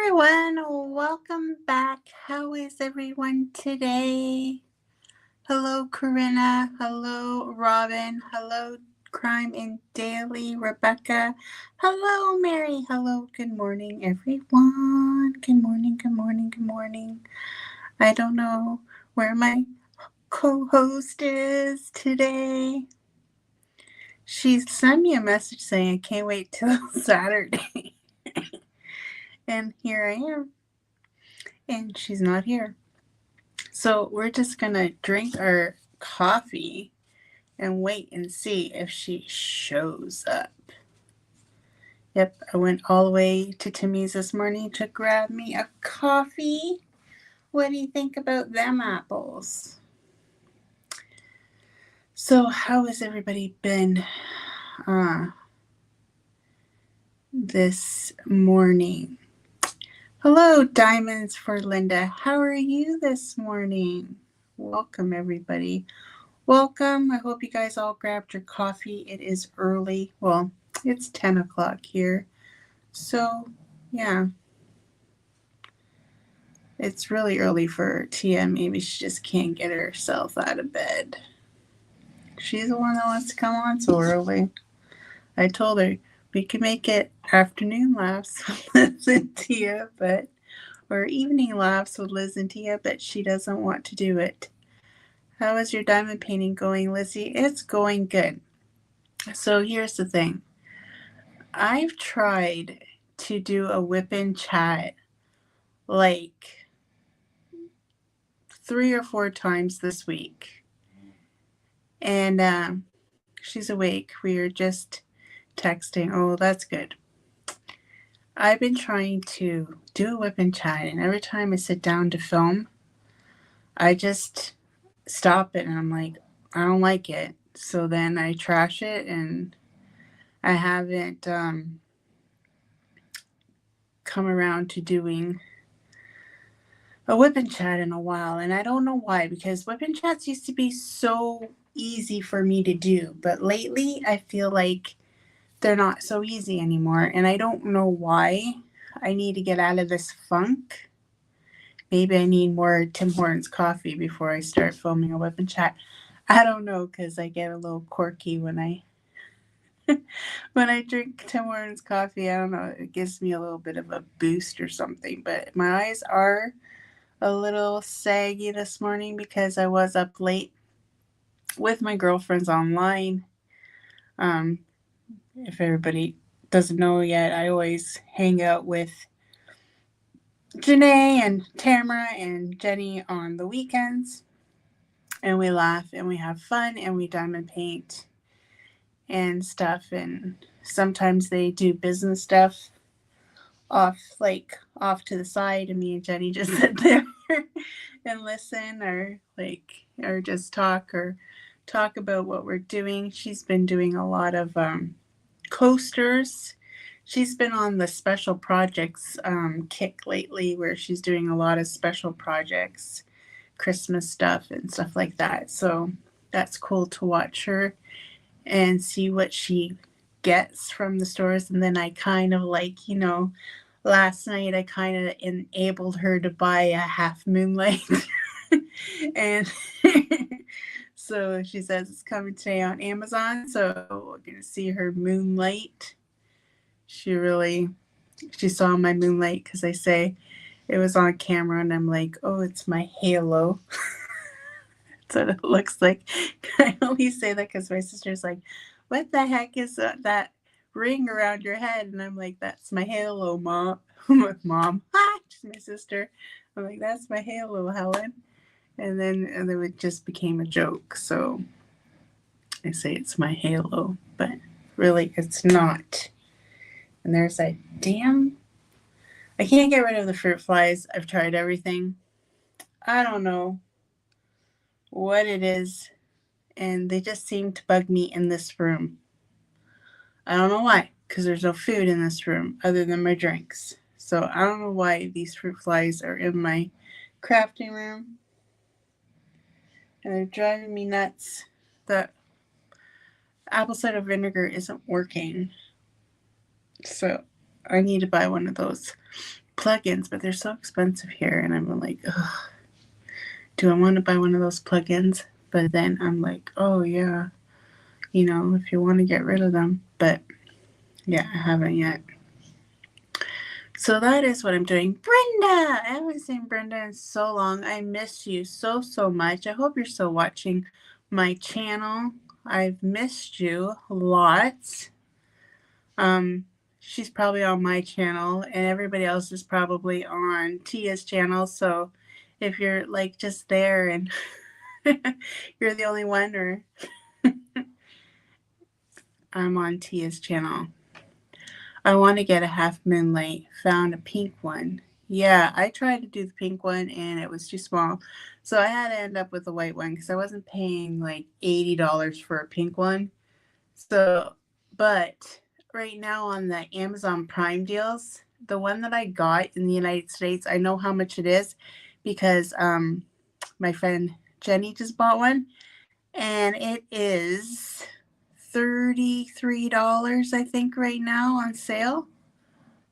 everyone, welcome back. How is everyone today? Hello, Corinna. Hello, Robin. Hello, Crime and Daily, Rebecca. Hello, Mary. Hello, good morning, everyone. Good morning, good morning, good morning. I don't know where my co-host is today. She sent me a message saying I can't wait till Saturday. And here I am. And she's not here. So we're just going to drink our coffee and wait and see if she shows up. Yep, I went all the way to Timmy's this morning to grab me a coffee. What do you think about them apples? So how has everybody been this morning? Hello, Diamonds for Linda. How are you this morning? Welcome, everybody. Welcome. I hope you guys all grabbed your coffee. It is early. Well, it's 10 o'clock here. So, yeah. It's really early for Tia. Maybe she just can't get herself out of bed. She's the one that wants to come on so early. I told her we could make it afternoon laughs with Liz and Tia, or evening laughs with Liz and Tia, but she doesn't want to do it. How is your diamond painting going, Lizzie? It's going good. So here's the thing. I've tried to do a whip-in chat like 3 or 4 times this week. And she's awake. We are just texting. Oh, that's good. I've been trying to do a whip-in chat, and every time I sit down to film, I just stop it and I'm like, I don't like it. So then I trash it, and I haven't come around to doing a whip-in chat in a while. And I don't know why, because whip-in chats used to be so easy for me to do. But lately, I feel like they're not so easy anymore. And I don't know why. I need to get out of this funk. Maybe I need more Tim Hortons coffee before I start filming a whip-in chat. I don't know, because I get a little quirky when I drink Tim Hortons coffee. I don't know. It gives me a little bit of a boost or something. But my eyes are a little saggy this morning because I was up late with my girlfriends online. If everybody doesn't know yet, I always hang out with Janae and Tamara and Jenny on the weekends, and we laugh and we have fun and we diamond paint and stuff. And sometimes they do business stuff off to the side, and me and Jenny just sit there and listen, or just talk about what we're doing. She's been doing a lot of coasters. She's been on the special projects kick lately, where she's doing a lot of special projects, Christmas stuff and stuff like that. So that's cool to watch her and see what she gets from the stores. And then I kind of last night I kind of enabled her to buy a half moonlight. And so she says it's coming today on Amazon. So we're going to see her moonlight. She saw my moonlight because I say it was on camera, and I'm like, oh, it's my halo. That's what it looks like. I only say that because my sister's like, what the heck is that ring around your head? And I'm like, that's my halo, Mom. Mom. Hi, she's my sister. I'm like, that's my halo, Helen. And then it just became a joke. So I say it's my halo, but really it's not. And there's that damn. I can't get rid of the fruit flies. I've tried everything. I don't know what it is, and they just seem to bug me in this room. I don't know why, because there's no food in this room other than my drinks. So I don't know why these fruit flies are in my crafting room. And they're driving me nuts. The apple cider vinegar isn't working. So I need to buy one of those plugins, but they're so expensive here. And I'm like, ugh, do I want to buy one of those plugins? But then I'm like, oh yeah, if you want to get rid of them. But yeah, I haven't yet. So that is what I'm doing. Brenda! I haven't seen Brenda in so long. I miss you so much. I hope you're still watching my channel. I've missed you lots. She's probably on my channel, and everybody else is probably on Tia's channel. So if you're like just there and you're the only one, or I'm on Tia's channel. I want to get a half moonlight. Found a pink one. Yeah, I tried to do the pink one and it was too small. So I had to end up with a white one because I wasn't paying like $80 for a pink one. So, but right now on the Amazon Prime deals, the one that I got in the United States, I know how much it is because my friend Jenny just bought one, and it is $33, I think, right now on sale.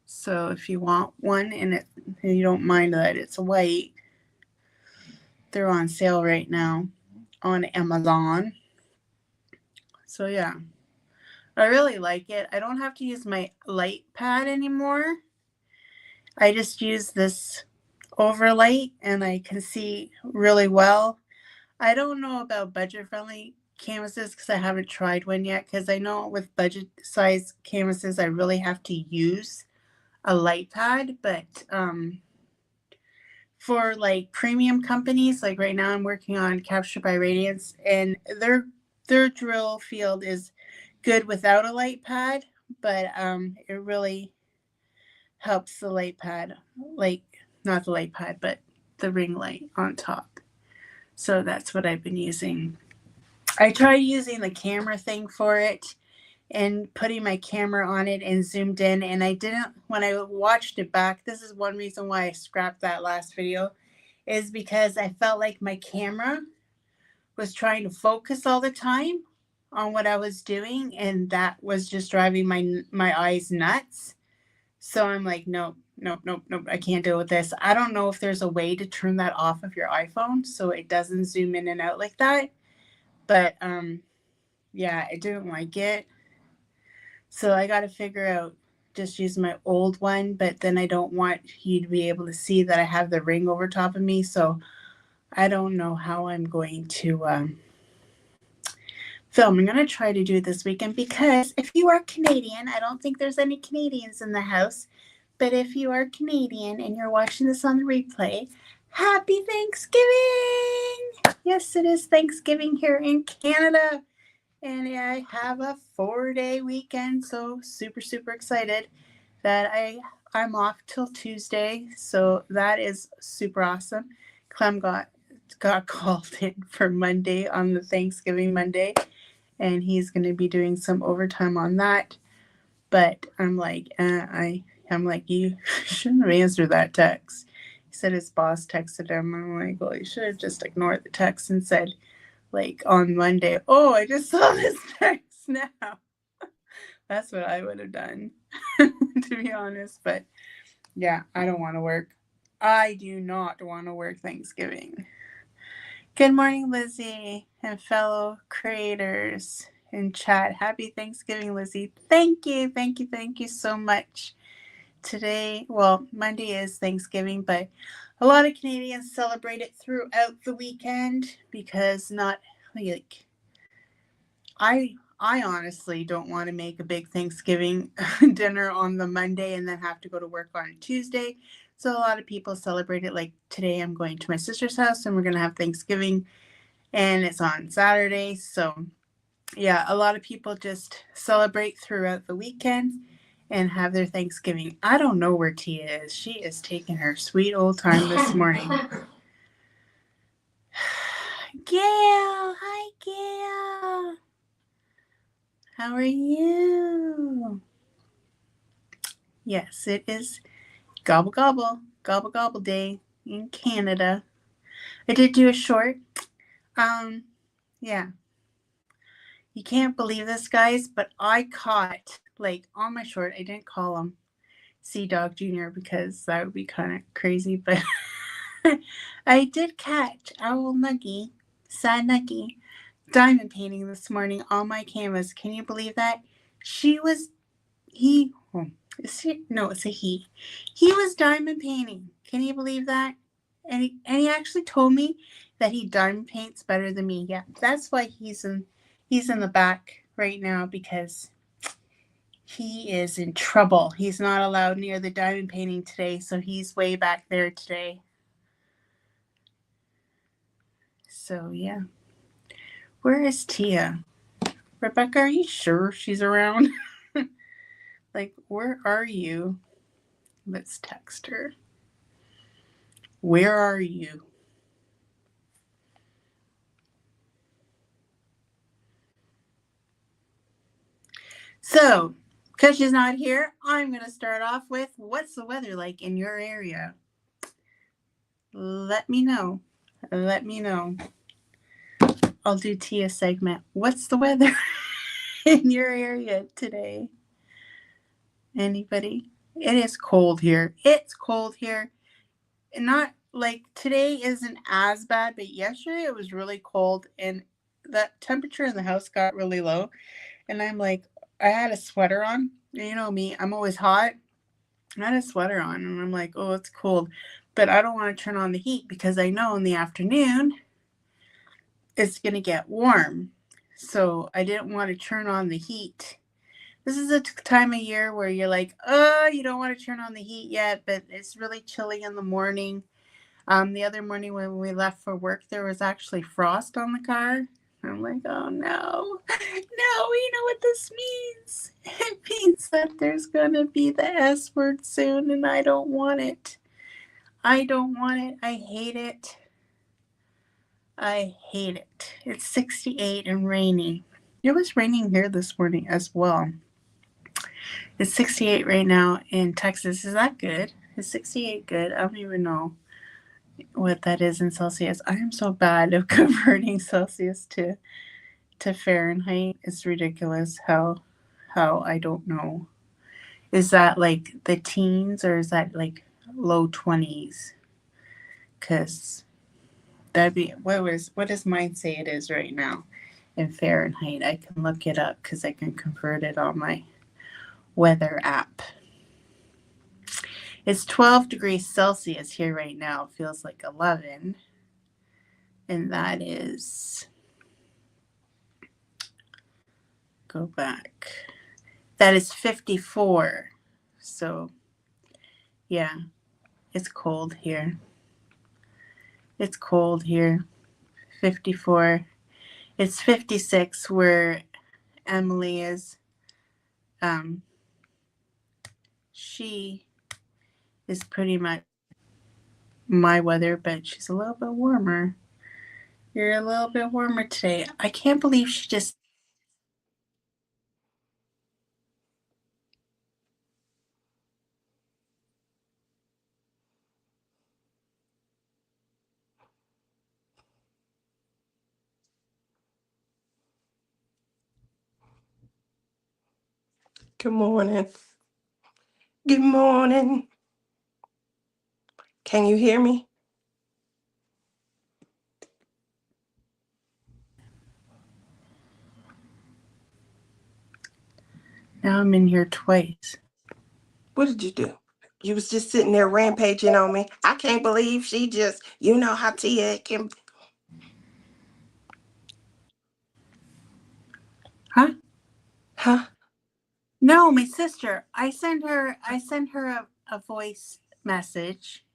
So if you want one and you don't mind that it's white, they're on sale right now on Amazon. So yeah, I really like it. I don't have to use my light pad anymore. I just use this overlight and I can see really well. I don't know about budget friendly canvases because I haven't tried one yet, because I know with budget size canvases I really have to use a light pad, but for like premium companies, like right now I'm working on Capture by Radiance, and their drill field is good without a light pad, but it really helps the light pad, like not the light pad, but the ring light on top. So that's what I've been using. I tried using the camera thing for it and putting my camera on it and zoomed in, and I didn't. When I watched it back, this is one reason why I scrapped that last video, is because I felt like my camera was trying to focus all the time on what I was doing, and that was just driving my eyes nuts. So I'm like, nope, I can't deal with this. I don't know if there's a way to turn that off of your iPhone so it doesn't zoom in and out like that. But yeah, I didn't like it. So I got to figure out just use my old one, but then I don't want you to be able to see that I have the ring over top of me. So I don't know how I'm going to film. I'm going to try to do it this weekend, because if you are Canadian, I don't think there's any Canadians in the house, but if you are Canadian and you're watching this on the replay, happy Thanksgiving! Yes, it is Thanksgiving here in Canada. And I have a 4-day weekend, so super excited that I'm off till Tuesday. So that is super awesome. Clem got called in for Monday, on the Thanksgiving Monday, and he's going to be doing some overtime on that. But I'm like, I'm like, you shouldn't have answered that text. He said his boss texted him. I'm like, well, you should have just ignored the text and said, like on Monday, oh, I just saw this text now. That's what I would have done, to be honest. But yeah, I don't want to work. I do not want to work Thanksgiving. Good morning, Lizzie, and fellow creators in chat. Happy Thanksgiving, Lizzie. Thank you so much. Today, well, Monday is Thanksgiving, but a lot of Canadians celebrate it throughout the weekend, because not like I honestly don't want to make a big Thanksgiving dinner on the Monday and then have to go to work on Tuesday. So a lot of people celebrate it. Like today I'm going to my sister's house and we're going to have Thanksgiving, and it's on Saturday. So Yeah, a lot of people just celebrate throughout the weekend and have their Thanksgiving. I don't know where Tia is. She is taking her sweet old time this morning. Gail, hi Gail. How are you? Yes, it is gobble gobble, gobble gobble day in Canada. I did do a short. Yeah. You can't believe this, guys, but I caught, like, on my short, I didn't call him Sea Dog Jr. because that would be kind of crazy, but I did catch Owl Nuggy, Sad Nuggy, diamond painting this morning on my canvas. Can you believe that? She was, he, oh, is he, no, it's a he. He was diamond painting. Can you believe that? And he actually told me that he diamond paints better than me. Yeah, that's why he's in the back right now, because he is in trouble. He's not allowed near the diamond painting today, so he's way back there today. So yeah. Where is Tia? Rebecca, are you sure she's around? Like, where are you? Let's text her. Where are you? So, because she's not here, I'm going to start off with, what's the weather like in your area? Let me know. Let me know. I'll do Tia segment. What's the weather in your area today? Anybody? It is cold here. It's cold here. And not like today isn't as bad, but yesterday it was really cold and the temperature in the house got really low. And I'm like, I had a sweater on. You know me, I'm always hot. I had a sweater on and I'm like, oh, it's cold. But I don't want to turn on the heat because I know in the afternoon it's going to get warm. So I didn't want to turn on the heat. This is a time of year where you're like, oh, you don't want to turn on the heat yet, but it's really chilly in the morning. The other morning when we left for work, there was actually frost on the car. I'm like, oh no, no, you know what this means? It means that there's going to be the S word soon, and I don't want it. I don't want it. I hate it. I hate it. It's 68 and rainy. It was raining here this morning as well. It's 68 right now in Texas. Is that good? Is 68 good? I don't even know what that is in Celsius. I am so bad at converting Celsius to Fahrenheit. It's ridiculous how I don't know. Is that like the teens or is that like low 20s? Cuz that'd be what does mine say it is right now in Fahrenheit? I can look it up cuz I can convert it on my weather app. It's 12 degrees Celsius here right now. It feels like 11. And that is, go back. That is 54. So, yeah, it's cold here. It's cold here. 54. It's 56 where Emily is. She is pretty much my weather, but she's a little bit warmer. You're a little bit warmer today. I can't believe she just. Good morning. Good morning. Can you hear me? Now I'm in here twice. What did you do? You was just sitting there rampaging on me. I can't believe she just, you know how Tia can. Huh? Huh? No, my sister. I sent her a voice message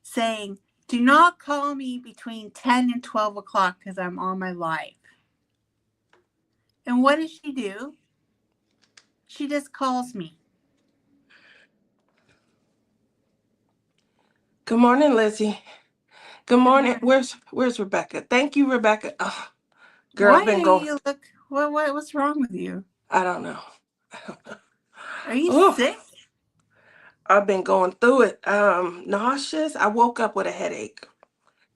saying, do not call me between 10 and 12 o'clock because I'm on my live. And what does she do? She just calls me. Good morning, Lizzie. Good Good morning. morning. Where's Rebecca? Thank you, Rebecca. Oh, girl, I've Why been do going. you look? What's wrong with you? I don't know. Are you Oh, sick? I've been going through it. Nauseous. I woke up with a headache.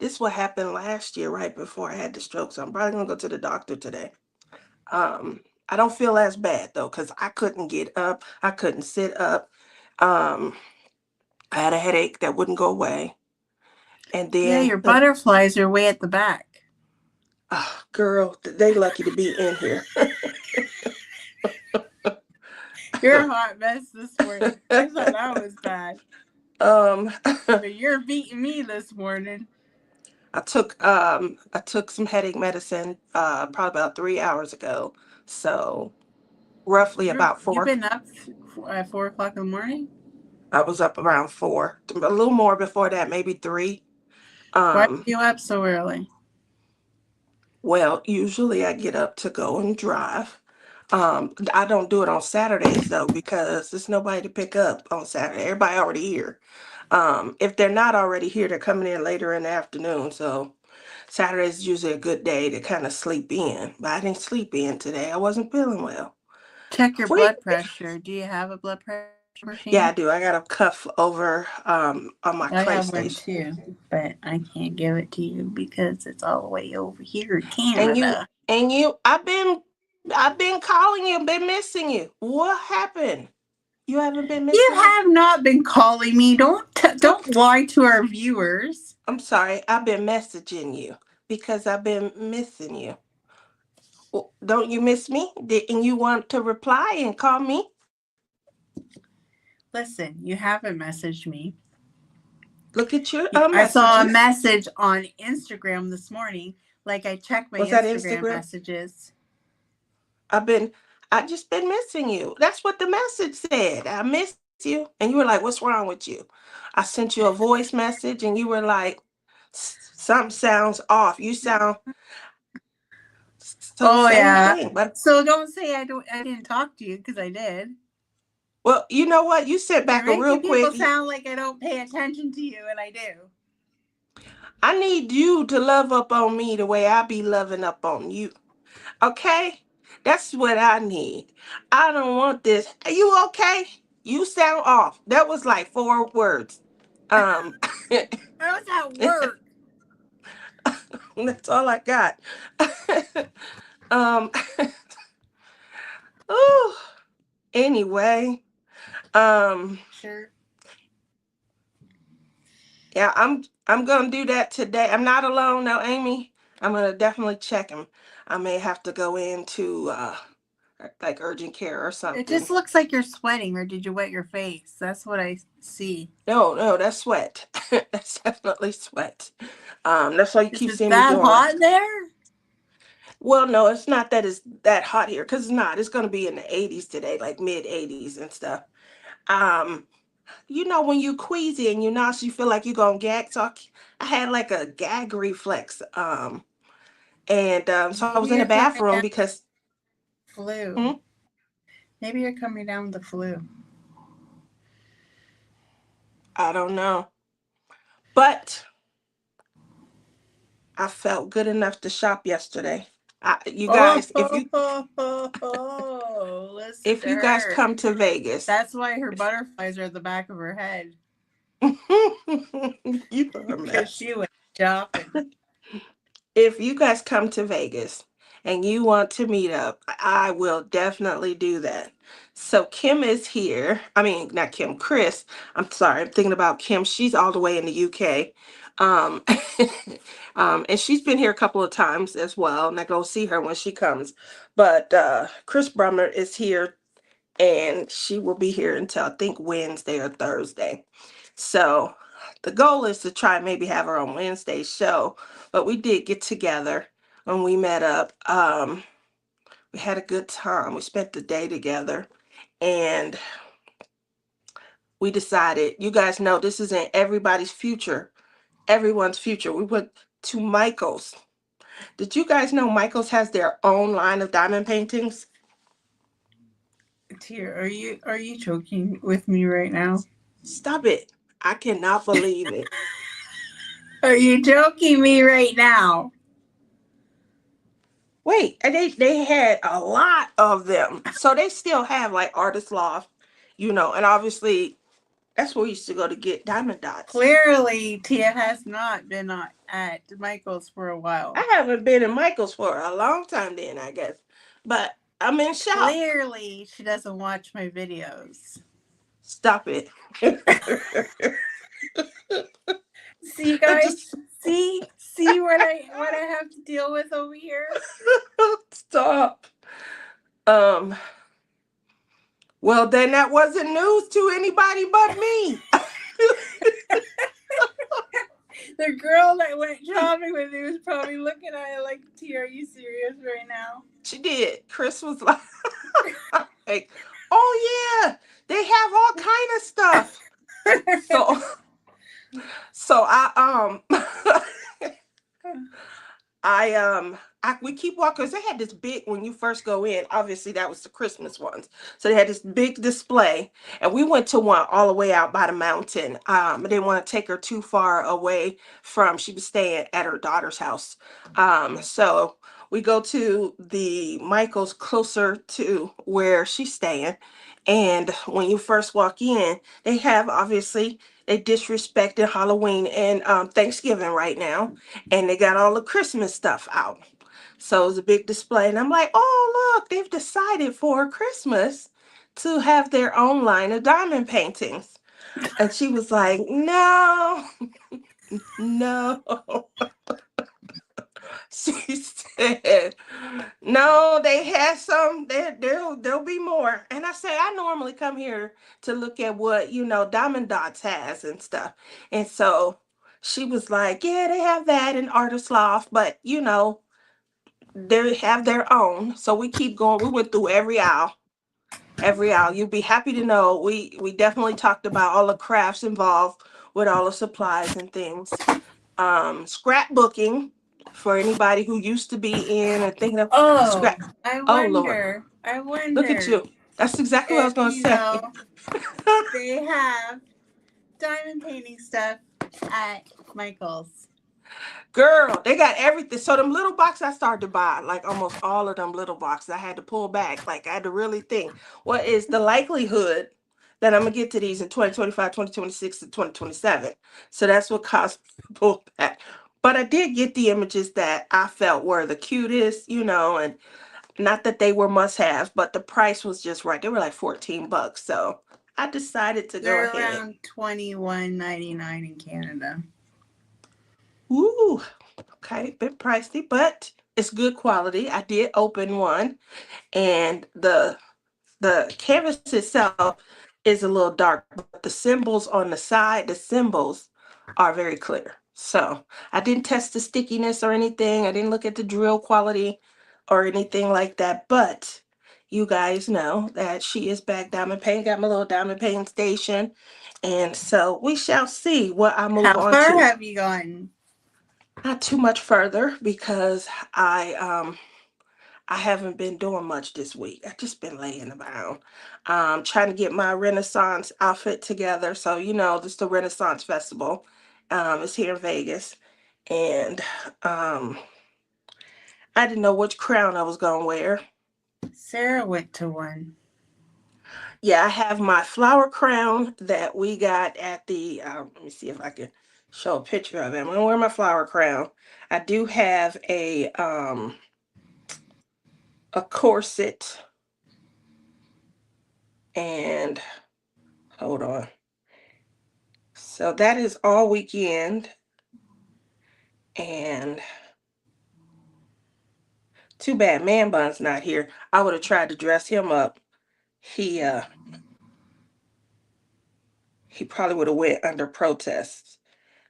This what happened last year, right before I had the stroke. So I'm probably gonna go to the doctor today. I don't feel as bad though, because I couldn't get up. I couldn't sit up. Um, I had a headache that wouldn't go away. And Yeah, then your butterflies are way at the back. girl, they lucky to be in here. You're a hot mess this morning. I thought that was bad, um but you're beating me this morning. I took some headache medicine probably about 3 hours ago. So roughly about You've four. been up at 4 o'clock in the morning. I was up around 4. A little more before that, maybe 3. Why are Um you up so early? well, usually I get up to go and drive. I don't do it on Saturdays though because there's nobody to pick up on Saturday. Everybody already here. If they're not already here, they're coming in later in the afternoon. So Saturday is usually a good day to kind of sleep in. But I didn't sleep in today. I wasn't feeling well. Check your We, blood pressure. Do you have a blood pressure yeah, I machine? do. I got a cuff over on my I have one PlayStation. too, but I can't give it to you because it's all the way over here in And you Canada. and you I've been calling you, been missing you. What happened? You haven't been You missing me? have not been calling me. Oh, Don't lie to our viewers. I'm sorry. I've been messaging you because I've been missing you. Well, don't you miss me? Didn't you want to reply and call me? Listen, you haven't messaged me. Look at your I saw a messages. message on Instagram this morning. Like I check my Was that Instagram Instagram? messages. I've been, I just been missing you. That's what the message said. I miss you. And you were like, what's wrong with you? I sent you a voice message and you were like, something sounds off. You sound so Oh same yeah. thing. But, So don't say I didn't talk to you because I did. well, you know what? You sent You're back a real making people quick, sound like I don't pay attention to you, and I do. I need you to love up on me the way I be loving up on you. Okay? That's what I need. I don't want this. Are you okay? You sound off. That was like 4 words. Um, I was at work. that's all I got. um, oh, anyway, um, Sure. yeah, I'm gonna do that today. I'm not alone now, Amy. I'm gonna definitely check him. I may have to go into like urgent care or It something. just looks like you're sweating, or did you wet your face? That's what I see. No, no, that's sweat. That's definitely sweat. That's why you Is keep it seeing me that doing like, hot there? well, no, it's not that it's that hot here, because it's not. It's gonna be in the 80s today, like mid 80s and stuff. Um, when you queasy and you nauseous, you feel like you're gonna gag. So I had like a gag reflex. And so I was in Maybe the you're coming bathroom down because with the flu. hmm, Maybe you're coming down with the flu. I don't know. But I felt good enough to shop yesterday. You Oh, guys, ho, ho, ho, ho. Listen if to you guys her. come to Vegas, That's why her butterflies are at the back of her head you are a because mess. she went shopping. If you guys come to Vegas and you want to meet up, I will definitely do that. So Kim is here. I mean, not Kim, Chris. I'm sorry. I'm thinking about Kim. She's all the way in the UK. Um, and she's been here a couple of times as well. And I go see her when she comes. But Chris Brummer is here and she will be here until I think Wednesday or Thursday. So the goal is to try and maybe have her on Wednesday's show, but we did get together when we met up. We had a good time. We spent the day together and we decided, you guys know this is in everybody's future, everyone's future. We went to Michael's Did you guys know Michaels has their own line of diamond paintings? Dear, are you joking with me right now? Stop it. I cannot believe it. Are you joking me right now? Wait, and they had a lot of them. So they still have like Artist Loft, and obviously that's where we used to go to get diamond dots. Clearly, Tia has not been at Michael's for a while. I haven't been in Michael's for a long time then, I guess. But I'm in shock. Clearly, she doesn't watch my videos. Stop it. See, I guys. just See what I have to deal with over here. stop. Um, well then that wasn't news to anybody but me. The girl that went shopping with me was probably looking at it like, Tia, are you serious right now? She did. Chris was like, like, oh yeah, they have all kind of stuff. So so we keep walking because they had this big when you first go in. Obviously, that was the Christmas ones. So they had this big display, and we went to one all the way out by the mountain. I didn't want to take her too far away from. She was staying at her daughter's house. So we go to the Michael's closer to where she's staying, and when you first walk in, they have obviously they disrespected Halloween and Thanksgiving right now, and they got all the Christmas stuff out. So it was a big display, and I'm like, oh look, they've decided for Christmas to have their own line of diamond paintings. And she was like, no, no. She said, no, they had some, there'll be more. And I say, I normally come here to look at what, Diamond Dots has and stuff. And so she was like, yeah, they have that in Artist Loft, but they have their own. So we keep going. We went through every aisle. Every aisle. You'd be happy to know we definitely talked about all the crafts involved with all the supplies and things. Scrapbooking for anybody who used to be in or thinking of Oh, scrap. I Oh Lord, wonder. I look at wonder you. That's exactly what I was if gonna say. they have diamond painting stuff at Michael's. Girl, they got everything. So them little boxes I started to buy, like almost all of them little boxes, I had to pull back. Like I had to really think, what is the likelihood that I'm gonna get to these in 2025, 2026, and 2027? So that's what caused me to pull back. But I did get the images that I felt were the cutest, and not that they were must-haves, but the price was just right. They were like $14. So I decided to go They're ahead. around $21.99 in Canada. Ooh, okay, bit pricey, but it's good quality. I did open one, and the canvas itself is a little dark, but the symbols on the side, the symbols are very clear. So I didn't test the stickiness or anything. I didn't look at the drill quality or anything like that. But you guys know that she is back diamond paint, got my little diamond paint station. And so we shall see what I move How on far to. have you gone? Not too much further because I haven't been doing much this week. I've just been laying around, trying to get my Renaissance outfit together. So, this is the Renaissance Festival. It's here in Vegas. And I didn't know which crown I was going to wear. Sarah went to one. Yeah, I have my flower crown that we got at the, let me see if I can show a picture of it. I'm going to wear my flower crown. I do have a corset, and hold on. So that is all weekend. And too bad Man Bun's not here. I would have tried to dress him up. He uh he probably would have went under protest.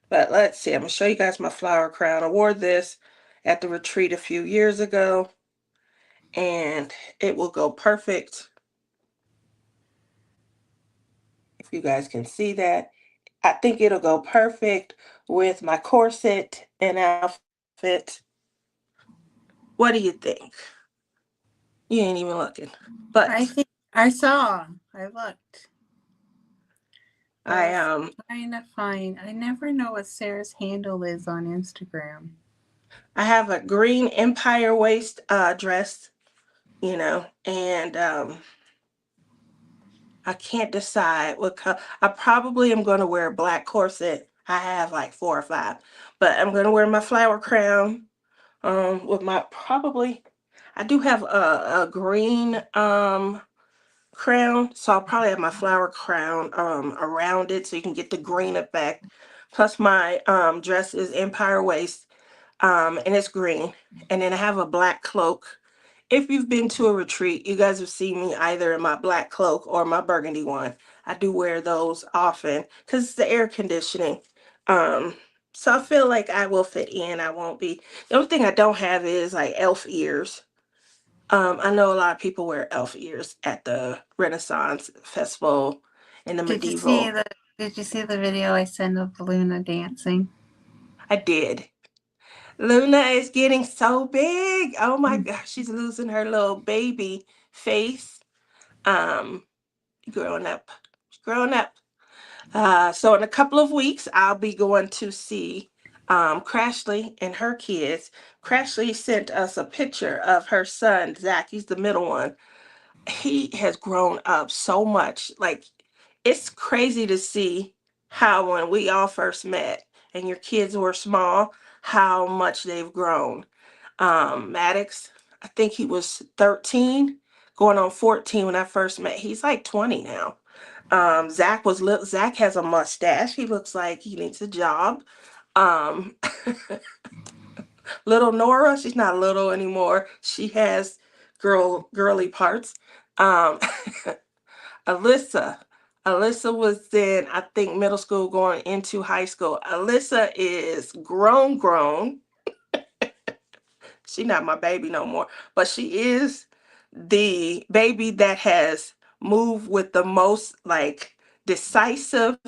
But let's see. I'm gonna show you guys my flower crown. I wore this at the retreat a few years ago, and it will go perfect. If you guys can see that, I think it'll go perfect with my corset and outfit. What do you think? You ain't even looking. I But think I saw. I looked. But I I was trying to find. I never know what Sarah's handle is on Instagram. I have a green empire waist dress, and I can't decide what color. I probably am going to wear a black corset. I have like 4 or 5, but I'm going to wear my flower crown. With my probably, I do have a green crown, so I'll probably have my flower crown around it so you can get the green effect. Plus my dress is empire waist, and it's green, and then I have a black cloak. If you've been to a retreat, you guys have seen me either in my black cloak or my burgundy one. I do wear those often because it's the air conditioning. Um, so I feel like I will fit in. I won't be. The only thing I don't have is like elf ears. I know a lot of people wear elf ears at the Renaissance Festival and the Did you see medieval. the Did you see the video I sent of Luna dancing? I did. Luna is getting so big. Oh my gosh, she's losing her little baby face. Um, growing up. Growing up. So in a couple of weeks, I'll be going to see Crashly and her kids. Crashly sent us a picture of her son, Zach. He's the middle one. He has grown up so much. Like, it's crazy to see how when we all first met and your kids were small, how much they've grown. Maddox, I think he was 13, going on 14 when I first met. He's like 20 now. Zach has a mustache. He looks like he needs a job. Um, little Nora, she's not little anymore. She has girly parts. Um, Alyssa. Alyssa was in, I think, middle school going into high school. Alyssa is grown. She not my baby no more, but she is the baby that has moved with the most like decisive,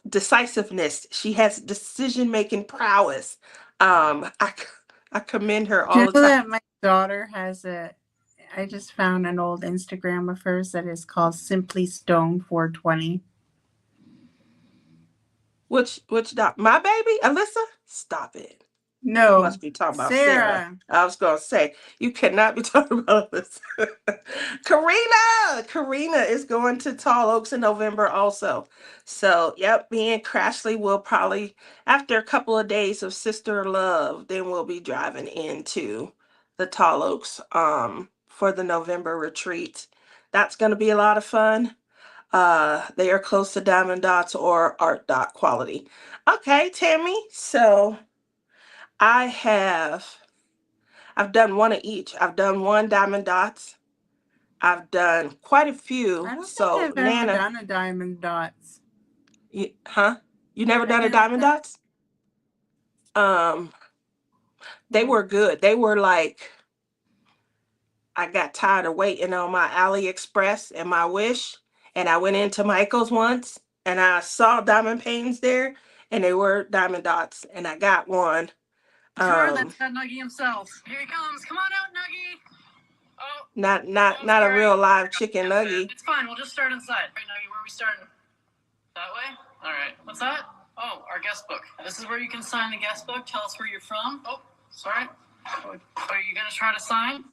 decisiveness. She has decision making prowess. I commend her Do all you the know time. that my daughter has a? I just found an old Instagram of hers that is called Simply Stone 420. Which doc? My baby, Alyssa? Stop it. You No, must be talking about Sarah. Sarah. I was gonna say you cannot be talking about this. Karina is going to Tall Oaks in November also. So yep, me and Crashly will probably after a couple of days of sister love, then we'll be driving into the Tall Oaks for the November retreat. That's gonna be a lot of fun. They are close to Diamond Dots or Art Dot quality. Okay, Tammy. So I have I've done one of each. I've done one Diamond Dots. I've done quite a few. I don't think So I've ever Nana, done a diamond dots. huh? You never I done a haven't Diamond done. Dots? Um, they No. were good. They were like I got tired of waiting on my AliExpress and my Wish, and I went into Michael's once and I saw diamond paintings there, and they were Diamond Dots, and I got one. Sure, that's Um, that Nuggy himself. Here he comes. Come on out, Nuggy. Oh, not a sorry. real live chicken nugget. It's fine. We'll just start inside. Right, Nuggy, where are we starting? That way? All right. What's that? Oh, our guest book. This is where you can sign the guest book. Tell us where you're from. Oh, sorry. Are you going to try to sign?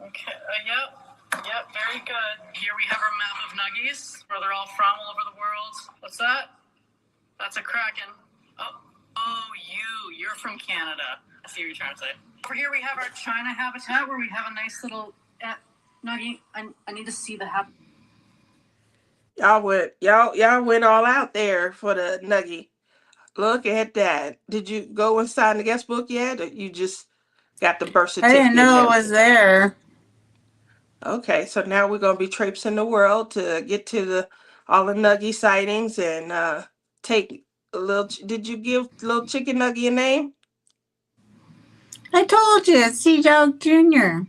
Okay. Yep. Very good. Here we have our map of Nuggies, where they're all from, all over the world. What's that? That's a Kraken. Oh, you're from Canada. I see what you're trying to say. Over here we have our China habitat, where we have a nice little Nuggie. I need to see the habitat. Y'all went all out there for the nugget. Look at that. Did you go and sign the guest book yet? Or you just got the birth I didn't certificate and know it was everything? there. Okay, so now we're gonna be traipsing the world to get to the all the nugget sightings and take a little. Did you give little chicken nugget a name? I told you, it's Sea Dog Jr.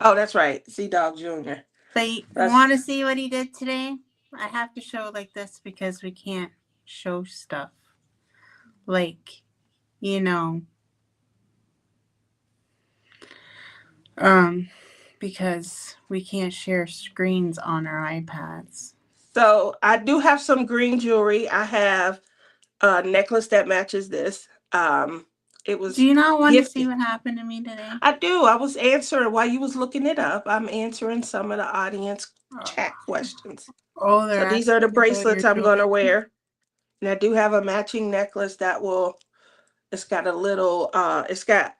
Oh, that's right, Sea Dog Junior. But you That's want to see what he did today? I have to show like this because we can't show stuff. Like, you know, Because we can't share screens on our iPads. So I do have some green jewelry. I have a necklace that matches this. It Do was you not want to see gifted. what happened to me today? I do. I was answering while you was looking it up. I'm answering some of the audience chat questions. Oh, they're So these are the asking about your bracelets I'm going to jewelry. wear. And I do have a matching necklace that will, it's got a little, it's got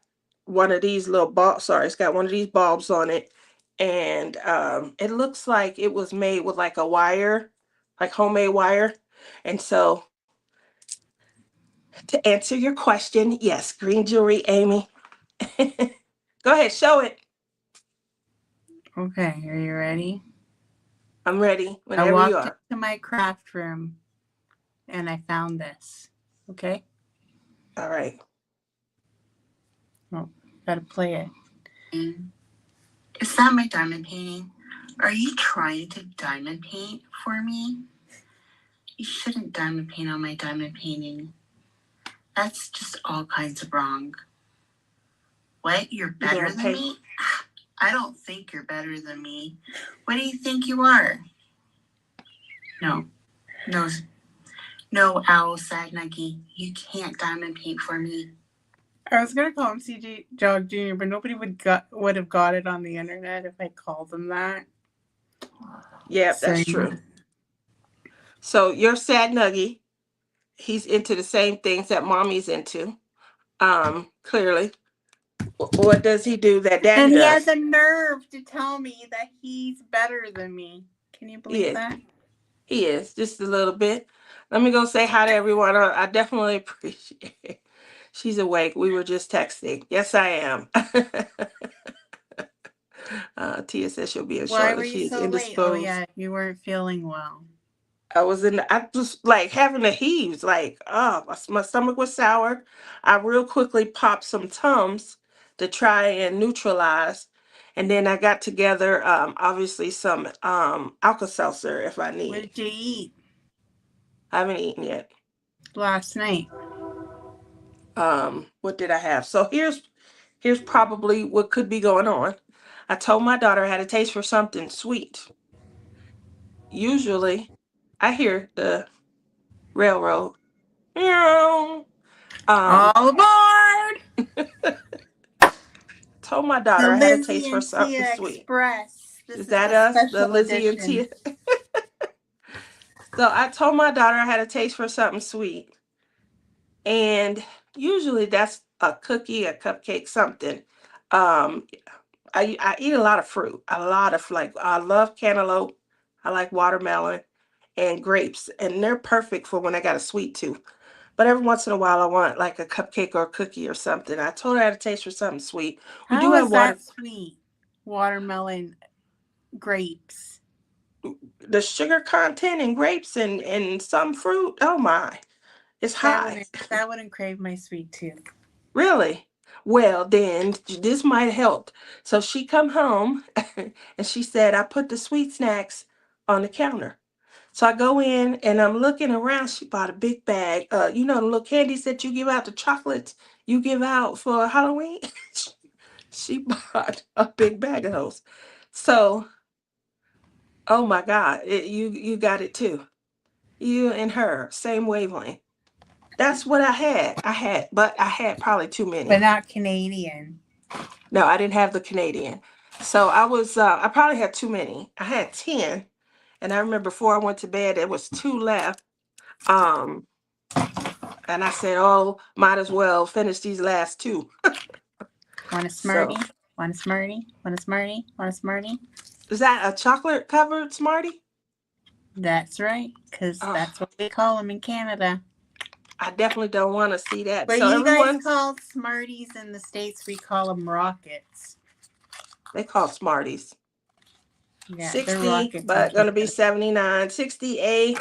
one of these little bulbs, sorry, it's got one of these bulbs on it. And it looks like it was made with like a wire, like homemade wire. And so to answer your question, yes, green jewelry, Amy. Go ahead, show it. Okay, are you ready? I'm ready I whenever you walked are. into my craft room and I found this. Okay? All right. Oh, gotta play it. Is that my diamond painting? Are you trying to diamond paint for me? You shouldn't diamond paint on my diamond painting. That's just all kinds of wrong. What? You're You better gonna than paint? me? I don't think you're better than me. What do you think you are? No. No. No, Owl said Nuggy. You can't diamond paint for me. I was gonna call him CJ Jog Jr., but nobody would have got it on the internet if I called him that. Yeah, So, that's true. So your sad nuggy, he's into the same things that mommy's into. Clearly. What does he do that daddy and he does? has a nerve to tell me that he's better than me. Can you believe that? He is, just a little bit. Let me go say hi to everyone. I definitely appreciate it. She's awake. We were just texting. Yes, I am. Tia says she'll be in Why shortly. were She you is so late? Oh, indisposed. yeah, you weren't feeling well. I just like having the heaves, like, oh, my stomach was sour. I real quickly popped some Tums to try and neutralize. And then I got together, obviously, some Alka-Seltzer if I What need. did you eat I haven't eaten yet. last night? What did I have? So here's probably what could be going on. I told my daughter I had a taste for something sweet. Usually, I hear the railroad. Meow. All aboard! Told my The daughter I had a Lizzie taste for and something Tia sweet. Express. This Is is that the us, the special Lizzie and edition. Tia? So I told my daughter I had a taste for something sweet. And usually that's a cookie, a cupcake, something. Um, I eat a lot of fruit, a lot of like I love cantaloupe, I like watermelon and grapes, and they're perfect for when I got a sweet tooth. But every once in a while, I want like a cupcake or a cookie or something. I told her I had a taste for something sweet. We do How have is that sweet? Watermelon, grapes. the sugar content in grapes and some fruit. Oh my, it's high. That wouldn't crave my sweet tooth. Really? Well, then this might help. So she come home and she said, I put the sweet snacks on the counter. So I go in and I'm looking around. She bought a big bag. You know the little candies that you give out, the chocolates you give out for Halloween? She bought a big bag of those. So, oh my God, you got it too. You and her, same wavelength. That's what but I had probably too many. But not Canadian. No, I didn't have the Canadian. So I probably had too many. I had 10. And I remember before I went to bed, there was 2 left. Um, and I said, oh, might as well finish these last 2. Want a Smartie? Want a Smartie? Want a Smartie? Want a Smartie? Is that a chocolate covered Smartie? That's right, because that's what we call them in Canada. I definitely don't want to see that. But so you guys call Smarties in the States, we call them Rockets. They call Smarties. Yeah, 60, but going to be 79. 68,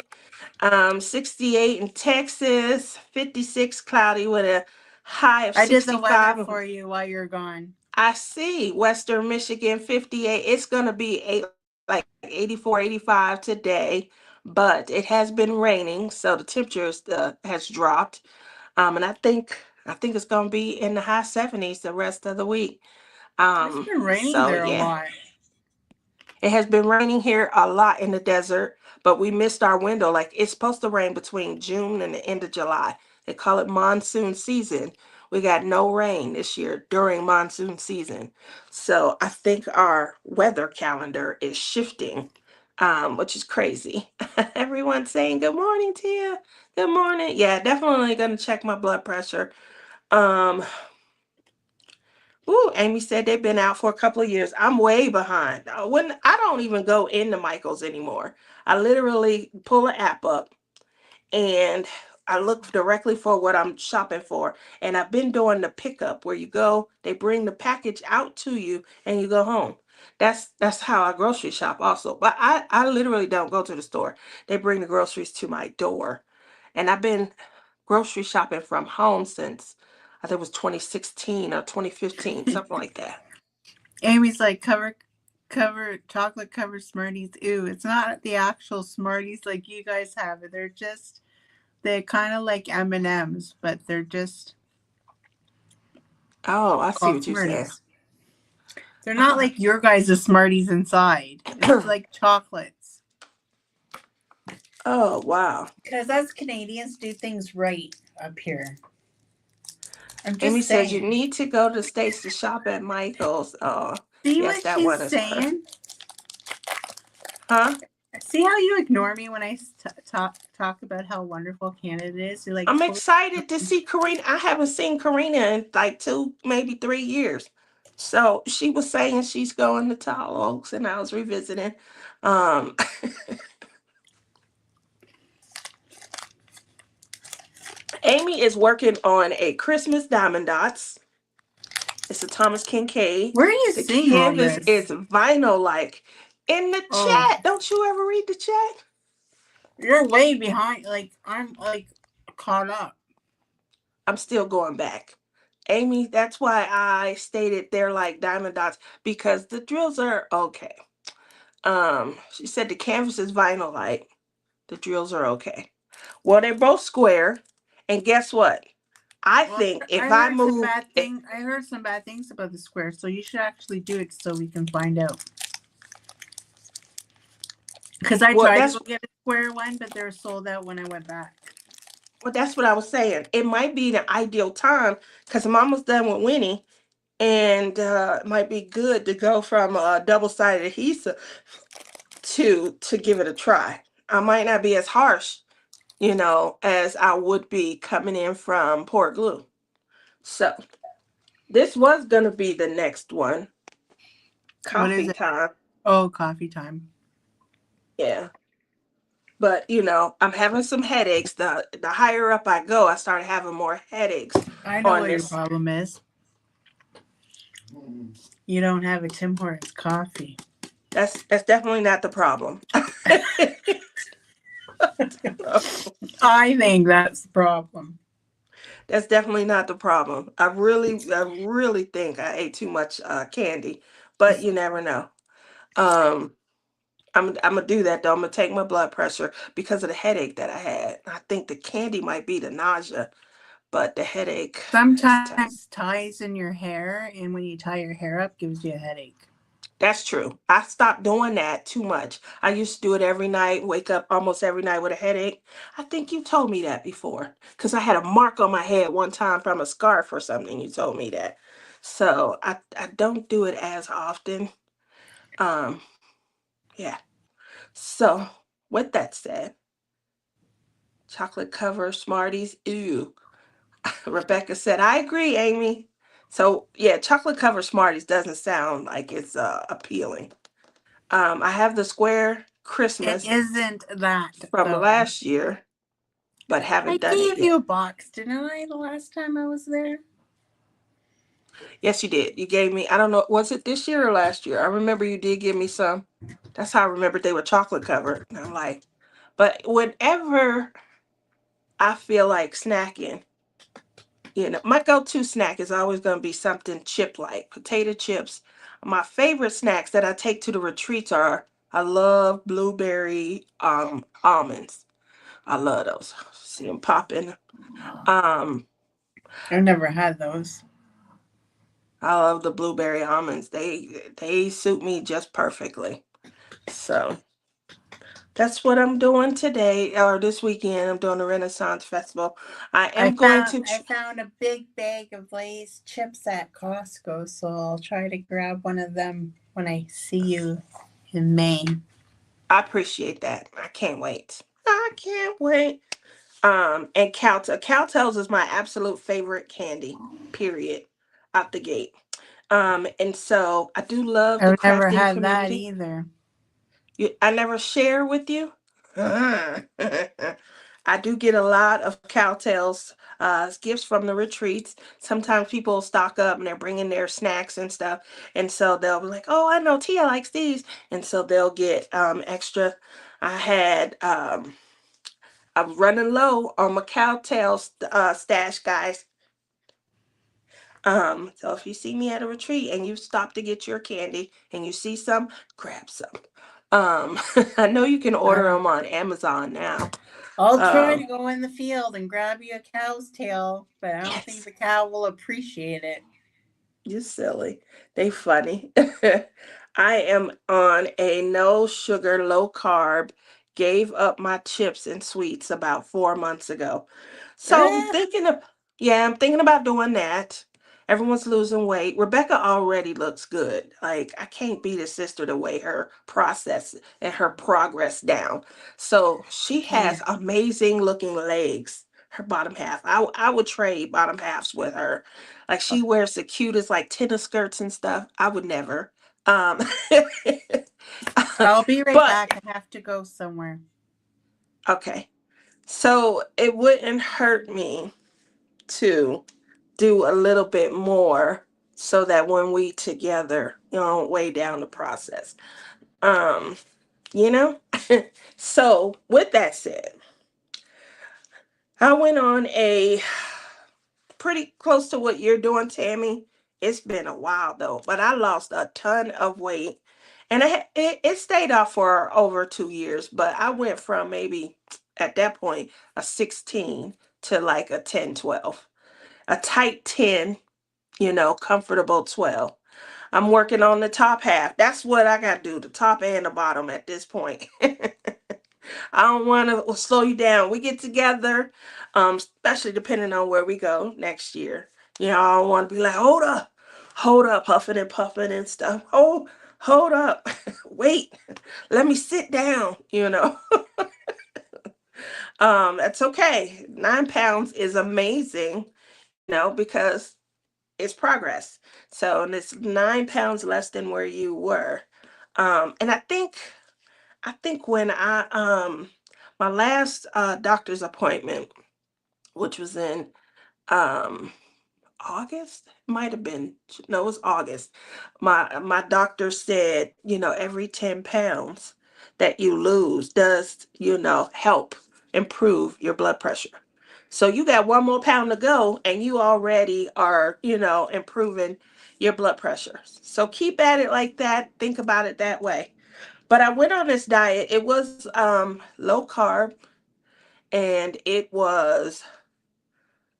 68 in Texas. 56 cloudy with a high of 65. I did the weather for you while you're gone. I see. Western Michigan, 58. It's going to be like 84, 85 today, but it has been raining, so the temperature has dropped. And I think it's going to be in the high 70s the rest of the week. It's been raining So there a yeah. lot. It has been raining here a lot in the desert, but we missed our window. Like it's supposed to rain between June and the end of July. They call it monsoon season. We got no rain this year during monsoon season. So I think our weather calendar is shifting, which is crazy. Everyone's saying, good morning, Tia. Good morning. Yeah, definitely going to check my blood pressure. Um, Ooh, Amy said they've been out for a couple of years. I'm way behind. When I don't even go into Michael's anymore. I literally pull an app up and I look directly for what I'm shopping for. And I've been doing the pickup where you go, they bring the package out to you and you go home. That's how I grocery shop also. But I literally don't go to the store. They bring the groceries to my door. And I've been grocery shopping from home since I think it was 2016 or 2015, something like that. Amy's like chocolate covered Smarties. Ew, it's not the actual Smarties like you guys have. They're kind of like M&Ms, but they're just Oh, I see called what you're saying. Smarties. They're not like your guys' Smarties inside. It's like chocolates. Oh, wow. Because us Canadians do things right up here. I'm Amy just says you saying. need to go to the States to shop at Michael's. Oh, See yes, what that one she's is perfect. saying? Huh? See how you ignore me when I talk about how wonderful Canada is? You're like I'm totally. excited to see Karina. I haven't seen Karina in like 2, maybe 3 years. So she was saying she's going to Tall Oaks, and I was revisiting. Um, Amy is working on a Christmas diamond dots. It's a Thomas Kincaid. Where are you The seeing all canvas is this? vinyl like. In the Oh, chat, don't you ever read the chat? you're way behind. Like I'm like caught up. I'm still going back. Amy, that's why I stated they're like diamond dots because the drills are okay. She said the canvas is vinyl like. The drills are okay. Well, they're both square. And guess what? I Well, think I if I heard some move bad it, thing. I heard some bad things about the square, so you should actually do it so we can find out. Because I well, tried to that's go get a square one, but they were sold out when I went back. well, that's what I was saying. It might be the ideal time because I'm almost done with Winnie, and it might be good to go from a double-sided adhesive to give it a try. I might not be as harsh, as I would be coming in from Port Glue. So this was gonna be the next one. What is Coffee it? time. Oh, coffee time. Yeah. But I'm having some headaches. The higher up I go, I start having more headaches I know on what your this. problem is. You don't have a Tim Hortons coffee. That's definitely not the problem. I think that's the problem. That's definitely not the problem. I really think I ate too much candy, but you never know. Um, I'm gonna do that though. I'm gonna take my blood pressure because of the headache that I had. I think the candy might be the nausea, but the headache is tough. Sometimes ties in your hair, and when you tie your hair up, gives you a headache. That's true. I stopped doing that too much. I used to do it every night, wake up almost every night with a headache. I think you told me that before because I had a mark on my head one time from a scarf or something. You told me that. So I don't do it as often. Um, yeah. So with that said, chocolate cover Smarties. Ew. Rebecca said, I agree, Amy. So yeah, chocolate cover Smarties doesn't sound like it's appealing. I have the square It Christmas isn't that from though. last year, but I haven't done it gave you yet. a box, didn't I, the last time I was there? Yes, you did. You gave me, I don't know, was it this year or last year? I remember you did give me some. That's how I remembered they were chocolate covered. And I'm like, but whenever I feel like snacking, my go-to snack is always going to be something chip-like, potato chips. My favorite snacks that I take to the retreats are, I love blueberry almonds. I love those. See them popping. Um, I've never had those. I love the blueberry almonds. They suit me just perfectly. So that's what I'm doing today or this weekend. I'm doing the Renaissance Festival. I I am going found to. I found a big bag of Lay's chips at Costco, so I'll try to grab one of them when I see you in May. I appreciate that. I can't wait. I can't wait. And Cowtails is my absolute favorite candy. Period. Out the gate. And so I do love the I've never crafting had that community. either. I never share with you. I do get a lot of cowtails gifts from the retreats. Sometimes people stock up and they're bringing their snacks and stuff, and so they'll be like, "Oh, I know Tia likes these," and so they'll get extra. I had I'm running low on my cowtail stash, guys. So if you see me at a retreat and you stop to get your candy and you see some, grab some. I know you can order Uh, them on Amazon now. I'll try to Um, go in the field and grab you a cow's tail, but I don't think yes, the cow will appreciate it. you silly. They funny. I am on a no sugar, low carb, gave up my chips and sweets about 4 months ago. So Eh, I'm thinking about doing that. Everyone's losing weight. Rebecca already looks good. Like, I can't beat a sister to weigh her process and her progress down. So she has can't. amazing looking legs. Her bottom half. I would trade bottom halves with her. Like, she wears the cutest like tennis skirts and stuff. I would never. Um, I'll be right but back. I have to go somewhere. okay. So it wouldn't hurt me to do a little bit more so that when we together, you don't weigh down the process. Um, you know? So with that said, I went on a pretty close to what you're doing, Tammy. It's been a while though, but I lost a ton of weight. And it stayed off for over 2 years, but I went from maybe at that point a 16 to like a 10, 12, a tight 10, comfortable 12. I'm working on the top half. That's what I got to do, the top and the bottom at this point. I don't want to slow you down. We get together, especially depending on where we go next year. I don't want to be like, hold up, huffing and puffing and stuff. Oh, hold up, wait, let me sit down. That's okay. 9 pounds is amazing, because it's progress. So, and it's 9 pounds less than where you were. And I think when my last doctor's appointment, which was in um August, might have been, no, it was August. My doctor said, every 10 pounds that you lose does, help improve your blood pressure. So you got 1 more pound to go and you already are, improving your blood pressure. So keep at it like that. Think about it that way. But I went on this diet. It was low carb, and it was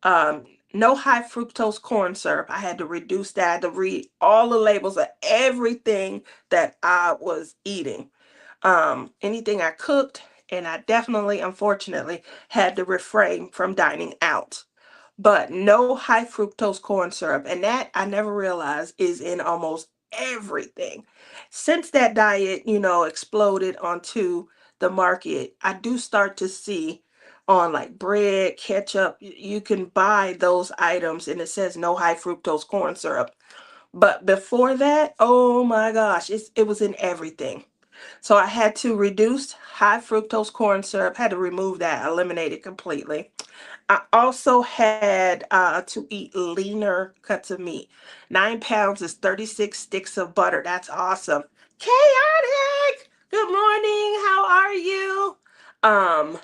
um, no high fructose corn syrup. I had to reduce that. I had to read all the labels of everything that I was eating. Anything I cooked, and I definitely, unfortunately, had to refrain from dining out, but no high fructose corn syrup. And that I never realized is in almost everything. Since that diet, exploded onto the market, I do start to see on like bread, ketchup, you can buy those items and it says no high fructose corn syrup. But before that, oh my gosh, it was in everything. So I had to reduce high fructose corn syrup, had to remove that, eliminate it completely. I also had to eat leaner cuts of meat. 9 pounds is 36 sticks of butter. That's awesome. Chaotic. Good morning. How are you? Um,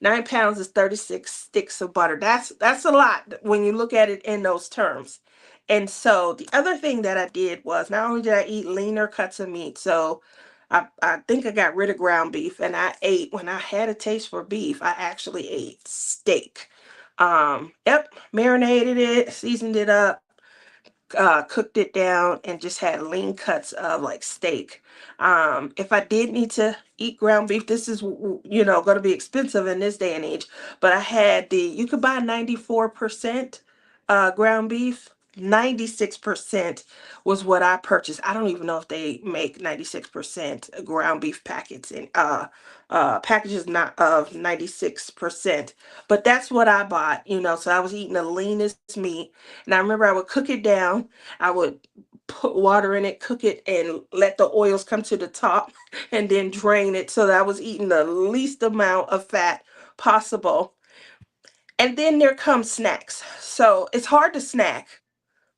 9 pounds is 36 sticks of butter. That's a lot when you look at it in those terms. And so the other thing that I did was not only did I eat leaner cuts of meat, so I think I got rid of ground beef and I ate, when I had a taste for beef, I actually ate steak. Yep, marinated it, seasoned it up, cooked it down, and just had lean cuts of like steak. If I did need to eat ground beef, this is going to be expensive in this day and age. But I had you could buy 94% ground beef. 96% was what I purchased. I don't even know if they make 96% ground beef packets in packages not of 96%, but that's what I bought. So I was eating the leanest meat, and I remember I would cook it down. I would put water in it, cook it, and let the oils come to the top, and then drain it, so that I was eating the least amount of fat possible. And then there comes snacks. So it's hard to snack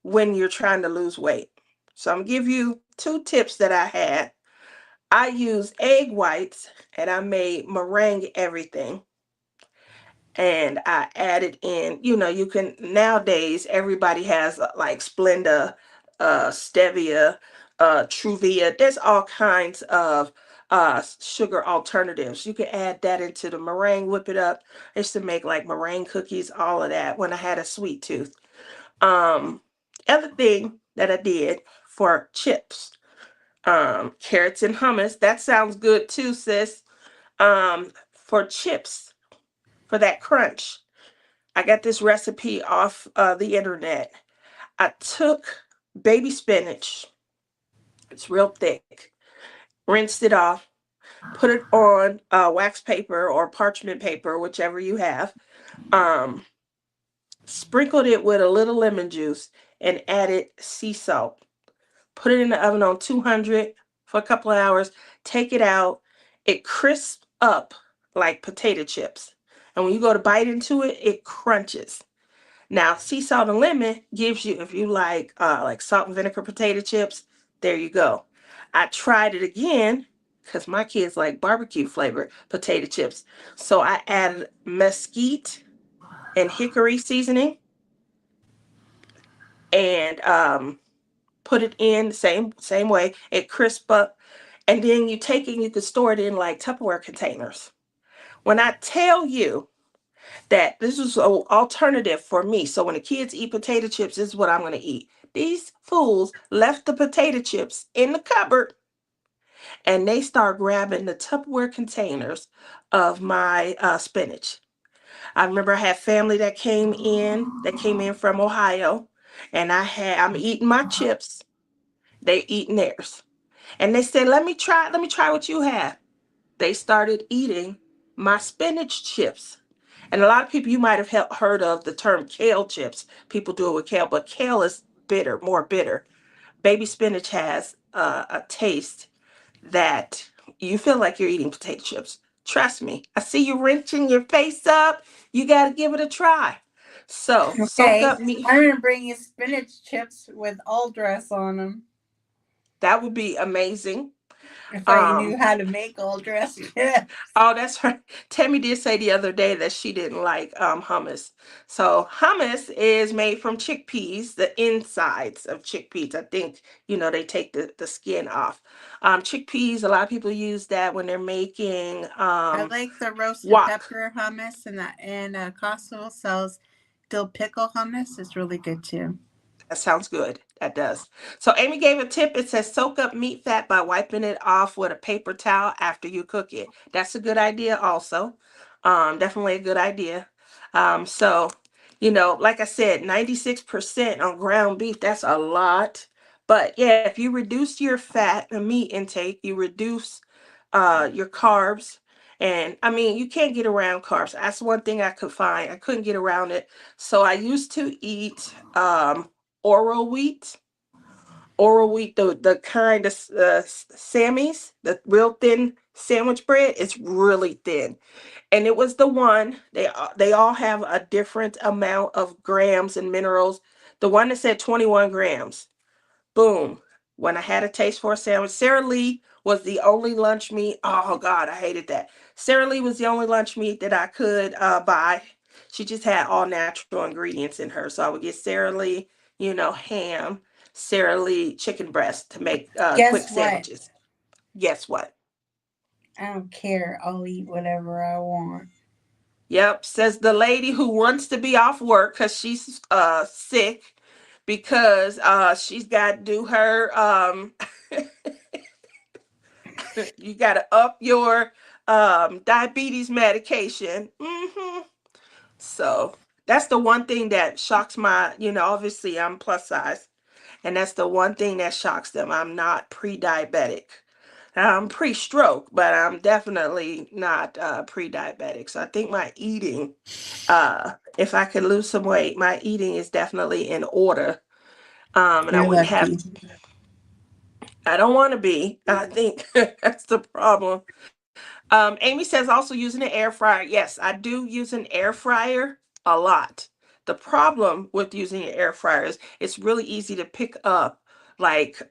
when you're trying to lose weight. So I'm gonna give you two tips that I had. I use egg whites, and I made meringue everything. And I added in, you can nowadays everybody has like Splenda, stevia, Truvia. There's all kinds of sugar alternatives. You can add that into the meringue, whip it up. I used to make like meringue cookies, all of that when I had a sweet tooth. Um, Other thing that I did for chips, carrots and hummus. That sounds good too, sis. For chips, for that crunch, I got this recipe off the internet. I took baby spinach, it's real thick, rinsed it off, put it on wax paper or parchment paper, whichever you have, um, sprinkled it with a little lemon juice, and added sea salt. Put it in the oven on 200 for a couple of hours, take it out. It crisps up like potato chips. And when you go to bite into it, it crunches. Now, sea salt and lemon gives you, if you like salt and vinegar potato chips, there you go. I tried it again because my kids like barbecue flavored potato chips. So I added mesquite and hickory seasoning, and put it in the same way. It crisp up, and then you take it and you can store it in like Tupperware containers. When I tell you that this is an alternative for me. So when the kids eat potato chips, this is what I'm going to eat. These fools left the potato chips in the cupboard, and they start grabbing the Tupperware containers of my spinach. I remember I had family that came in from Ohio, and I'm eating my chips. They eating theirs. And they said, let me try what you have. They started eating my spinach chips. And a lot of people, you might have heard of the term kale chips. People do it with kale, but kale is bitter, more bitter. Baby spinach has a taste that you feel like you're eating potato chips. Trust me. I see you wrenching your face up. You got to give it a try. So soak Okay, up meat. I'm gonna bring you spinach chips with all dress on them. That would be amazing. If I knew Um, how to make all dress chips. Oh, that's right. Tammy did say the other day that she didn't like hummus. So hummus is made from chickpeas, the insides of chickpeas. I think, they take the skin off. Chickpeas, a lot of people use that when they're making I like the roasted wok. pepper hummus, and Costco sells dill pickle hummus. It's really good too. That sounds good. That does. So Amy gave a tip. It says soak up meat fat by wiping it off with a paper towel after you cook it. That's a good idea also. Definitely a good idea. So, like I said, 96% on ground beef, that's a lot. But yeah, if you reduce your fat and meat intake, you reduce your carbs. And I mean, you can't get around carbs. That's one thing I could find. I couldn't get around it. So I used to eat Oro wheat, Oro wheat, the kind of Sammy's, the real thin sandwich bread. It's really thin, and it was the one. They all have a different amount of grams and minerals. The one that said 21 grams. Boom. When I had a taste for a sandwich, Sarah Lee was the only lunch meat. Oh God, I hated that. Sarah Lee was the only lunch meat that I could buy. She just had all natural ingredients in her. So I would get Sarah Lee, ham, Sarah Lee chicken breast to make quick Guess what? sandwiches. Guess what? I don't care. I'll eat whatever I want. Yep, says the lady who wants to be off work because she's sick. because she's got to do her you got to up your diabetes medication. So that's the one thing that shocks my, obviously I'm plus size, and that's the one thing that shocks them. I'm not pre-diabetic. I'm pre-stroke, but I'm definitely not pre-diabetic. So I think my eating, if I could lose some weight, my eating is definitely in order. And I You're wouldn't have. lucky. I don't want to be. I think that's the problem. Amy says also using an air fryer. Yes, I do use an air fryer a lot. The problem with using an air fryer is it's really easy to pick up. Like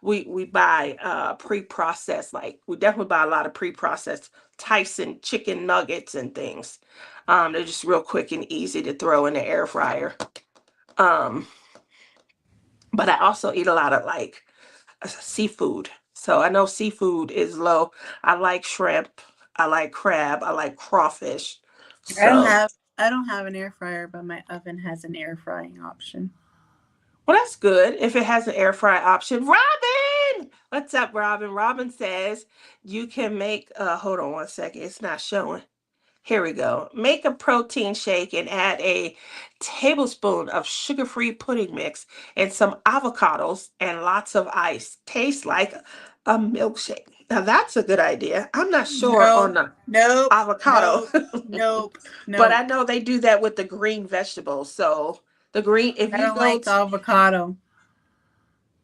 we buy pre-processed, like we definitely buy a lot of pre-processed Tyson chicken nuggets and things. They're just real quick and easy to throw in the air fryer. Um, but I also eat a lot of like seafood. So I know seafood is low. I like shrimp. I like crab. I like crawfish. I don't So, have I don't have an air fryer, but my oven has an air frying option. well, that's good if it has an air fry option. Robin! What's up, Robin? Robin says you can make, hold on one second. It's not showing. Here we go. Make a protein shake and add a tablespoon of sugar-free pudding mix and some avocados and lots of ice. Tastes like a milkshake. Now that's a good idea. I'm not sure on Nope, the nope, avocado, nope, nope, but I nope. know they do that with the green vegetables. So the green, if I you don't go like to, avocado.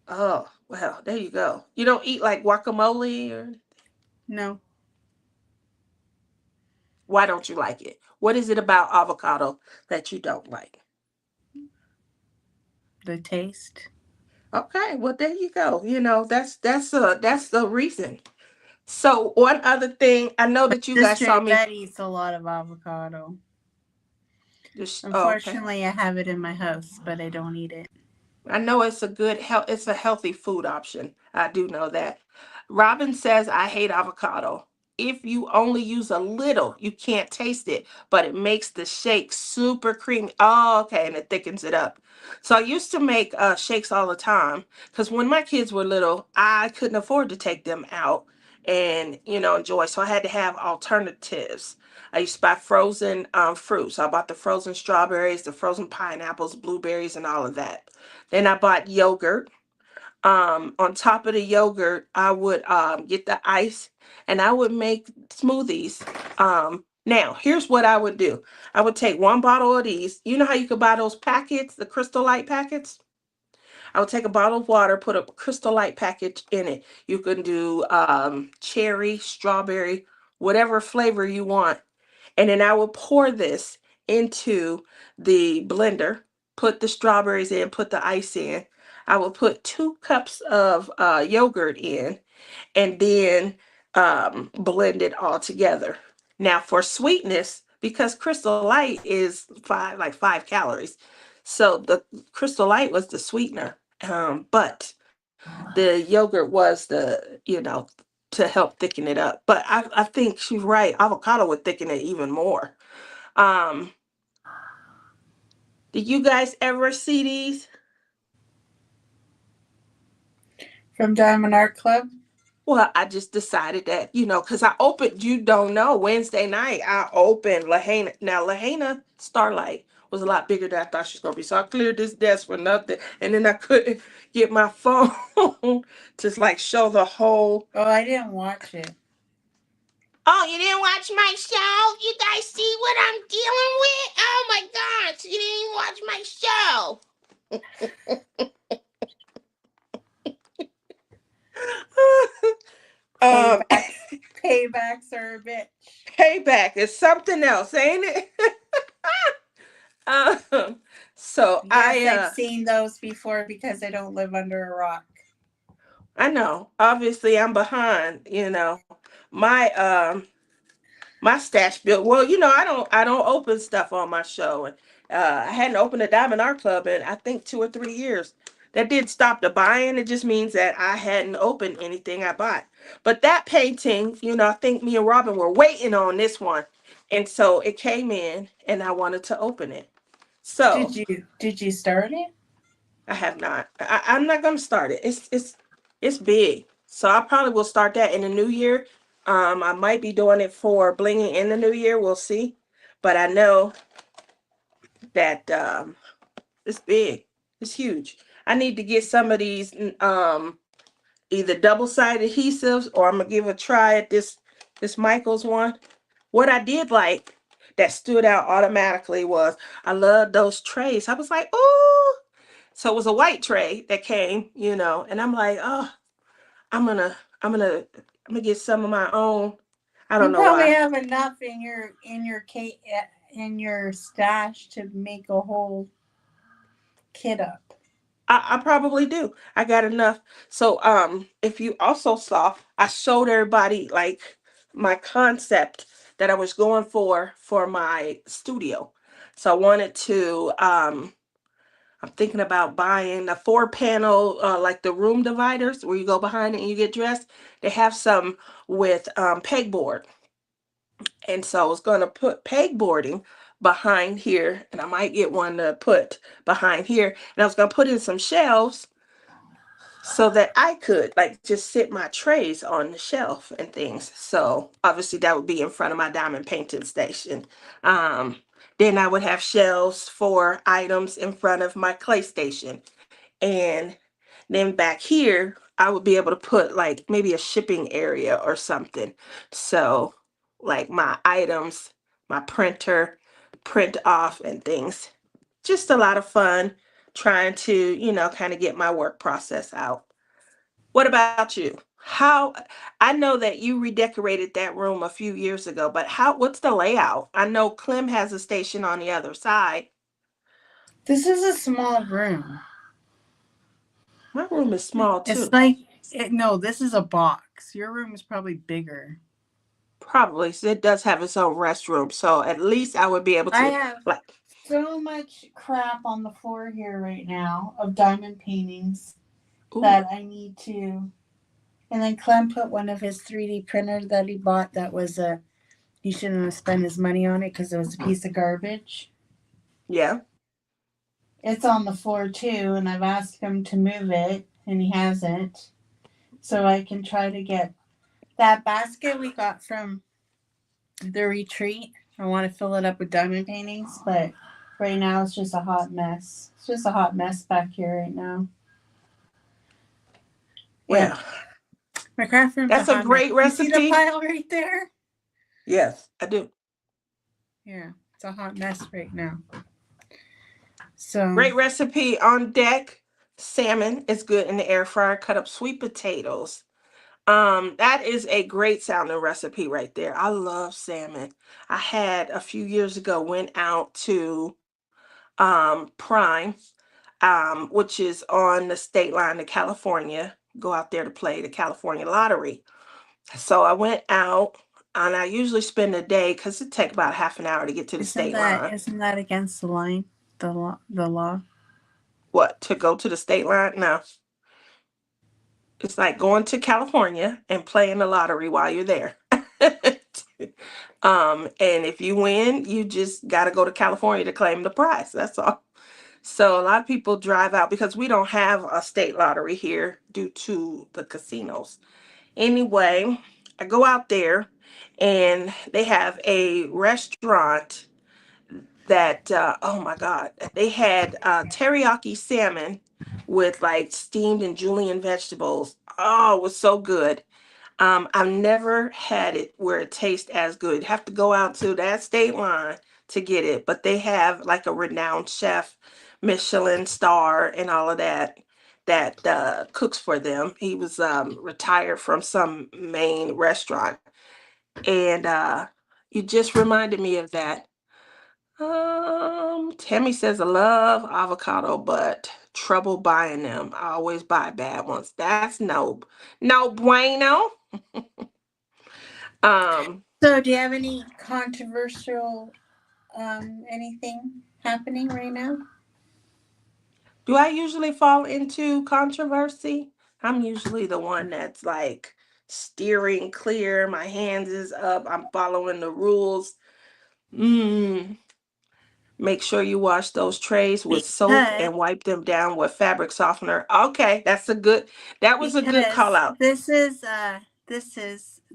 oh, well, there you go. You don't eat like guacamole or No, why don't you like it? What is it about avocado that you don't like? the taste. Okay, well there you go. That's the reason. So one other thing, I know My that you guys sister saw me. Yvette eats a lot of avocado. Just oh, okay. Unfortunately, I have it in my house, but I don't eat it. I know it's a good health. It's a healthy food option. I do know that. Robin says I hate avocado. If you only use a little, you can't taste it, but it makes the shake super creamy. Oh, okay, and it thickens it up. So I used to make shakes all the time because when my kids were little, I couldn't afford to take them out and enjoy. So I had to have alternatives. I used to buy frozen fruit. So I bought the frozen strawberries, the frozen pineapples, blueberries, and all of that. Then I bought yogurt. On top of the yogurt, I would get the ice and I would make smoothies. Now, here's what I would do. I would take one bottle of these. You know how you could buy those packets, the Crystal Light packets? I would take a bottle of water, put a Crystal Light package in it. You can do cherry, strawberry, whatever flavor you want. And then I will pour this into the blender, put the strawberries in, put the ice in. I will put 2 cups of yogurt in and then blend it all together. Now for sweetness, because Crystal Light is 5 calories. So the Crystal Light was the sweetener. But the yogurt was to help thicken it up. But I think she's right. Avocado would thicken it even more. Um, did you guys ever see these? From Diamond Art Club? Well, I just decided that, because I opened, you don't know, Wednesday night, I opened Lahaina. Now, Lahaina Starlight was a lot bigger than I thought she was going to be. So I cleared this desk for nothing. And then I couldn't get my phone to like show the whole. Oh, I didn't watch it. Oh, you didn't watch my show? You guys see what I'm dealing with? Oh my gosh, you didn't watch my show. um, Paybacks are a bitch. Payback is something else, ain't it? um, so Yes, I've seen those before because I don't live under a rock. I know. Obviously, I'm behind. My my stash bill. Well, I don't open stuff on my show, and I hadn't opened a Diamond Art Club in I think 2 or 3 years. That did stop the buying. It just means that I hadn't opened anything I bought. But that painting, I think me and Robin were waiting on this one, and so it came in, and I wanted to open it. So Did you start it? I have not. I'm not gonna start it. It's big, so I probably will start that in the new year. I might be doing it for blinging in the new year. We'll see, but I know that it's big. It's huge. I need to get some of these either double sided adhesives, or I'm gonna give a try at this Michaels one. What I did like that stood out automatically was I love those trays. I was like, oh, so it was a white tray that came, and I'm like, oh, I'm gonna, I'm gonna, I'm gonna get some of my own. I don't You know probably why. have enough in your stash to make a whole kit up. I probably do. I got enough. So if you also saw, I showed everybody like my concept that I was going for my studio. So I wanted to I'm thinking about buying a 4 panel like the room dividers where you go behind it and you get dressed. They have some with pegboard. And so I was going to put pegboarding behind here, and I might get one to put behind here. And I was going to put in some shelves so that I could like just sit my trays on the shelf and things. So obviously that would be in front of my diamond painting station. Um, then I would have shelves for items in front of my clay station. And then back here, I would be able to put like maybe a shipping area or something. So like my items, my printer, print off and things. Just a lot of fun trying to, kind of get my work process out. What about you? How I know that you redecorated that room a few years ago, but what's the layout? I know Clem has a station on the other side. This is a small room. My room is small It's too. like no, this is a box. Your room is probably bigger. Probably. So it does have its own restroom. So at least I would be able I to have like, so much crap on the floor here right now of diamond paintings ooh, that I need to. And then Clem put one of his 3D printers that he bought that was a. He shouldn't have spent his money on it because it was a piece of garbage. yeah. It's on the floor too, and I've asked him to move it, and he hasn't. So I can try to get that basket we got from the retreat. I want to fill it up with diamond paintings, but right now it's just a hot mess. It's just a hot mess back here right now. Yeah, Well, my craft room's a that's a hot mess. great You see the recipe. pile right there? Yes, I do. Yeah, it's a hot mess right now. So Great recipe on deck. Salmon is good in the air fryer. Cut up sweet potatoes. That is a great sounding recipe right there. I love salmon. I had a few years ago went out to Prime, which is on the state line to California. Go out there to play the California lottery. So I went out and I usually spend a day because it take about half an hour to get to the state line. isn't that against the line? The law. What, to go to the state line? No. It's like going to California and playing the lottery while you're there. And if you win, you just got to go to California to claim the prize. That's all. So a lot of people drive out because we don't have a state lottery here due to the casinos. Anyway, I go out there and they have a restaurant that, oh my God, they had teriyaki salmon with like steamed and julienne vegetables. Oh, it was so good. I've never had it where it tastes as good. You have to go out to that state line to get it, but they have like a renowned chef, Michelin star, and all of that that cooks for them. He was retired from some main restaurant, and you just reminded me of that. Tammy says I love avocado, but trouble buying them. I always buy bad ones. That's no bueno. Um, So, do you have any controversial anything happening right now? do I usually fall into controversy? I'm usually the one that's like steering clear. My hands is up. I'm following the rules. Mm, Make sure you wash those trays with soap and wipe them down with fabric softener. Okay, that was a good call out. This is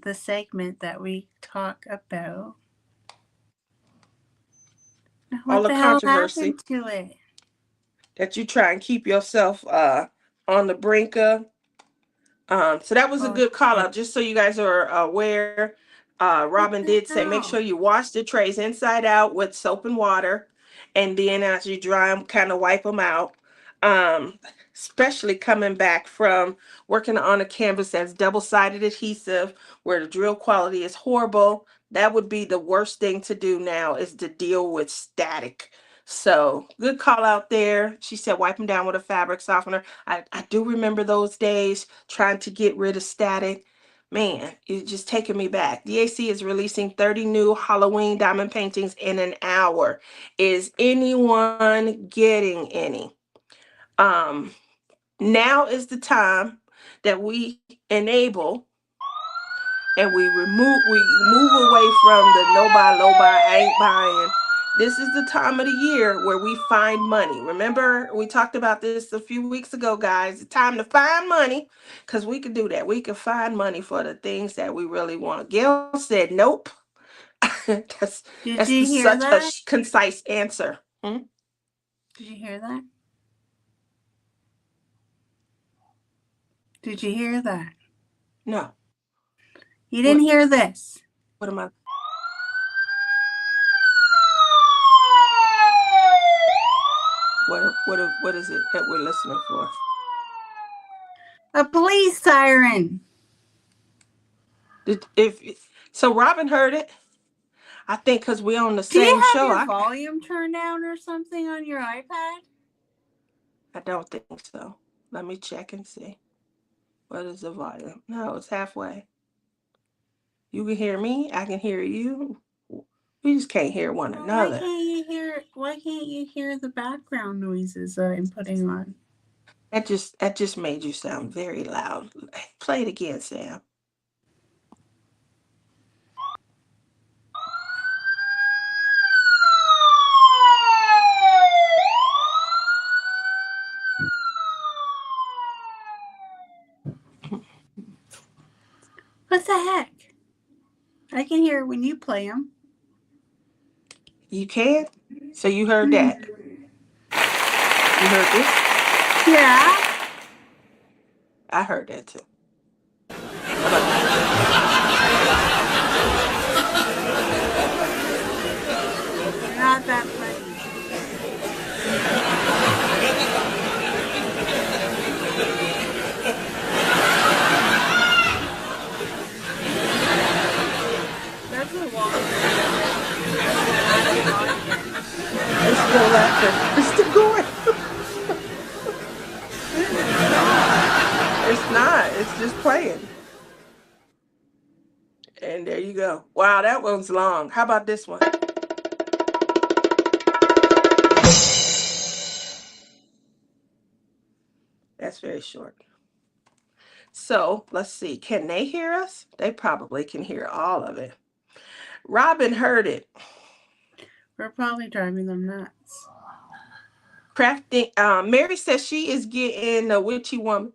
the segment that we talk about. All What the the hell controversy happened to it? that you try and keep yourself on the brink of. So that was a good call out, just so you guys are aware. Robin did say make sure you wash the trays inside out with soap and water, and then as you dry them, kind of wipe them out. Especially coming back from working on a canvas that's double-sided adhesive, where the drill quality is horrible. That would be the worst thing to do now, is to deal with static. So good call out there. She said wipe them down with a fabric softener. I do remember those days trying to get rid of static. Man, it's just taking me back. DAC is releasing 30 new Halloween diamond paintings in an hour. Is anyone getting any? Now is the time that we enable and we move away from the no buy, low buy, I ain't buying. This is the time of the year where we find money. Remember, we talked about this a few weeks ago, guys. It's time to find money, because we could do that. We could find money for the things that we really want. Gail said, nope. That's such a concise answer. Did you hear that? Did you hear that? No. You didn't hear this. What am I? What is it that we're listening for? A police siren. So Robin heard it. I think because we're on the same show. Do you have your volume turned down or something on your iPad? I don't think so. Let me check and see. What is the volume? No, it's halfway. You can hear me. I can hear you. We just can't hear one another. Why can't you hear the background noises that I'm putting on? That just made you sound very loud. Play it again, Sam. What the heck? I can hear it when you play them. You can? So you heard that? You heard this? Yeah. I heard that too. You're not that funny. That's a long It's still laughing. It's still going. It's not. It's just playing. And there you go. Wow, that one's long. How about this one? That's very short. So let's see. Can they hear us? They probably can hear all of it. Robin heard it. We're probably driving them nuts. Crafting. Mary says she is getting the witchy woman.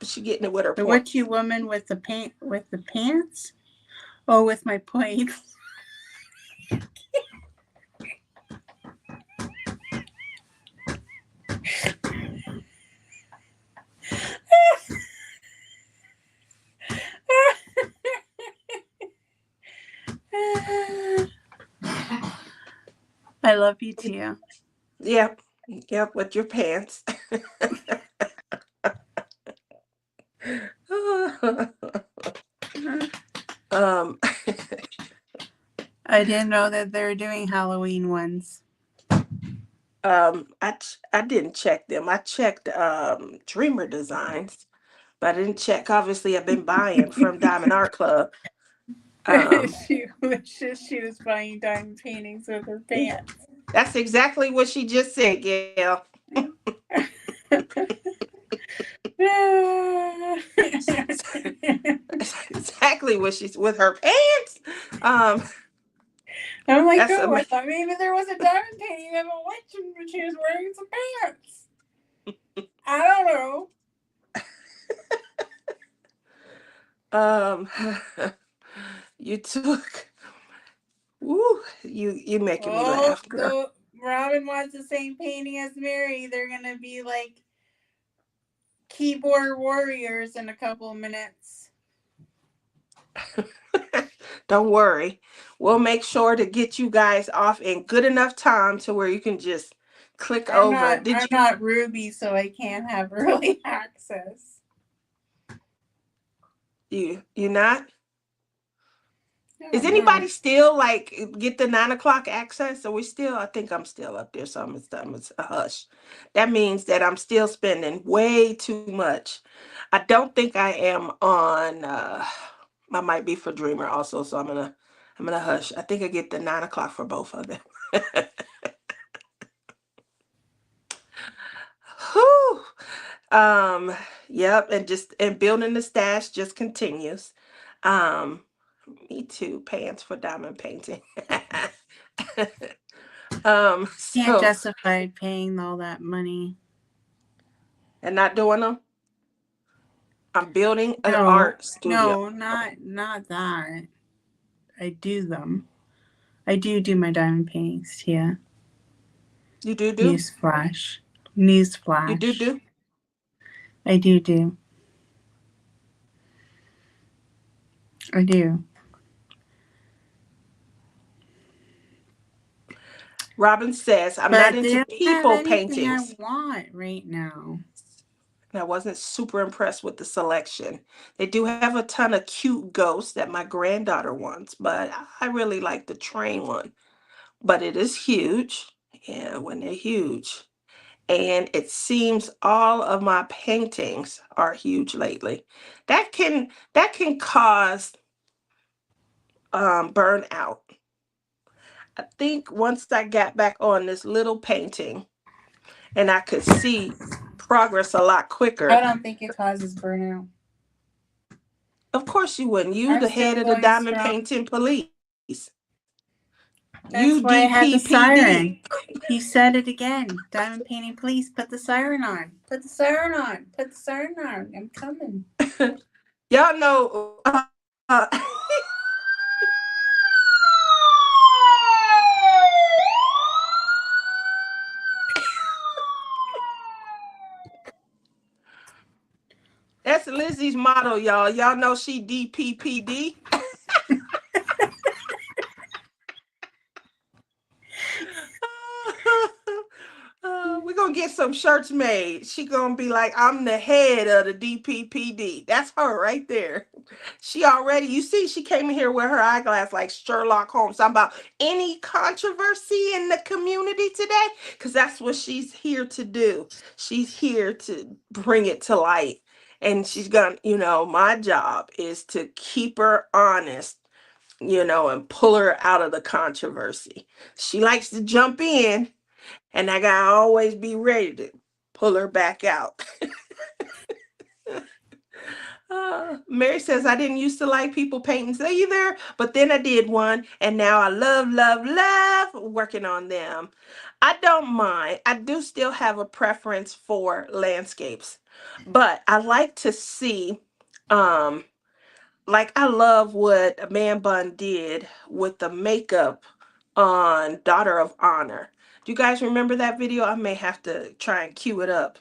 She getting it with her. The witchy woman with the pants. Oh, with my points. I love you too. Yep, with your pants. I didn't know that they're doing Halloween ones. I didn't check them. I checked Dreamer Designs, but I didn't check. Obviously, I've been buying from Diamond Art Club. She was buying diamond paintings with her pants. That's exactly what she just said, Gail. Exactly what she's with her pants. I'm like, That's oh, I amazing. thought maybe there was a diamond painting of a witch and she was wearing some pants. I don't know. Um, you took. Woo, you making me Oh, laugh, girl. the Robin wants the same painting as Mary. They're gonna be like keyboard warriors in a couple of minutes. Don't worry. We'll make sure to get you guys off in good enough time to where you can just click over. I'm Did not Ruby, so I can't have early access. you not? No, Is I'm not. anybody still like get the 9 o'clock access? Or we still? I think I'm still up there. So it's a hush. That means that I'm still spending way too much. I don't think I am on. I might be for Dreamer also. So I'm gonna hush. I think I get the 9 o'clock for both of them. Whew. Um, yep, and building the stash just continues. Um, Me too, pants for diamond painting. Can't So justify paying all that money. and not doing them. I'm building an No, art studio. no, not that. I do them. I do my diamond paintings. Yeah. You do? Newsflash. You Newsflash. do? I do. I do. Robin says, I'm not But they into don't have people anything I paintings. want right now. And I wasn't super impressed with the selection. They do have a ton of cute ghosts that my granddaughter wants, but I really like the train one. But it is huge. Yeah, when they're huge. And it seems all of my paintings are huge lately. That can cause burnout. I think once I got back on this little painting and I could see progress a lot I quicker. don't think it causes burnout. Of course you wouldn't. You I'm the head still of the going diamond strong. painting police. You That's why I had the DPPD. siren. He said it again. Diamond painting, please put the siren on. Put the siren on. Put the siren on. I'm coming. Y'all know that's Lizzie's motto, y'all. Y'all know she DPPD. We're gonna get some shirts made. She gonna be like, I'm the head of the DPPD. That's her right there. She already, you see, she came in here with her eyeglass like Sherlock Holmes. Talking about any controversy in the community today, because that's what she's here to do. She's here to bring it to light. And she's gonna, my job is to keep her honest, and pull her out of the controversy. She likes to jump in, and I gotta always be ready to pull her back out. Mary says, I didn't used to like people paintings either, but then I did one, and now I love working on them. I don't mind. I do still have a preference for landscapes, but I like to see, um, like I love what Man Bun did with the makeup on Daughter of Honor. Do you guys remember that video? I may have to try and cue it up.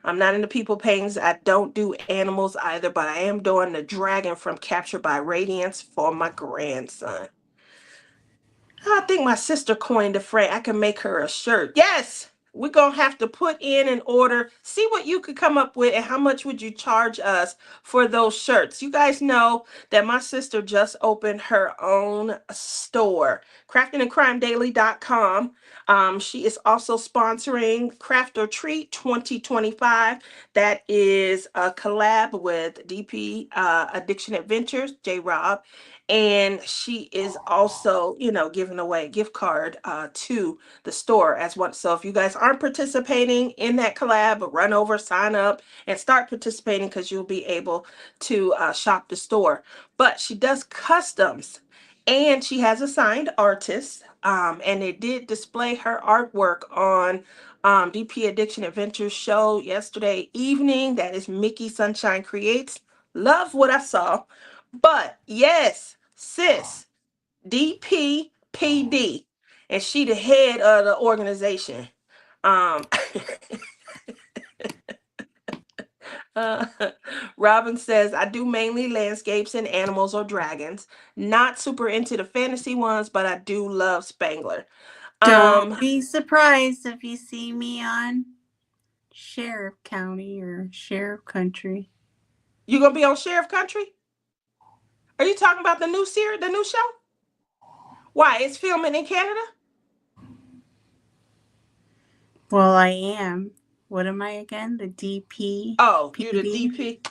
I'm not into people paintings. I don't do animals either, but I am doing the dragon from Captured by Radiance for my grandson. I think my sister coined a phrase. I can make her a shirt. Yes, we're going to have to put in an order. See what you could come up with and how much would you charge us for those shirts. You guys know that my sister just opened her own store, craftingandcrimedaily.com. She is also sponsoring Craft or Treat 2025. That is a collab with DP Addiction Adventures, J Rob, and she is also giving away a gift card to the store as well. So if you guys aren't participating in that collab, run over, sign up, and start participating, because you'll be able to shop the store. But she does customs, And she has a signed artist. And they did display her artwork on DP Addiction Adventures show yesterday evening. That is Mickey Sunshine Creates. Love what I saw. But yes, sis, DPPD, and she the head of the organization. Um, Uh, Robin says, I do mainly landscapes and animals or dragons. Not super into the fantasy ones, but I do love Spangler. Don't Um, be surprised if you see me on Sheriff County or Sheriff Country. you gonna be on Sheriff Country? Are you talking about the new series, the new show? Why? It's filming in Canada? Well, I am. What am I again? The DP Oh, you the PD? DP.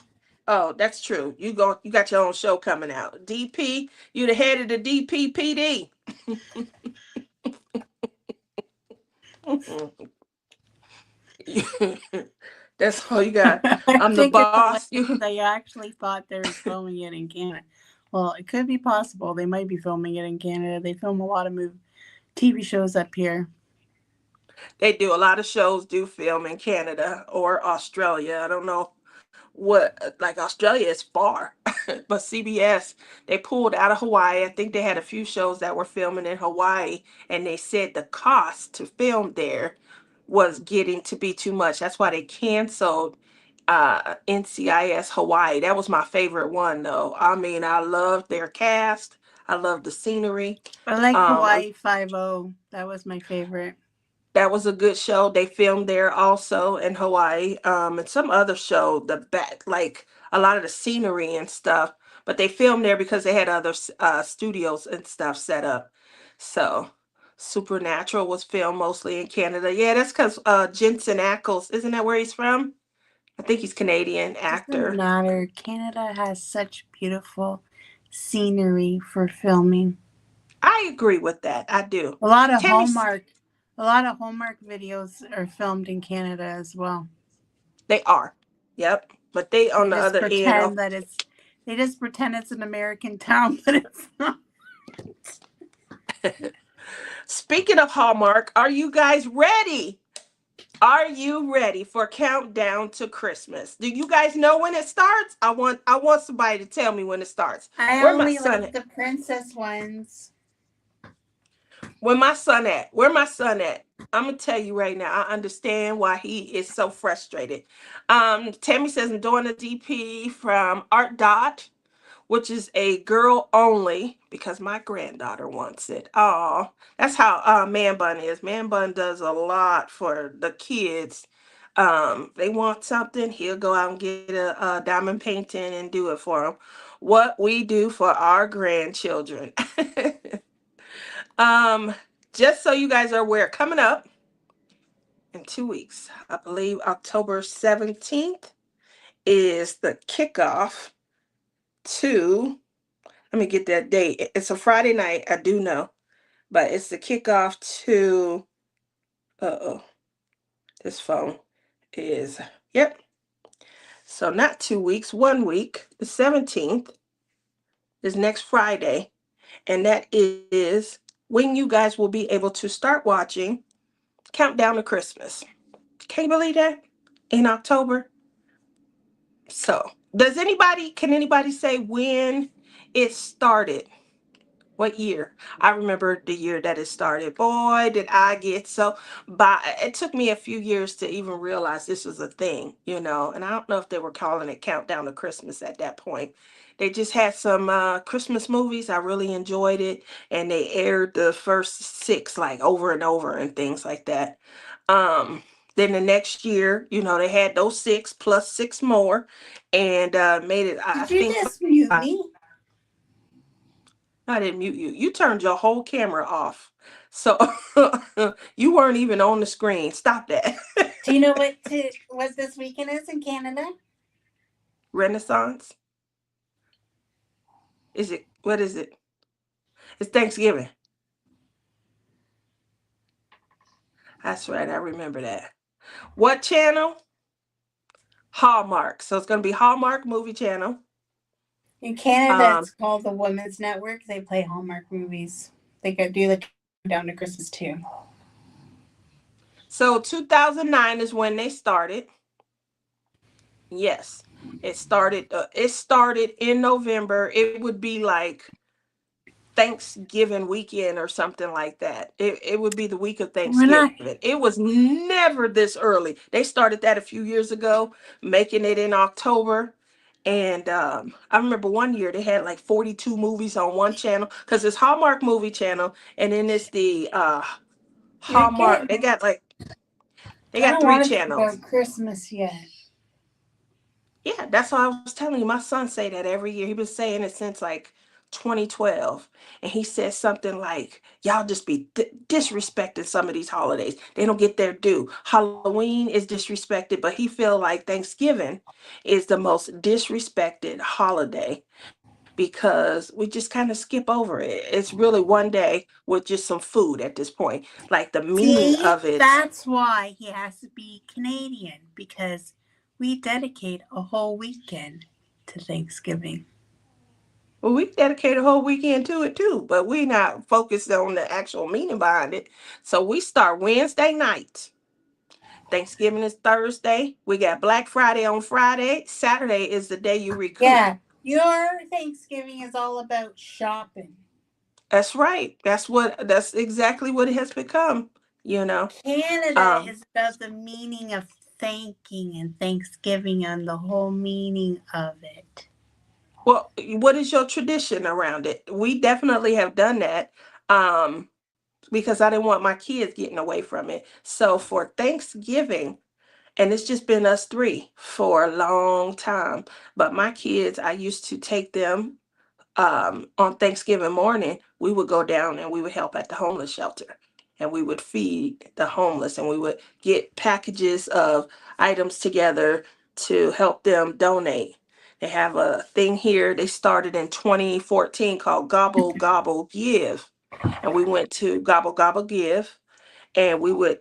Oh, that's true. You got your own show coming out. DP, you the head of the DPPD. That's all you got. I I'm the think it's boss. hilarious that you actually thought they were filming it in Canada. Well, it could be possible. They might be filming it in Canada. They film a lot of TV shows up here. They do a lot of shows do film in Canada or Australia. I don't know what, like Australia is far, but CBS, they pulled out of Hawaii. I think they had a few shows that were filming in Hawaii, and they said the cost to film there was getting to be too much. That's why they canceled NCIS Hawaii. That was my favorite one though. I mean, I loved their cast. I loved the scenery. I like Um, Hawaii 5-0. That was my favorite. that was a good show. They filmed there also in Hawaii. And some other show, the back, like a lot of the scenery and stuff. But they filmed there because they had other studios and stuff set up. So Supernatural was filmed mostly in Canada. Yeah, that's because Jensen Ackles, isn't that where he's from? I think he's Canadian Doesn't actor. matter. Canada has such beautiful scenery for filming. I agree with that. I do. A lot of Tammy, Hallmark videos are filmed in Canada as well. they are. Yep. But they They on the just other end of. pretend that it's they just pretend it's an American town, but it's not. Speaking of Hallmark, are you guys ready? Are you ready for countdown to Christmas? Do you guys know when it starts? I want somebody to tell me when it starts. I Where my only son like at? the princess ones. Where my son at? Where my son at? I'm gonna tell you right now. I understand why he is so frustrated. Tammy says I'm doing a DP from Art Dot, which is a girl only because my granddaughter wants it. Oh, that's how Man Bun is. Man Bun does a lot for the kids. They want something, he'll go out and get a diamond painting and do it for them. What we do for our grandchildren. um, just so you guys are aware, coming up in 2 weeks, I believe October 17th is the kickoff to, let me get that date. It's a Friday night, I do know, but it's the kickoff to, oh, this phone is, yep. So not 2 weeks, 1 week. The 17th is next Friday, and that is when you guys will be able to start watching Countdown to Christmas. Can you believe that? In October. So, can anybody say when it started? What year? I remember the year that it started. Boy, did I get so by. It took me a few years to even realize this was a thing, and I don't know if they were calling it Countdown to Christmas at that point. They just had some Christmas movies. I really enjoyed it, and they aired the first six like over and over and things like that. Um, then the next year, they had those six plus six more, and made it. I Did you think just mute me? I didn't mute you. You turned your whole camera off. So you weren't even on the screen. Stop that. Do you know what this weekend is in Canada? Renaissance? What is it? It's Thanksgiving. That's right. I remember that. What channel? Hallmark. So it's going to be Hallmark Movie Channel. In Canada, Um, it's called the Women's Network. They play Hallmark movies. They do the countdown to Christmas too. so 2009 is when they started. Yes, it started. It started in November. It would be like Thanksgiving weekend or something like that. It would be the week of We're not. Thanksgiving. It was never this early. They started that a few years ago, making it in October. And I remember one year they had like 42 movies on one channel because it's Hallmark movie channel, and then it's the You're Hallmark. getting. They I got don't three want to think channels. about Christmas yet. Yeah, that's what I was telling you. My son say that every year. He been saying it since like 2012. And he said something like, y'all just be disrespecting some of these holidays. They don't get their due. Halloween is disrespected, but he feel like Thanksgiving is the most disrespected holiday because we just kind of skip over it. It's really one day with just some food at this point. Like the meaning See, of it. that's why he has to be Canadian because we dedicate a whole weekend to Thanksgiving. Well, we dedicate a whole weekend to it too, but we not focused on the actual meaning behind it. So we start Wednesday night. Thanksgiving is Thursday. We got Black Friday on Friday. Saturday is the day you recoup. Yeah, your Thanksgiving is all about shopping. That's right. That's exactly what it has become, you know. Canada Um, is about the meaning of thanking and Thanksgiving and the whole meaning of it. well, what is your tradition around it? We definitely have done that. Um, because I didn't want my kids getting away from it. So for Thanksgiving, and it's just been us three for a long time. But my kids, I used to take them on Thanksgiving morning. We would go down and we would help at the homeless shelter. And we would feed the homeless and we would get packages of items together to help them donate. They have a thing here. They started in 2014 called Gobble Gobble Give. And we went to Gobble Gobble Give and we would,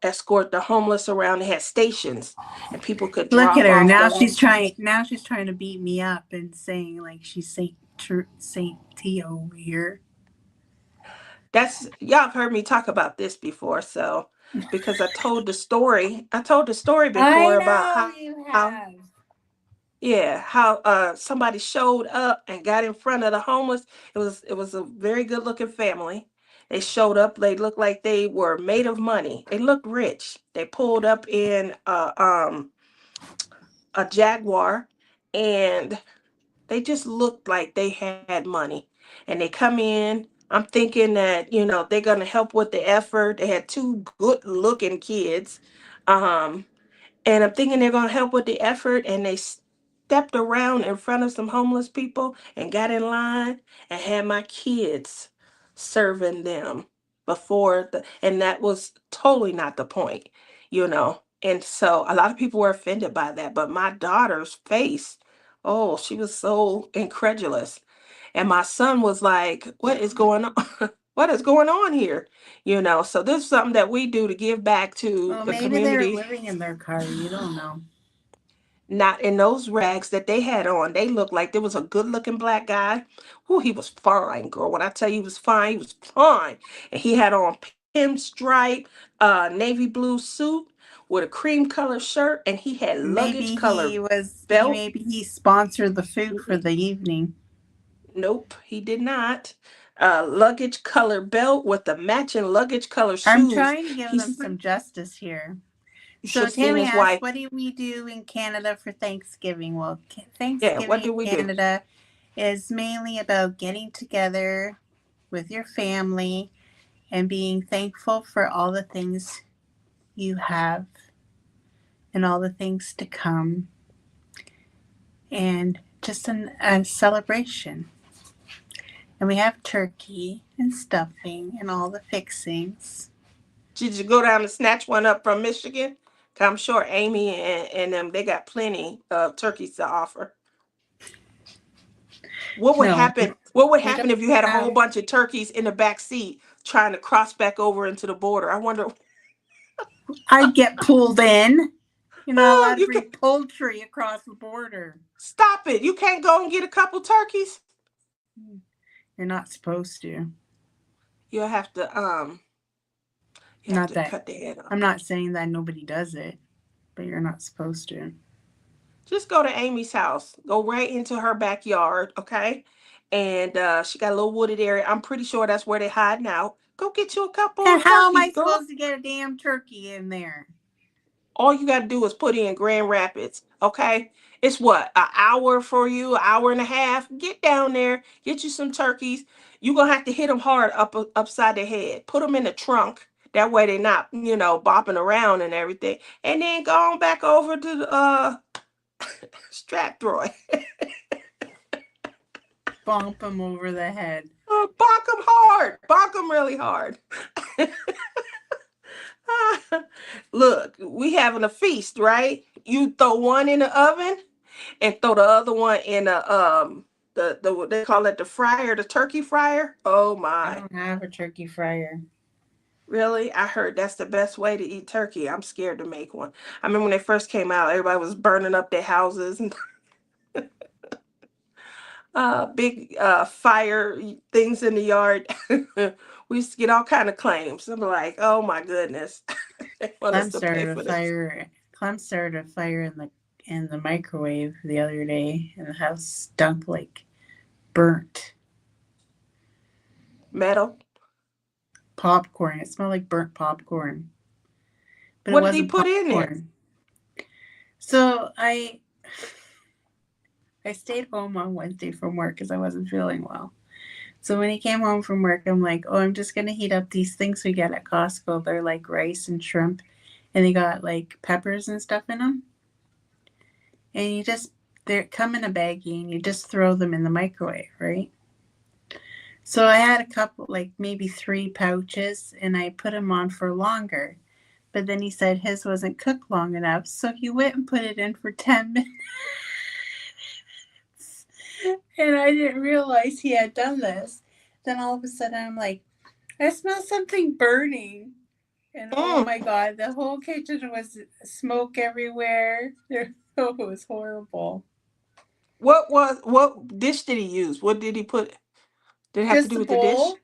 escort the homeless around. They had stations and people could Look at drop her off now. the. She's trying. Now she's trying to beat me up and saying like she's Saint T over here. That's y'all have heard me talk about this before, so because I told the story I before about know how you have. yeah, how somebody showed up and got in front of the homeless. It was a very good looking family. They showed up, they looked like they were made of money. They looked rich. They pulled up in a Jaguar, and they just looked like they had money. And they come in. I'm thinking that, they're going to help with the effort. They had two good looking kids. Um, and I'm thinking they're going to help with the effort. And they stepped around in front of some homeless people and got in line and had my kids serving them and that was totally not the point. And so a lot of people were offended by that. But my daughter's face, oh, she was so incredulous. And my son was like, what is going on? What is going on here? So this is something that we do to give back to Well, the maybe they're community. living in their car. You don't know. Not in those rags that they had on. They looked like there was a good looking black guy. Who he was fine, girl. When I tell you he was fine, he was fine. And he had on pinstripe, navy blue suit with a cream color shirt, and he had luggage Maybe he color was. belt. Maybe he sponsored the food for Mm-mm. the evening. Nope, he did not. Luggage color belt with the matching luggage color I'm shoes. trying to give them He's some justice here. You should So have seen Tammy his asked, wife. "What do we do in Canada for Thanksgiving?" Well, Yeah, what Thanksgiving do in we do? Canada is mainly about getting together with your family and being thankful for all the things you have and all the things to come, and just a celebration. And we have turkey and stuffing and all the fixings. Did you go down and snatch one up from Michigan? 'Cause I'm sure Amy and them, they got plenty of turkeys to offer. What would No, happen? What would we don't happen if you had a whole have. bunch of turkeys in the back seat trying to cross back over into the border? I wonder. I'd get pulled in. You're not allowed to You bring can poultry across the border. stop it. You can't go and get a couple turkeys. You're not supposed to. You'll have to you have Not to that cut the head off. I'm not saying that nobody does it, but you're not supposed to. Just go to Amy's house. Go right into her backyard, okay? And she got a little wooded area. I'm pretty sure that's where they hiding out. Go get you a couple And of how am turkeys, I girl. supposed to get a damn turkey in there? All you got to do is put in Grand Rapids, okay? It's what, an hour for you, an hour and a half. Get down there, get you some turkeys. You're gonna have to hit them hard upside their head. Put them in the trunk. That way they're not, bopping around and everything. And then go on back over to the strap throw. Bump them over the head. Bonk them hard. Bonk them really hard. Look, we having a feast, right? You throw one in the oven and throw the other one in the they call it the fryer, the turkey fryer. Oh I my. don't have a turkey fryer. Really? I heard that's the best way to eat turkey. I'm scared to make one. I mean, when they first came out, everybody was burning up their houses and big fire things in the yard. We used to get all kind of claims. I'm like, oh my goodness, they want us Clem to pay started a for this. fire. Clem started a fire in the microwave the other day, and the house stunk like burnt Metal. popcorn. It smelled like burnt popcorn, but it What did he wasn't put in there? popcorn. So I stayed home on Wednesday from work because I wasn't feeling well. So when he came home from work, I'm like, oh, I'm just going to heat up these things we get at Costco. They're like rice and shrimp, and they got like peppers and stuff in them. And they come in a baggie, and you just throw them in the microwave, right? So I had a couple, like maybe 3 pouches, and I put them on for longer. But then he said his wasn't cooked long enough, so he went and put it in for 10 minutes. And I didn't realize he had done this. Then all of a sudden I'm like, I smell something burning. And oh Mm. my God, the whole kitchen was smoke everywhere. Oh, it was horrible. What dish did he use? What did he put? Did it have to Just do a with the dish? bowl,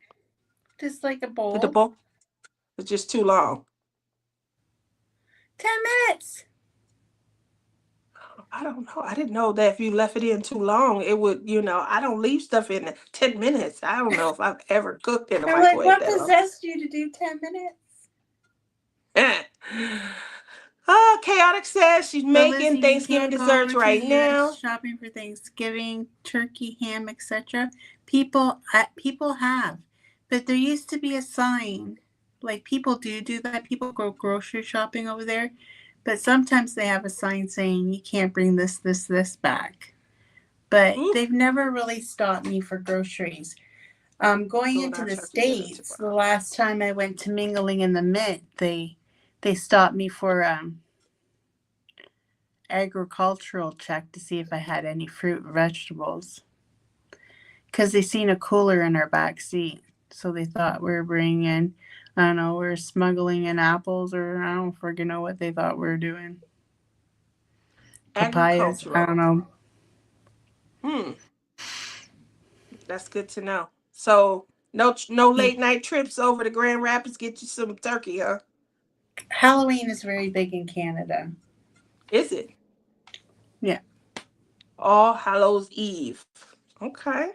just like a With the bowl. bowl? It's just too long. 10 minutes. I don't know. I didn't know that if you left it in too long, it would, I don't leave stuff in 10 minutes. I don't know if I've ever cooked in a I'm like, microwave what that long. possessed you to do 10 minutes? Oh, Chaotic says she's So Lizzie, making you feel Thanksgiving to go desserts over to right the U.S. now. shopping for Thanksgiving, turkey, ham, etc.? People have, but there used to be a sign. Like people do that. People go grocery shopping over there, but sometimes they have a sign saying you can't bring this back. But Oof, they've never really stopped me for groceries. Going doing into our the turkey dinner States, the tomorrow. last time I went to Mingling in the Mint, they stopped me for agricultural check to see if I had any fruit and vegetables because they seen a cooler in our back seat. So they thought we were bringing, I don't know, we are smuggling in apples or I don't freaking know what they thought we were doing. Papayas, I don't Agricultural. know. Hmm, that's good to know. So no late night trips over to Grand Rapids. Get you some turkey, huh? Halloween is very big in Canada. Is it Yeah. All Hallows Eve? Okay.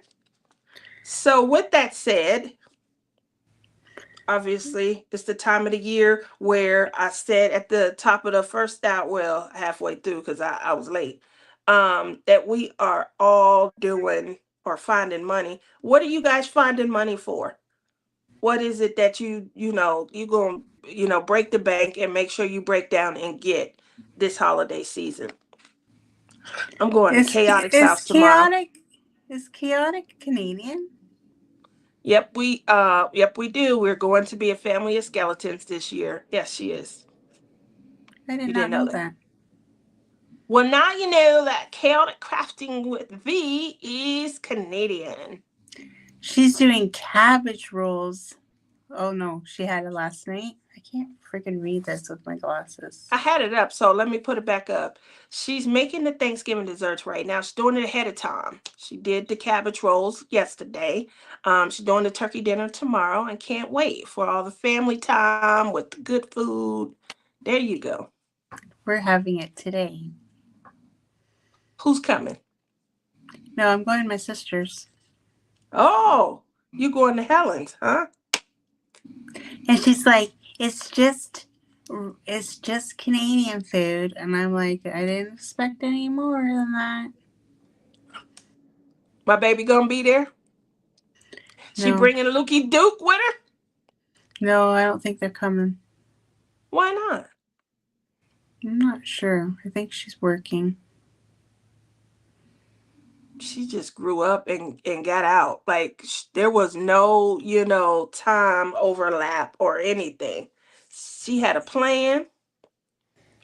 So with that said, obviously it's the time of the year where I said at the top of the first out, well, halfway through because I was late, that we are all doing or finding money. What are you guys finding money for? What is it that you going to break the bank and make sure you break down and get this holiday season? I'm going to Is Chaotic's is house tomorrow. chaotic is chaotic Canadian? Yep, we do. We're going to be a family of skeletons this year. Yes, she is. I did You not didn't know know that. that. Well, now you know that Chaotic Crafting with V is Canadian. She's doing cabbage rolls. Oh no, she had it last night. I can't freaking read this with my glasses. I had it up, so let me put it back up. She's making the Thanksgiving desserts right now. She's doing it ahead of time. She did the cabbage rolls yesterday. She's doing the turkey dinner tomorrow and can't wait for all the family time with the good food. There you go. We're having it today. Who's coming? No, I'm going to my sister's. Oh, you going to Helen's, huh? And she's like, it's just Canadian food. And I'm like, I didn't expect any more than that. My baby gonna be there? She No, bringing Lukey Duke with her? no, I don't think they're coming. Why not? I'm not sure. I think she's working. She just grew up and got out. Like there was no, time overlap or anything. She had a plan,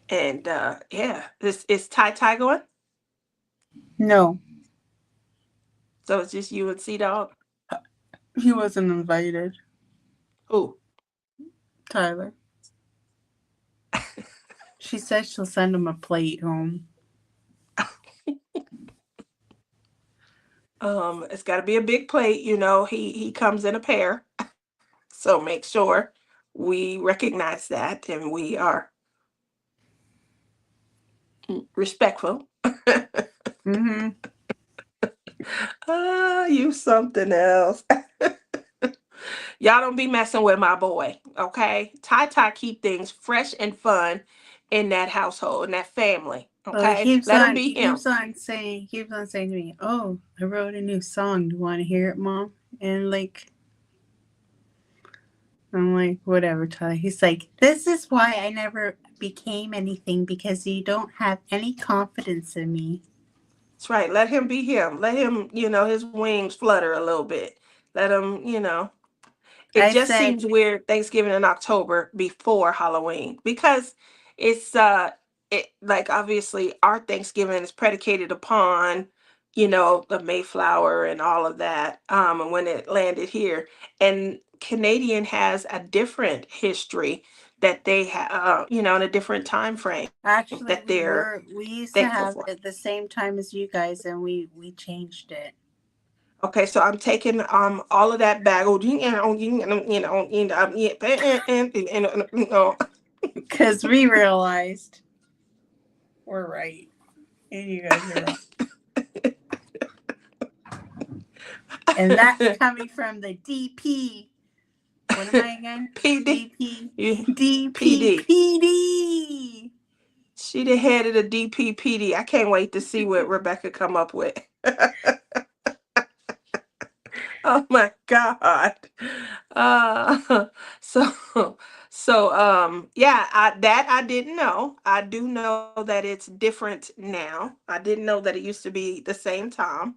and yeah, this is Ty going. No, So it's just you and Sea Dog. he wasn't invited. Who? Tyler. She said she'll send him a plate home. It's got to be a big plate. He comes in a pair, so make sure we recognize that and we are respectful. Mm-hmm. You something else. Y'all don't be messing with my boy, okay? Ty keep things fresh and fun in that household, in that family, Well, he okay? keeps Let him on, be he him. keeps on saying to me, "Oh, I wrote a new song. Do you want to hear it, Mom?" And like, I'm like, whatever, Ty. He's like, this is why I never became anything because you don't have any confidence in me. That's right. Let him be him. Let him, his wings flutter a little bit. Let him. It I just said, seems weird Thanksgiving in October before Halloween because it's it like obviously our Thanksgiving is predicated upon the Mayflower and all of that and when it landed here, and Canadian has a different history that they have in a different time frame that actually, they're we used to thankful have for. it the same time as you guys, and we changed it Okay, so I'm taking all of that back. Oh, because we realized we're right and you guys are wrong, and that's coming from the DP. What am I again? PD, DP. PD. DPPD. She the head of the DPPD. I can't wait to see what Rebecca come up with. Oh my God. Uh, so yeah, I didn't know. I do know that it's different now. I didn't know that it used to be the same time.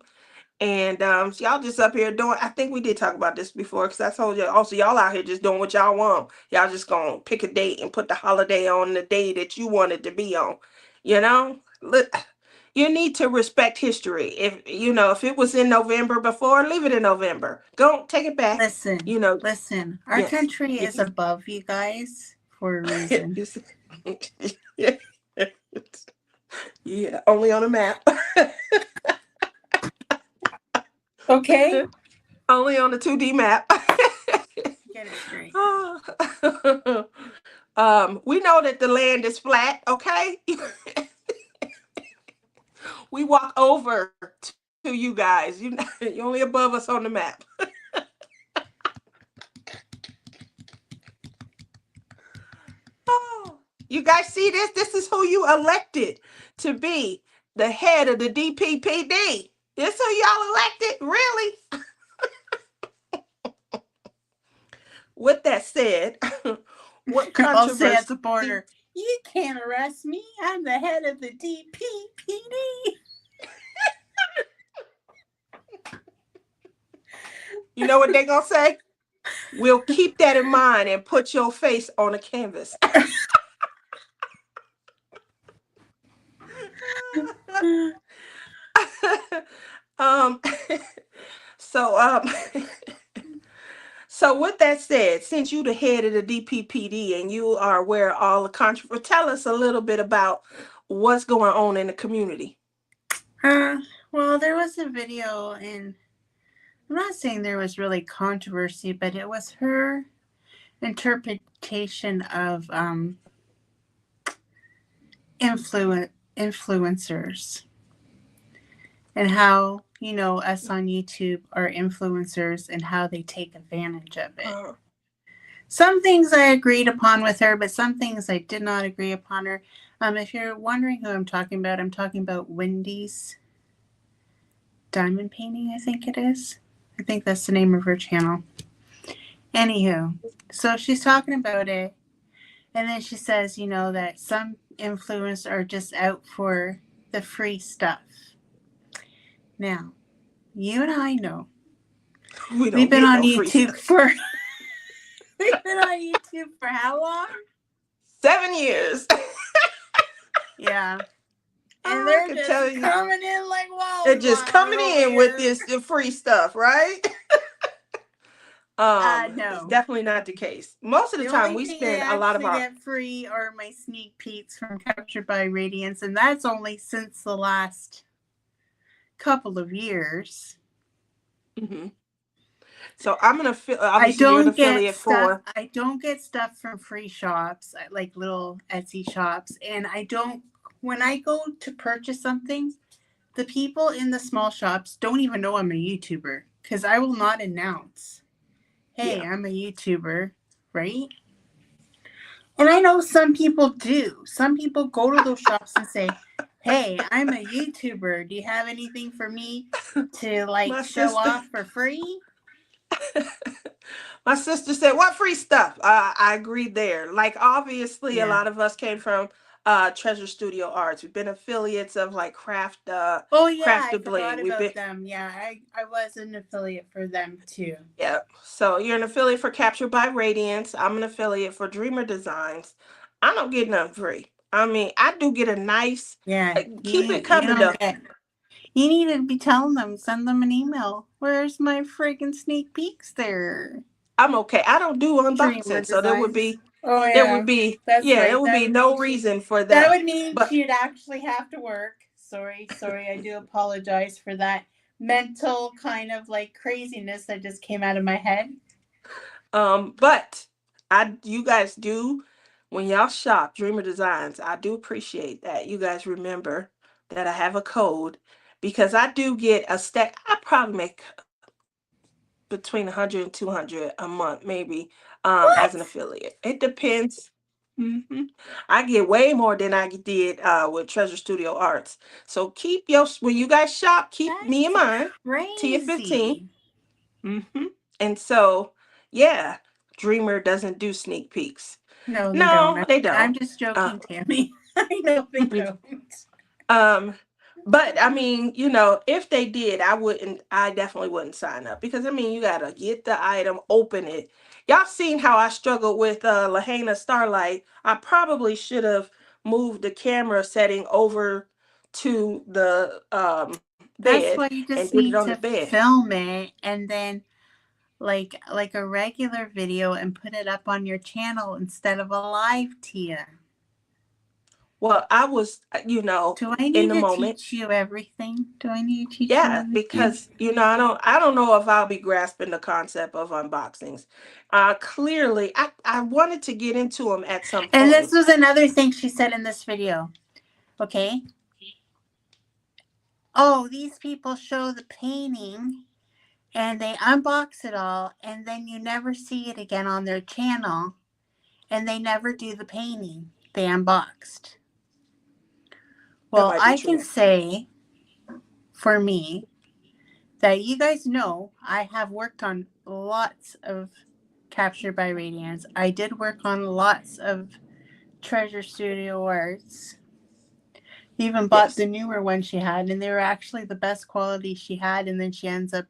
And so y'all just up here doing, I think we did talk about this before because I told you also y'all out here just doing what y'all want. Y'all just gonna pick a date and put the holiday on the day that you want it to be on. Look, you need to respect history. If it was in November before, leave it in November. Don't take it back. Listen, You know, listen. Our yes. country is above you guys for a reason. You see- yeah, only on a map. Okay? Only on the 2D map. Get it straight. We know that the land is flat, okay? We walk over to you guys. You're only above us on the map. Oh, you guys see this? This is who you elected to be the head of the DPPD. This who y'all elected? Really? With that said, what I'll say at controversy? the border, you can't arrest me. I'm the head of the DPPD. You know what they gonna say? We'll keep that in mind and put your face on a canvas. um so So with that said, since you the head of the DPPD and you are aware of all the controversy, tell us a little bit about what's going on in the community. Well, there was a video, and I'm not saying there was really controversy, but it was her interpretation of influencers and how, you know, us on YouTube are influencers and how they take advantage of it. Some things I agreed upon with her, but some things I did not agree upon her. If you're wondering who I'm talking about Wendy's diamond painting, I think it is. I think that's the name of her channel. Anywho, so she's talking about it, and then she says, you know, that some influencers are just out for the free stuff. Now, you and I know we've been on YouTube for we've been on YouTube for how long? 7 years. Yeah. And they're just coming in like wildfire. They're just coming in with this free stuff, right? No. It's definitely not the case. Most of the time we spend a lot of our get free are my sneak peeks from Captured by Radiance, and that's only since the last couple of years. Mm-hmm. So I'm gonna obviously you're an affiliate for. I don't get stuff from free shops, like little Etsy shops, and I don't. When I go to purchase something, the people in the small shops don't even know I'm a YouTuber because I will not announce, hey, I'm a YouTuber, right? And I know some people do. Some people go to those shops and say, hey, I'm a YouTuber. Do you have anything for me to show off for free? My sister said, what free stuff? I agreed there. Like, obviously, a lot of us came from Treasure Studio Arts. We've been affiliates of like Craft I forgot about them. Yeah, I was an affiliate for them too. Yeah. So you're an affiliate for Captured by Radiance. I'm an affiliate for Dreamer Designs. I don't get nothing free. I mean, I do get a nice keep it coming though. You need to be telling them, send them an email. Where's my freaking sneak peeks there? I'm okay. I don't do unboxing, so there would be no reason for that. That would mean she'd actually have to work. Sorry, I do apologize for that mental kind of like craziness that just came out of my head. But you guys do, when y'all shop Dreamer Designs, I do appreciate that you guys remember that I have a code, because I do get a stack. I probably make between 100 and 200 a month, maybe, as an affiliate. It depends. Mm-hmm. I get way more than I did with Treasure Studio Arts. So when you guys shop, keep me in mind. TF15. Mm-hmm. And so, yeah, Dreamer doesn't do sneak peeks. No, they don't. I'm just joking, Tammy. I know they don't. But I mean, you know, if they did, I definitely wouldn't sign up, because I mean, you gotta get the item, open it. Y'all seen how I struggled with Lahaina Starlight. I probably should have moved the camera setting over to the bed. That's why you just need to film it and then like a regular video and put it up on your channel instead of a live, Tia. Well, I was, you know, do I need to teach you everything? Do I need to teach you everything? Because, you know, I don't know if I'll be grasping the concept of unboxings. Clearly, I wanted to get into them at some point. And this was another thing she said in this video. Okay. Oh, these people show the painting and they unbox it all, and then you never see it again on their channel, and they never do the painting they unboxed. Well, I can say for me that you guys know I have worked on lots of Captured by Radiance. I did work on lots of Treasure Studio Arts. Even bought the newer one she had, and they were actually the best quality she had, and then she ends up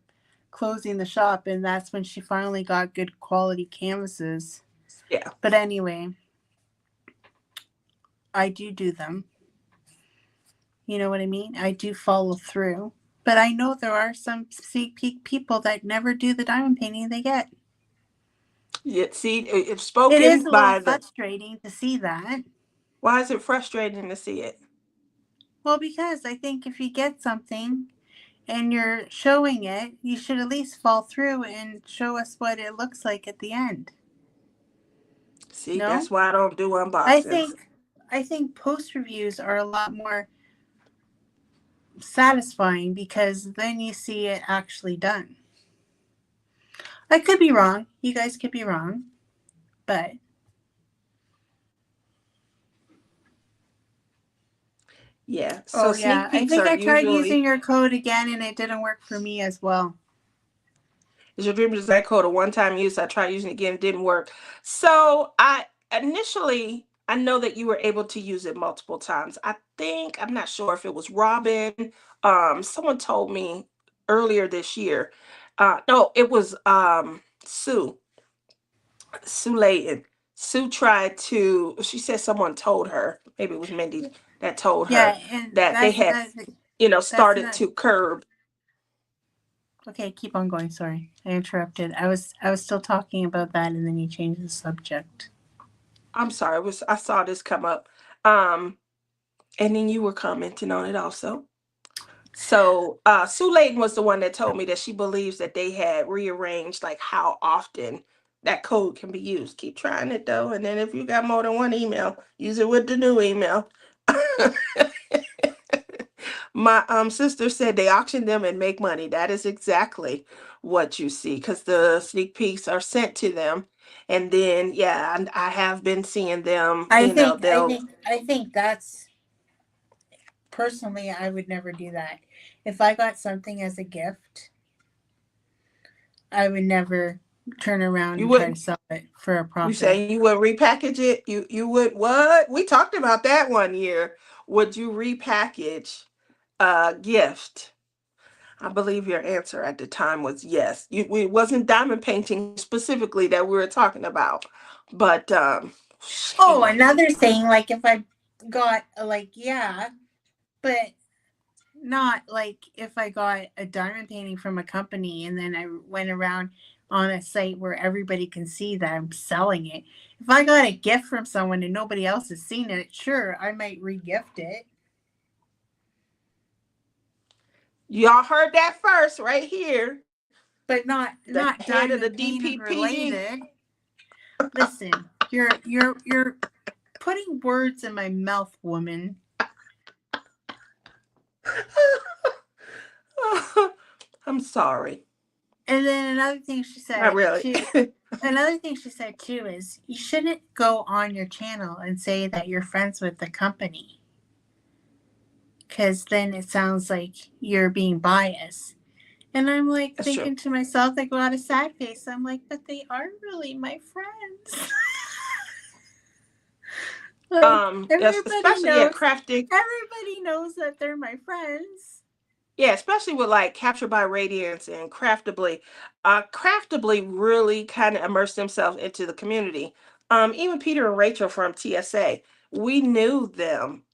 closing the shop, and that's when she finally got good quality canvases. Yeah. But anyway, I do them. You know what I mean? I do follow through. But I know there are some sneak peek people that never do the diamond painting they get. Yeah, see, it's It spoken is a little by the. frustrating to see that. Why is it frustrating to see it? Well, because I think if you get something and you're showing it, you should at least fall through and show us what it looks like at the end. See, No? that's why I don't do I unboxings. think I think post reviews are a lot more satisfying because then you see it actually done. I could be wrong. You guys could be wrong. But Yeah. So oh yeah, sneak I peeks think are I tried usually. using your code again and it didn't work for me as well. Is your dream design code a one-time use? I tried using it again, it didn't work. So I know that you were able to use it multiple times. I'm not sure if it was Robin. Someone told me earlier this year. No, it was Sue Layton. Sue tried to, she said someone told her, maybe it was Mindy that told her Yeah, and that they had, that's started not to curb. okay. Keep on going. Sorry, I interrupted. I was still talking about that, and then you changed the subject. I'm sorry, I saw this come up. Um, and then you were commenting on it also. So Sue Layton was the one that told me that she believes that they had rearranged like how often that code can be used. Keep trying it though, and then if you got more than one email, use it with the new email. My sister said they auction them and make money. That is exactly what you see because the sneak peeks are sent to them, and then yeah, and I have been seeing them. I think I They'll. think I think that's personally I would never do that. If I got something as a gift, I would never turn around You and try to wouldn't. sell it for a You profit. say you would repackage it? You would what? We talked about that one year. Would you repackage a gift? I believe your answer at the time was yes. It wasn't diamond painting specifically that we were talking about, but Oh, shame. another thing, like if I got like yeah, but not like if I got a diamond painting from a company and then I went around on a site where everybody can see that I'm selling it. If I got a gift from someone and nobody else has seen it, sure, I might regift it, Y'all heard that first right here. but not The not head of the diamond painting DPPG. related. Listen, you're putting words in my mouth, woman. I'm sorry. And then Not really. another thing she said too is you shouldn't go on your channel and say that you're friends with the company because then it sounds like you're being biased. And I'm like That's true. thinking to myself, I go out a sad face. I'm like, but they are really my friends. Like Yes, everybody especially at knows, crafting. everybody knows that they're my friends. Yeah, especially with like Captured by Radiance and Craftably. Craftably really kind of immersed themselves into the community. Even Peter and Rachel from TSA, we knew them,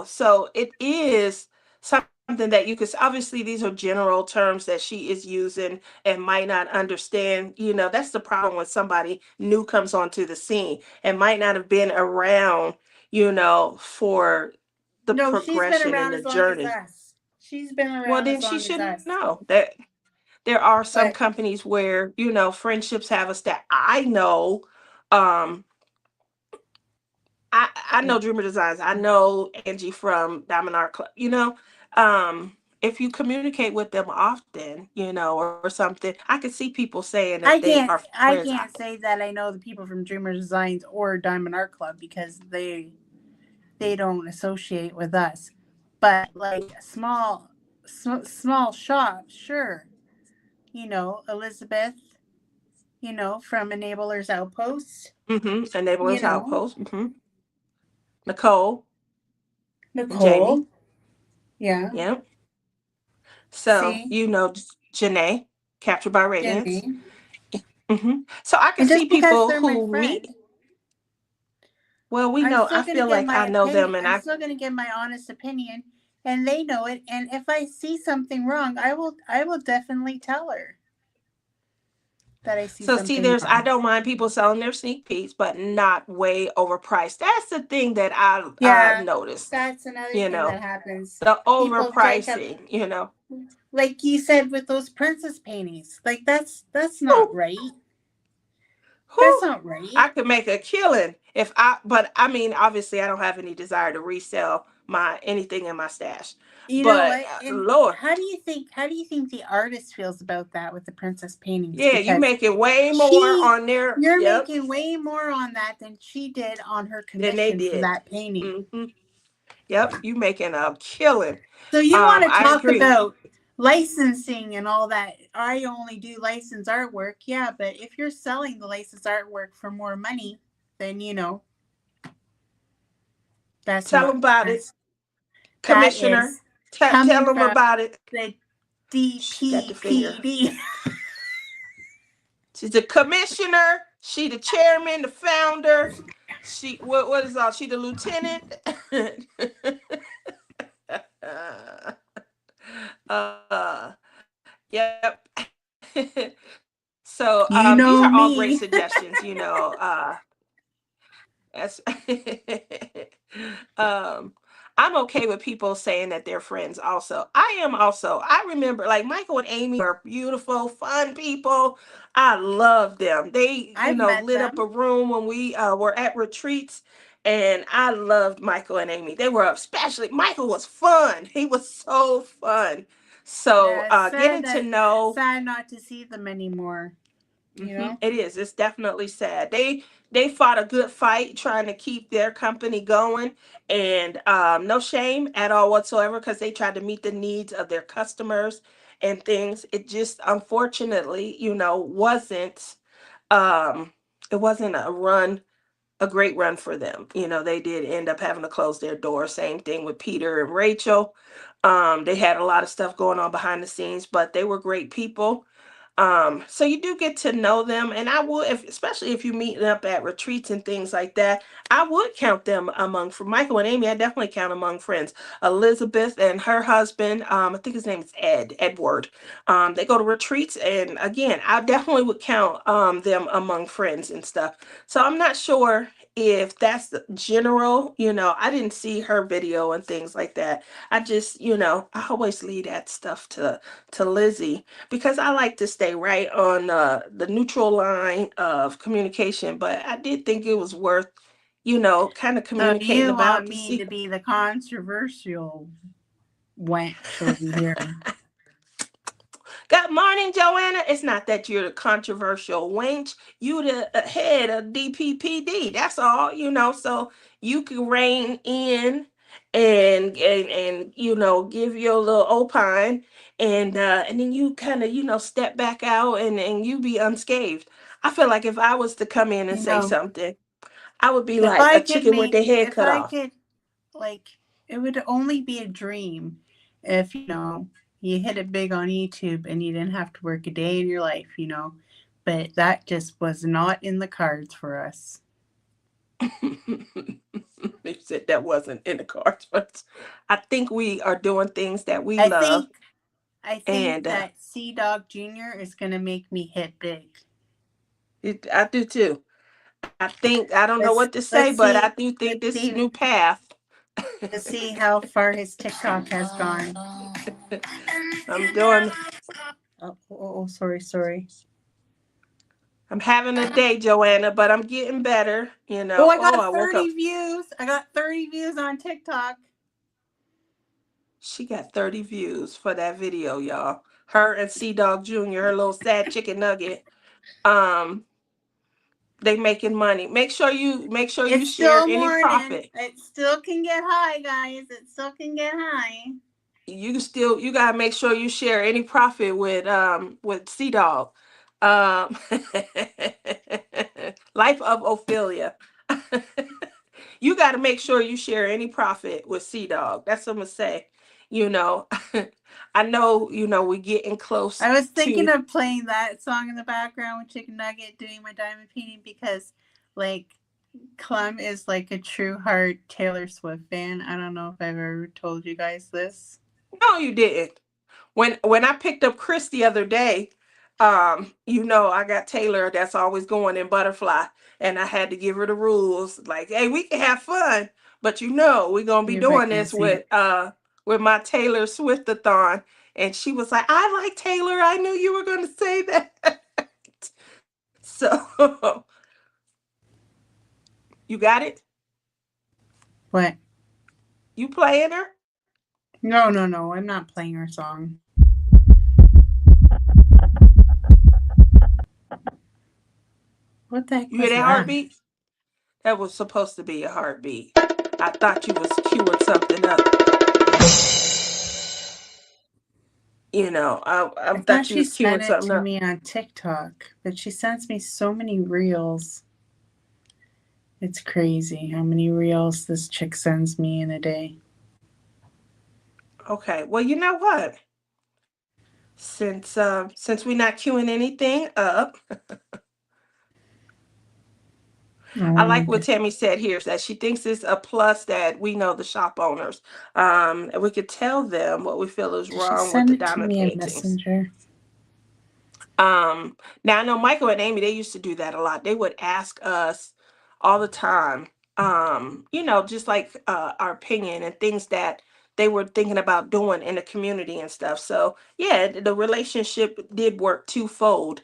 so it is something that you could obviously these are general terms that she is using and might not understand. That's the problem when somebody new comes onto the scene and might not have been around, for the No, she's been progression and around the as long as journey. us. She's been Well, around then as she long as should us. know that there are some But companies where, friendships have us that I know. Um, I know Dreamer Designs. I know Angie from Diamond Art Club. If you communicate with them often, or something, I could see people saying that I they can't are I friends. can't say that I know the people from Dreamer Designs or Diamond Art Club because they don't associate with us. But like a small shop, sure. Elizabeth, from Enablers Outpost, you Enablers know, Outpost. Nicole and Jamie. Nicole, yeah. Yep. So, See, Janae, Captured by Radiance. Jenny. So I can And see just because people they're my who friend, meet. Well, we know. I feel like I know them, and I'm I. still gonna give my honest opinion, and they know it. And if I see something wrong, I will definitely tell her. that I see So see, something there's I wrong. don't mind people selling their sneak peeks, but not way overpriced. That's the thing that I've Yeah, noticed. that's another You thing know, that happens. the People jack up, overpricing. You know, like you said with those princess paintings. Like that's not whew, right. That's whew, not right. I could make a killing if but I mean, obviously, I don't have any desire to resell my anything in my stash. You know But what? And Lord, how do you think the artist feels about that with the princess paintings? yeah, you Because making way more she on there. you're Yep, making way more on that than she did on her than they commission for did. that painting. Hmm. Yep, you making a killing. So you want to I talk agree. about licensing and all that. I only do licensed artwork. Yeah, but if you're selling the licensed artwork for more money, then that's Tell not them about it, that's that Commissioner. is Tell coming them from about it. the She got the finger. DPPD. She's the commissioner. She the chairman, the founder. She what is all? She the lieutenant. Yep. So You these are know all great me. suggestions. As um, I'm okay with people saying that they're friends also. I am also. I remember like Michael and Amy are beautiful, fun people. I love them. They, I've met lit up a them. room when we were at retreats, and I loved Michael and Amy. They were especially Michael was fun. He was so fun. So Yeah, it's getting to know. sad not to see them anymore. You know. It is. It's definitely sad. They fought a good fight trying to keep their company going, and no shame at all whatsoever because they tried to meet the needs of their customers and things. It just unfortunately, wasn't um it wasn't a great run for them. They did end up having to close their doors. Same thing with Peter and Rachel. They had a lot of stuff going on behind the scenes, but they were great people. So you do get to know them, and I would, especially if you meet up at retreats and things like that, I would count them among for Michael and Amy. I definitely count among friends. Elizabeth and her husband, I think his name is Edward. They go to retreats, and again, I definitely would count them among friends and stuff. So I'm not sure if that's the general. I didn't see her video and things like that. I just, I always leave that stuff to Lizzie because I like to stay right on the neutral line of communication. But I did think it was worth, kind of So communicating you about want to me to see. be the controversial wench over here? Good morning, Joanna. It's not that you're the controversial wench. You the head of DPPD. That's all, so you can rein in and give your little opine and then you kind of, step back out and you be unscathed. I feel like if I was to come in and You say know, something, I would be like a chicken with their head if cut I off. could, like, it would only be a dream if, you hit it big on YouTube and you didn't have to work a day in your life. But that just was not in the cards for us. They said that wasn't in the cards, but I think we are doing things that we I love. think I think And that Sea Dog Jr. is gonna make me hit big. I do too. I don't know Let's what to say, let's but I see do think let's this see new path. let's see how far his TikTok has gone. I'm doing, Sorry. I'm having a day, Joanna, but I'm getting better. Oh, I Oh, got I woke 30 up. views. I got 30 views on TikTok. She got 30 views for that video, y'all. Her and Sea Dog Jr., her little sad chicken nugget. Um, they making money. Make sure you It's share still any morning. profit. It still can get high, guys. It still can get high. You gotta make sure you share any profit with Sea Dog. Um Life of Ophelia. You gotta make sure you share any profit with Sea Dog. That's what I'm gonna say. You know, I know, we're getting close I was thinking to. of playing that song in the background with Chicken Nugget doing my diamond painting because, like, Clem is like a true heart Taylor Swift fan. I don't know if I've ever told you guys this. No, you didn't. When I picked up Chris the other day, I got Taylor that's always going in butterfly, and I had to give her the rules. Like, hey, we can have fun, but we're gonna be Everybody doing can this see. with my Taylor Swiftathon. And she was like, I like Taylor. I knew you were gonna say that. So you got it? What? You playing her? No. I'm not playing her song. What the heck You hear was that that? heartbeat? That was supposed to be a heartbeat. I thought you was queuing something up. I I thought thought you she was sent queuing it something to up. me on TikTok, but she sends me so many reels. It's crazy how many reels this chick sends me in a day. Okay. Well, you know what? Since we're not queuing anything up, I I like wanted what to. Tammy said here, that she thinks it's a plus that we know the shop owners. And we could tell them what we feel is Did she wrong with send the it to diamond me in paintings. Messenger? Now I know Michael and Amy, they used to do that a lot. They would ask us all the time, just like our opinion and things that they were thinking about doing in the community and stuff. So yeah, the relationship did work twofold.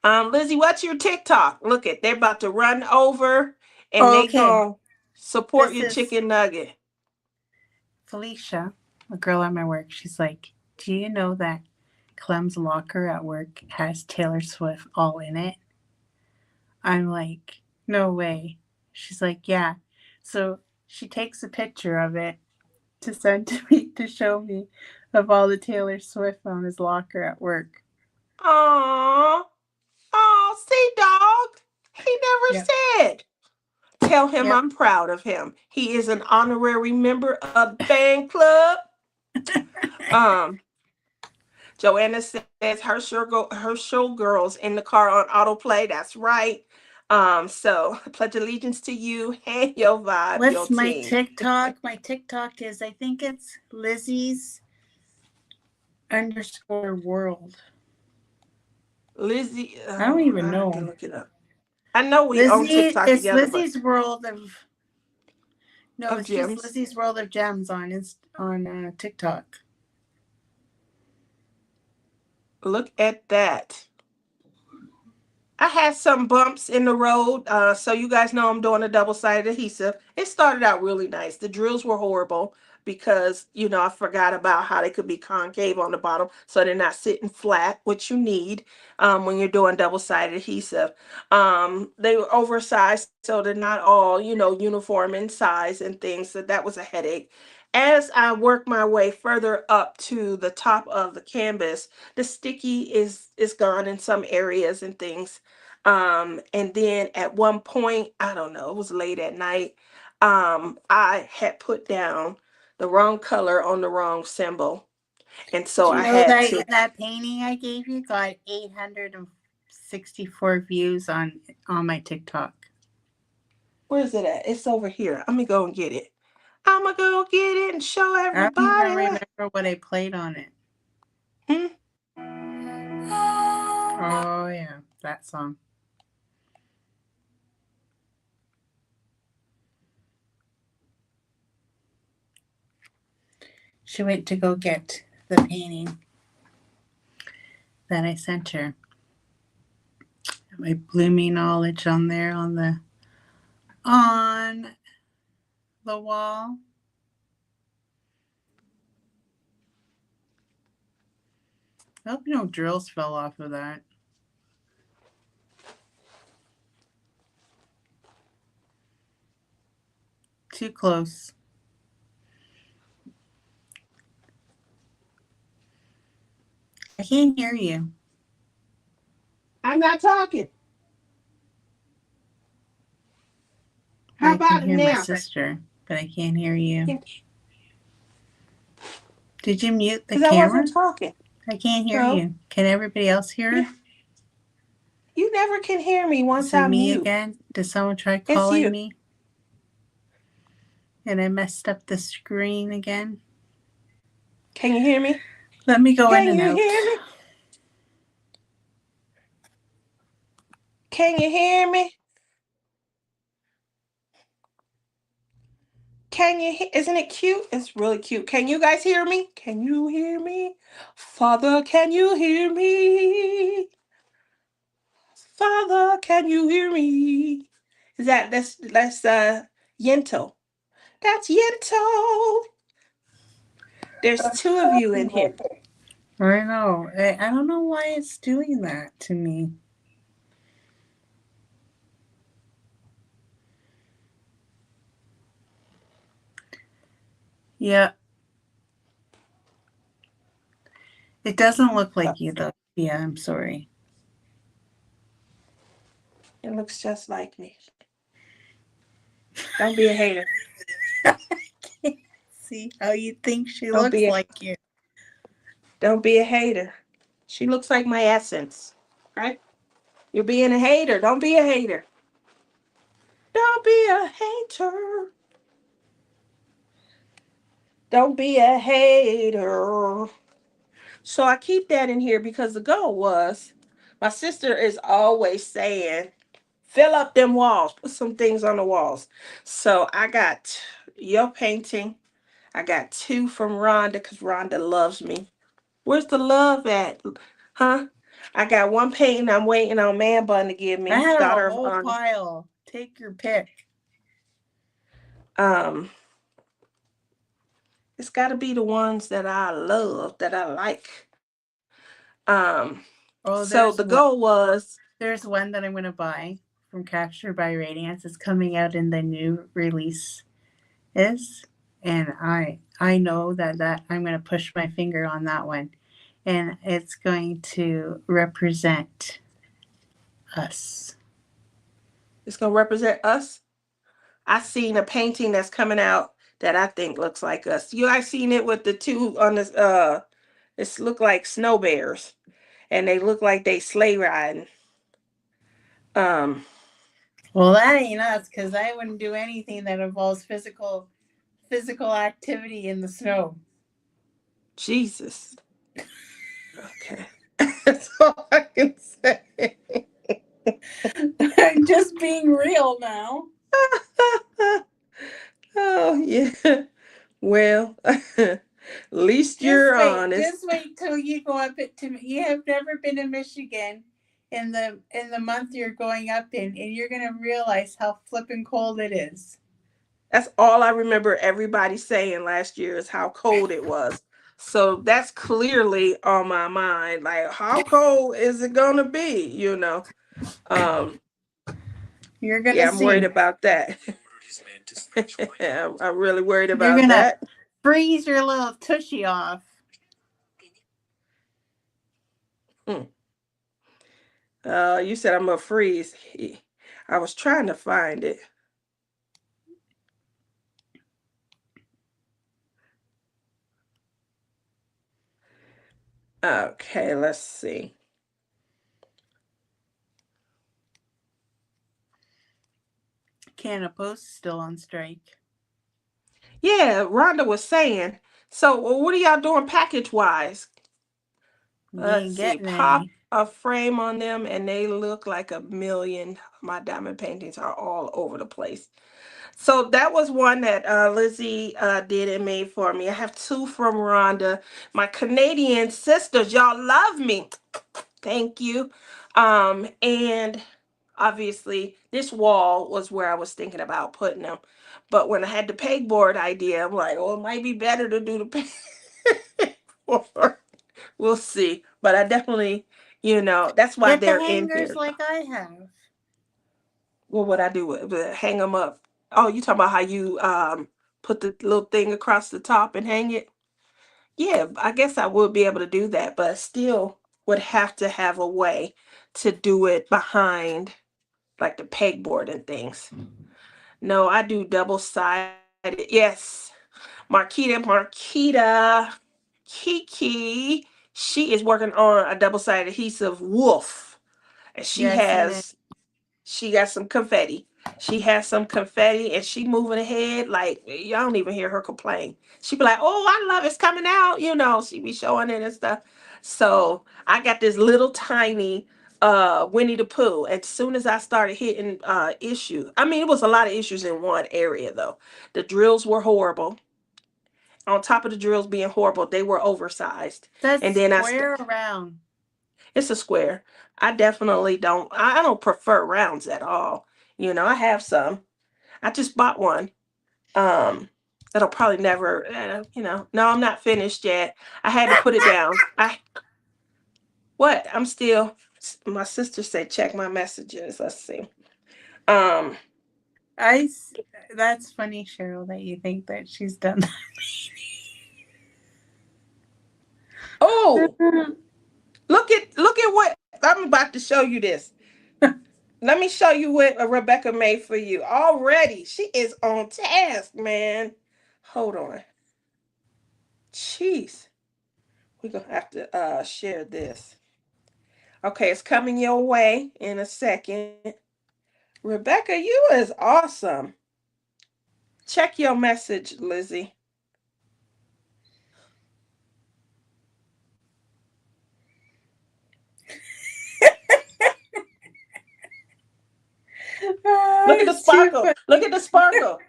Lizzie, what's your TikTok? Look at, they're about to run over and Oh, they okay. gonna support This your is chicken nugget. Felicia, a girl at my work. She's like, "Do you know that Clem's locker at work has Taylor Swift all in it?" I'm like, "No way." She's like, "Yeah." So she takes a picture of it to send to me to show me of all the Taylor Swift on his locker at work. Aww. Oh, see, dog. He Yep. never said. Tell him Yep. I'm proud of him. He is an honorary member of the fan club. Um, Joanna says her showgirls in the car on autoplay. That's right. So pledge allegiance to you and your vibe, your What's my team. TikTok? My TikTok is, I think it's Lizzie's underscore world. Lizzie, I don't even I have to know. look it up. I know we own Lizzie, TikTok it's together, but Lizzie's World of. No, of it's just gems. Lizzie's World of Gems on TikTok. Look at that. I had some bumps in the road, so you guys know I'm doing a double-sided adhesive. It started out really nice. The drills were horrible because, I forgot about how they could be concave on the bottom, so they're not sitting flat, which you need when you're doing double-sided adhesive. They were oversized, so they're not all, uniform in size and things, so that was a headache. As I work my way further up to the top of the canvas, the sticky is gone in some areas and things. And then at one point, I don't know, it was late at night. I had put down the wrong color on the wrong symbol. And so Do you I know had that to, that painting I gave you got 864 views on my TikTok? where is it at? It's over here. Let me go and get it. I'm gonna go get it and show I don't even everybody. remember what I played on it. Hmm? Oh yeah, that song. She went to go get the painting that I sent her. My blooming knowledge on there on the wall. I hope no drills fell off of that. Too close. I can't hear you. I'm not talking. How I can about it hear my now? sister, but I can't hear you. Because Did you mute the I wasn't camera? talking. I can't hear No. you. Can everybody else hear Yeah. her? You never can hear me Is once it I me mute. again? Did someone try It's calling you. me? And I messed up the screen again? Can you hear me? Let me go in Can and you out. hear me? Can you hear me? Isn't it cute? It's really cute. Can you guys hear me? Can you hear me? Father, can you hear me? Father, can you hear me? That's Yento. That's Yento. There's two of you in here. I know. I don't know why it's doing that to me. Yeah. It doesn't look like you, though. Yeah, I'm sorry. It looks just like me. Don't be a hater. See how you think she Don't looks be a like you. don't be a hater. She looks like my essence, right? You're being a hater. Don't be a hater. Don't be a hater. Don't be a hater. So I keep that in here because the goal was my sister is always saying, fill up them walls, put some things on the walls. So I got your painting. I got two from Rhonda because Rhonda loves me. Where's the love at? Huh? I got one painting I'm waiting on Man Bun to give I me, have a daughter of whole pile. Take your pick. um it's got to be the ones that I love, that I like. Oh, So the goal was there's one that I'm gonna buy from Captured by Radiance. It's coming out in the new release is, and I know that I'm gonna push my finger on that one, and it's going to represent us. it's gonna represent us. I seen a painting that's coming out that I think looks like us. You guys seen it with the two on this it's look like snow bears and they look like they sleigh riding. Um Well, that ain't us, because I wouldn't do anything that involves physical activity in the snow. Jesus. Okay. That's all I can say. I'm just being real now. Oh yeah. Well, at least you're honest. Just wait till you go up it to. You have never been in Michigan in the month you're going up in, and you're gonna realize how flippin' cold it is. That's all I remember everybody saying last year is how cold it was. So that's clearly on my mind. Like, how cold is it gonna be? Um, You're gonna yeah, I'm worried see. about that. I'm really worried You're about gonna that. freeze your little tushy off. Hmm. You said I'm gonna freeze. I was trying to find it. Okay, let's see. Canada Post is still on strike. Yeah, Rhonda was saying. So, what are y'all doing package wise? We Let's ain't see. getting Pop any. a frame on them, and they look like a million. My diamond paintings are all over the place. So that was one that Lizzie did and made for me. I have two from Rhonda. My Canadian sisters, y'all love me. Thank you. And obviously this wall was where I was thinking about putting them. But when I had the pegboard idea, I'm like, oh, it might be better to do the pegboard. We'll see. But I definitely, that's why Get the they're in hangers here. like I have. What would I do with hang them up? Oh, you talking about how you put the little thing across the top and hang it? Yeah, I guess I would be able to do that, but I still would have to have a way to do it behind like the pegboard and things. No, I do double sided. Yes. Marquita, Kiki, she is working on a double sided adhesive wolf. And Yeah, I seen it. she got some confetti. She has some confetti and she moving ahead like y'all don't even hear her complain. She be like, "Oh, I love it's coming out," she be showing it and stuff. So I got this little tiny Winnie the Pooh. As soon as I started hitting issues, I mean, it was a lot of issues in one area though. The drills were horrible. On top of the drills being horrible, they were oversized. That's And then square or round. it's a square. I definitely don't. I don't prefer rounds at all. You know, I have some. I just bought one. Um, that'll probably never. No, I'm not finished yet. I had to put it down. I what? I'm still. My sister said check my messages. Let's see. Um. I. That's funny, Cheryl, that you think that she's done Oh, that. look at what I'm about to show you. This. Let me show you what Rebecca made for you already. She is on task, man. Hold on. Jeez. We're gonna have to share this. Okay, it's coming your way in a second. Rebecca, you is awesome. Check your message, Lizzie. Look at the It's too sparkle. funny. Look at the sparkle.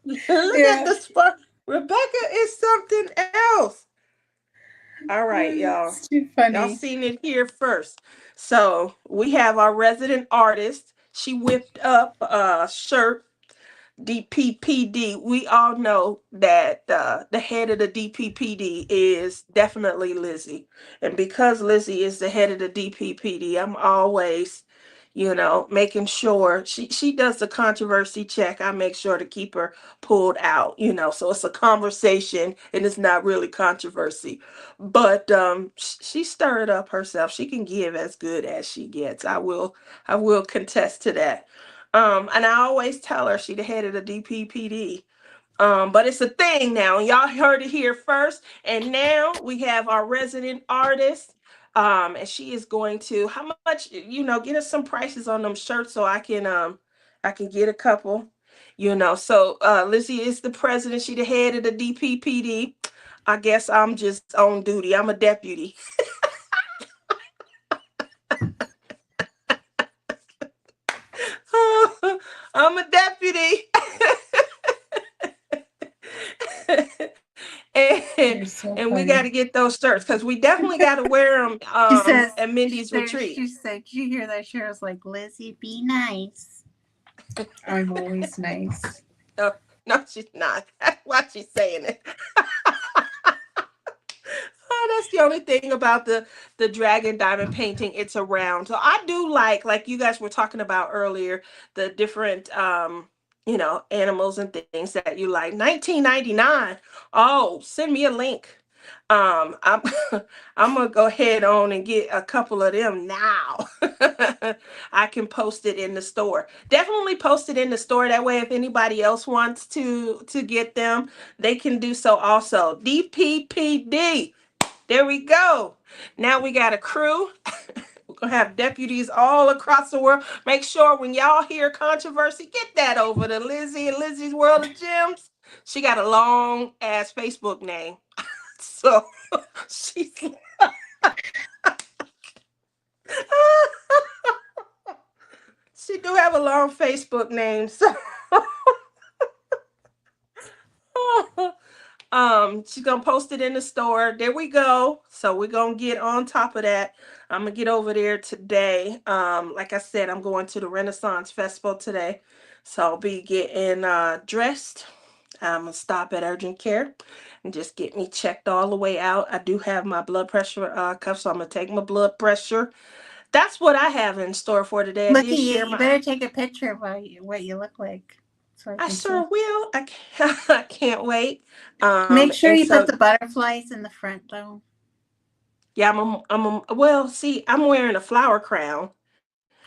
Look at Yeah. the sparkle. Rebecca is something else. All right, y'all. It's too Y'all funny. seen it here first. So we have our resident artist. She whipped up a shirt, DPPD. We all know that the head of the DPPD is definitely Lizzie. And because Lizzie is the head of the DPPD, I'm always, making sure she does the controversy check. I make sure to keep her pulled out, so it's a conversation and it's not really controversy. But she stirred up herself. She can give as good as she gets. I will contest to that. And I always tell her she the head of the DPPD. But it's a thing now. Y'all heard it here first. And now we have our resident artist. And she is going to how much, get us some prices on them shirts so I can get a couple. So Lizzie is the president. She the head of the DPPD. I guess I'm just on duty. I'm a deputy. I'm a deputy. and, You're so and we got funny. to get those shirts because we definitely got to wear them She says, at Mindy's she retreat. said, did you hear that? Cheryl's like, Lizzie, be nice. I'm always nice. No, no, she's not. That's why she's saying it. Oh, that's the only thing about the dragon diamond painting. It's around. So I do like you guys were talking about earlier, the different animals and things that you like. 1999. Oh, send me a link. I'm I'm gonna go ahead on and get a couple of them now. I can post it in the store. Definitely post it in the store. That way, if anybody else wants to get them, they can do so also. DPPD. There we go. Now we got a crew. We're gonna have deputies all across the world. Make sure when y'all hear controversy, get that over to Lizzie and Lizzie's World of Gems. She got a long ass Facebook name. So she's she do have a long Facebook name. So she's gonna post it in the store. There we go. So we're gonna get on top of that. I'm gonna get over there today. Like I said, I'm going to the Renaissance Festival today. So I'll be getting dressed. I'm gonna stop at urgent care and just get me checked all the way out. I do have my blood pressure cuff, so I'm gonna take my blood pressure. That's what I have in store for today. I Look did at you. share You my. better take a picture of what you look like so I I can see. sure will. I can't wait. Make sure And you put so the butterflies in the front, though. yeah, well, see, I'm wearing a flower crown,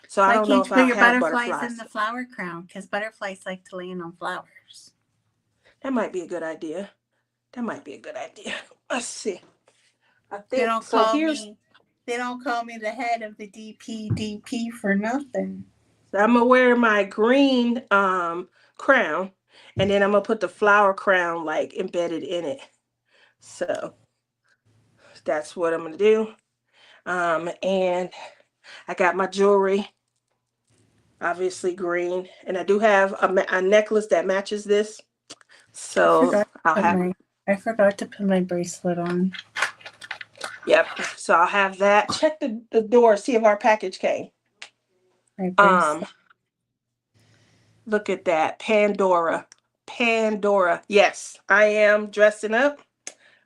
so I don't Why know if can't I'll you put have your butterflies butterflies. in the flower crown? Because butterflies like to land on flowers. That might be a good idea. That might be a good idea. Let's see. I They think don't so. call Here's me. They don't call me the head of the DPDP for nothing. I'm gonna wear my green crown, and then I'm gonna put the flower crown like embedded in it. So that's what I'm gonna do. And I got my jewelry, obviously green, and I do have a necklace that matches this. I So forgot I'll to put have, my bracelet on. yep. So I'll have that. Check the door, see if our package came. My Um, bracelet. Look at that. Pandora. Pandora. Yes, I am dressing up.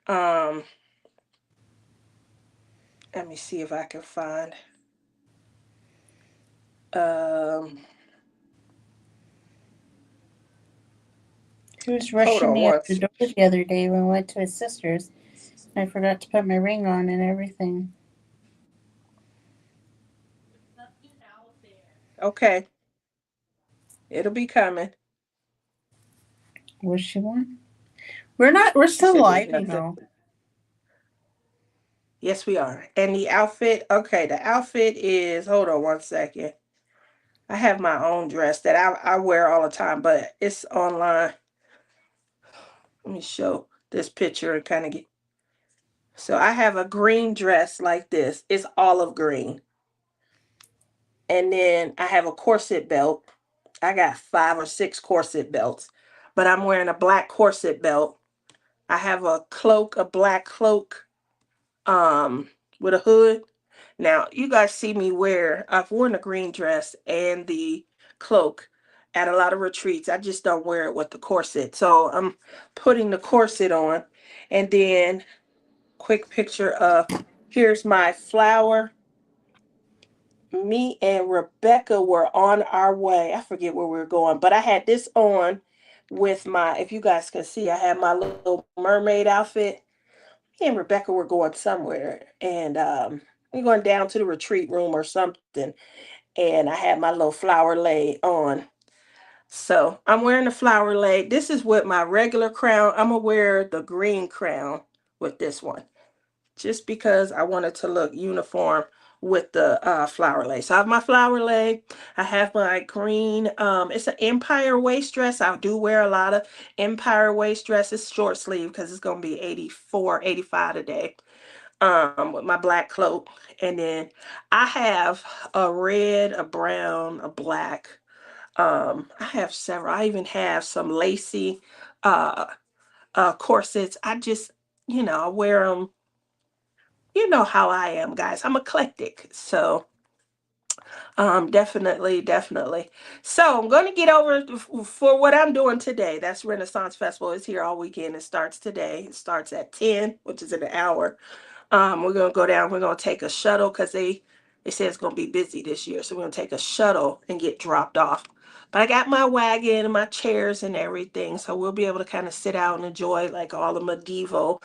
Um, Let me see if I can find. Um, He was Hold rushing on me out once. the door the other day when I went to his sister's. I forgot to put my ring on and everything. Okay, it'll be coming. Was she one? We're not. We're She still said there's live, you nothing. know. Yes, we are. And the outfit, okay, the outfit is, hold on one second. I have my own dress that I wear all the time, but it's online. Let me show this picture and kind of get. So I have a green dress like this. It's olive green. And then I have a corset belt. I got 5 or 6 corset belts, but I'm wearing a black corset belt. I have a cloak, a black cloak, um, with a hood. Now, you guys see me wear, I've worn the green dress and the cloak at a lot of retreats. I just don't wear it with the corset. So I'm putting the corset on. And then, quick picture of, here's my flower. Me and Rebecca were on our way. I forget where we were going, but I had this on with my, if you guys can see, I had my little mermaid outfit. Me and Rebecca were going somewhere, and we're going down to the retreat room or something. And I had my little flower lei on. So I'm wearing the flower lei. This is with my regular crown. I'm gonna wear the green crown with this one, just because I wanted to look uniform with the flower lei. So I have my flower lei. I have my green, it's an empire waist dress. I do wear a lot of empire waist dresses, short sleeve, because it's going to be 84, 85 today, with my black cloak. And then I have a red, a brown, a black. I have several. I even have some lacy corsets. I just, I wear them. You know how I am, guys. I'm eclectic. So, definitely, definitely. So I'm going to get over for what I'm doing today. That's Renaissance Festival. It's here all weekend. It starts today. It starts at 10, which is in an hour. We're going to go down. We're going to take a shuttle because they say it's going to be busy this year. So we're going to take a shuttle and get dropped off. But I got my wagon and my chairs and everything. So we'll be able to kind of sit out and enjoy like all the medieval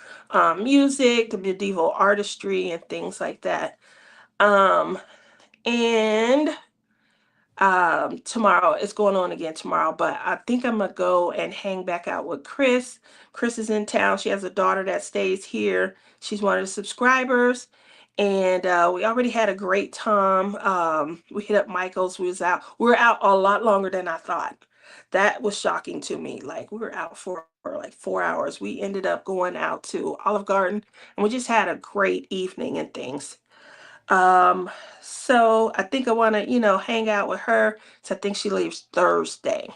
music, the medieval artistry and things like that. And Tomorrow it's going on again tomorrow, but I think I'm gonna go and hang back out with Chris. Chris is in town. She has a daughter that stays here. She's one of the subscribers, and we already had a great time. We hit up Michael's. We were out a lot longer than I thought. That was shocking to me. Like, we were out for like 4 hours. We ended up going out to Olive Garden, and we just had a great evening and things. um, so I think I want to, hang out with her. So I think she leaves Thursday.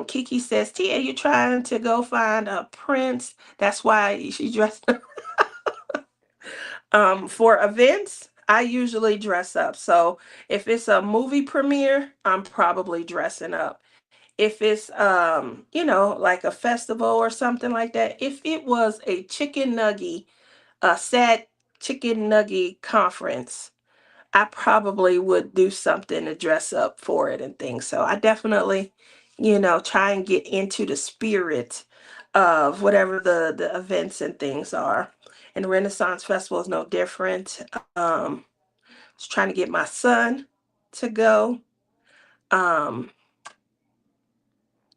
Kiki says, Tia, you trying to go find a prince? That's why she dressed for events. I usually dress up. So if it's a movie premiere, I'm probably dressing up. If it's like a festival or something like that, if it was a sad chicken nugget conference, I probably would do something to dress up for it and things. So I definitely, try and get into the spirit of whatever the events and things are. And the Renaissance Festival is no different. Just trying to get my son to go. Um,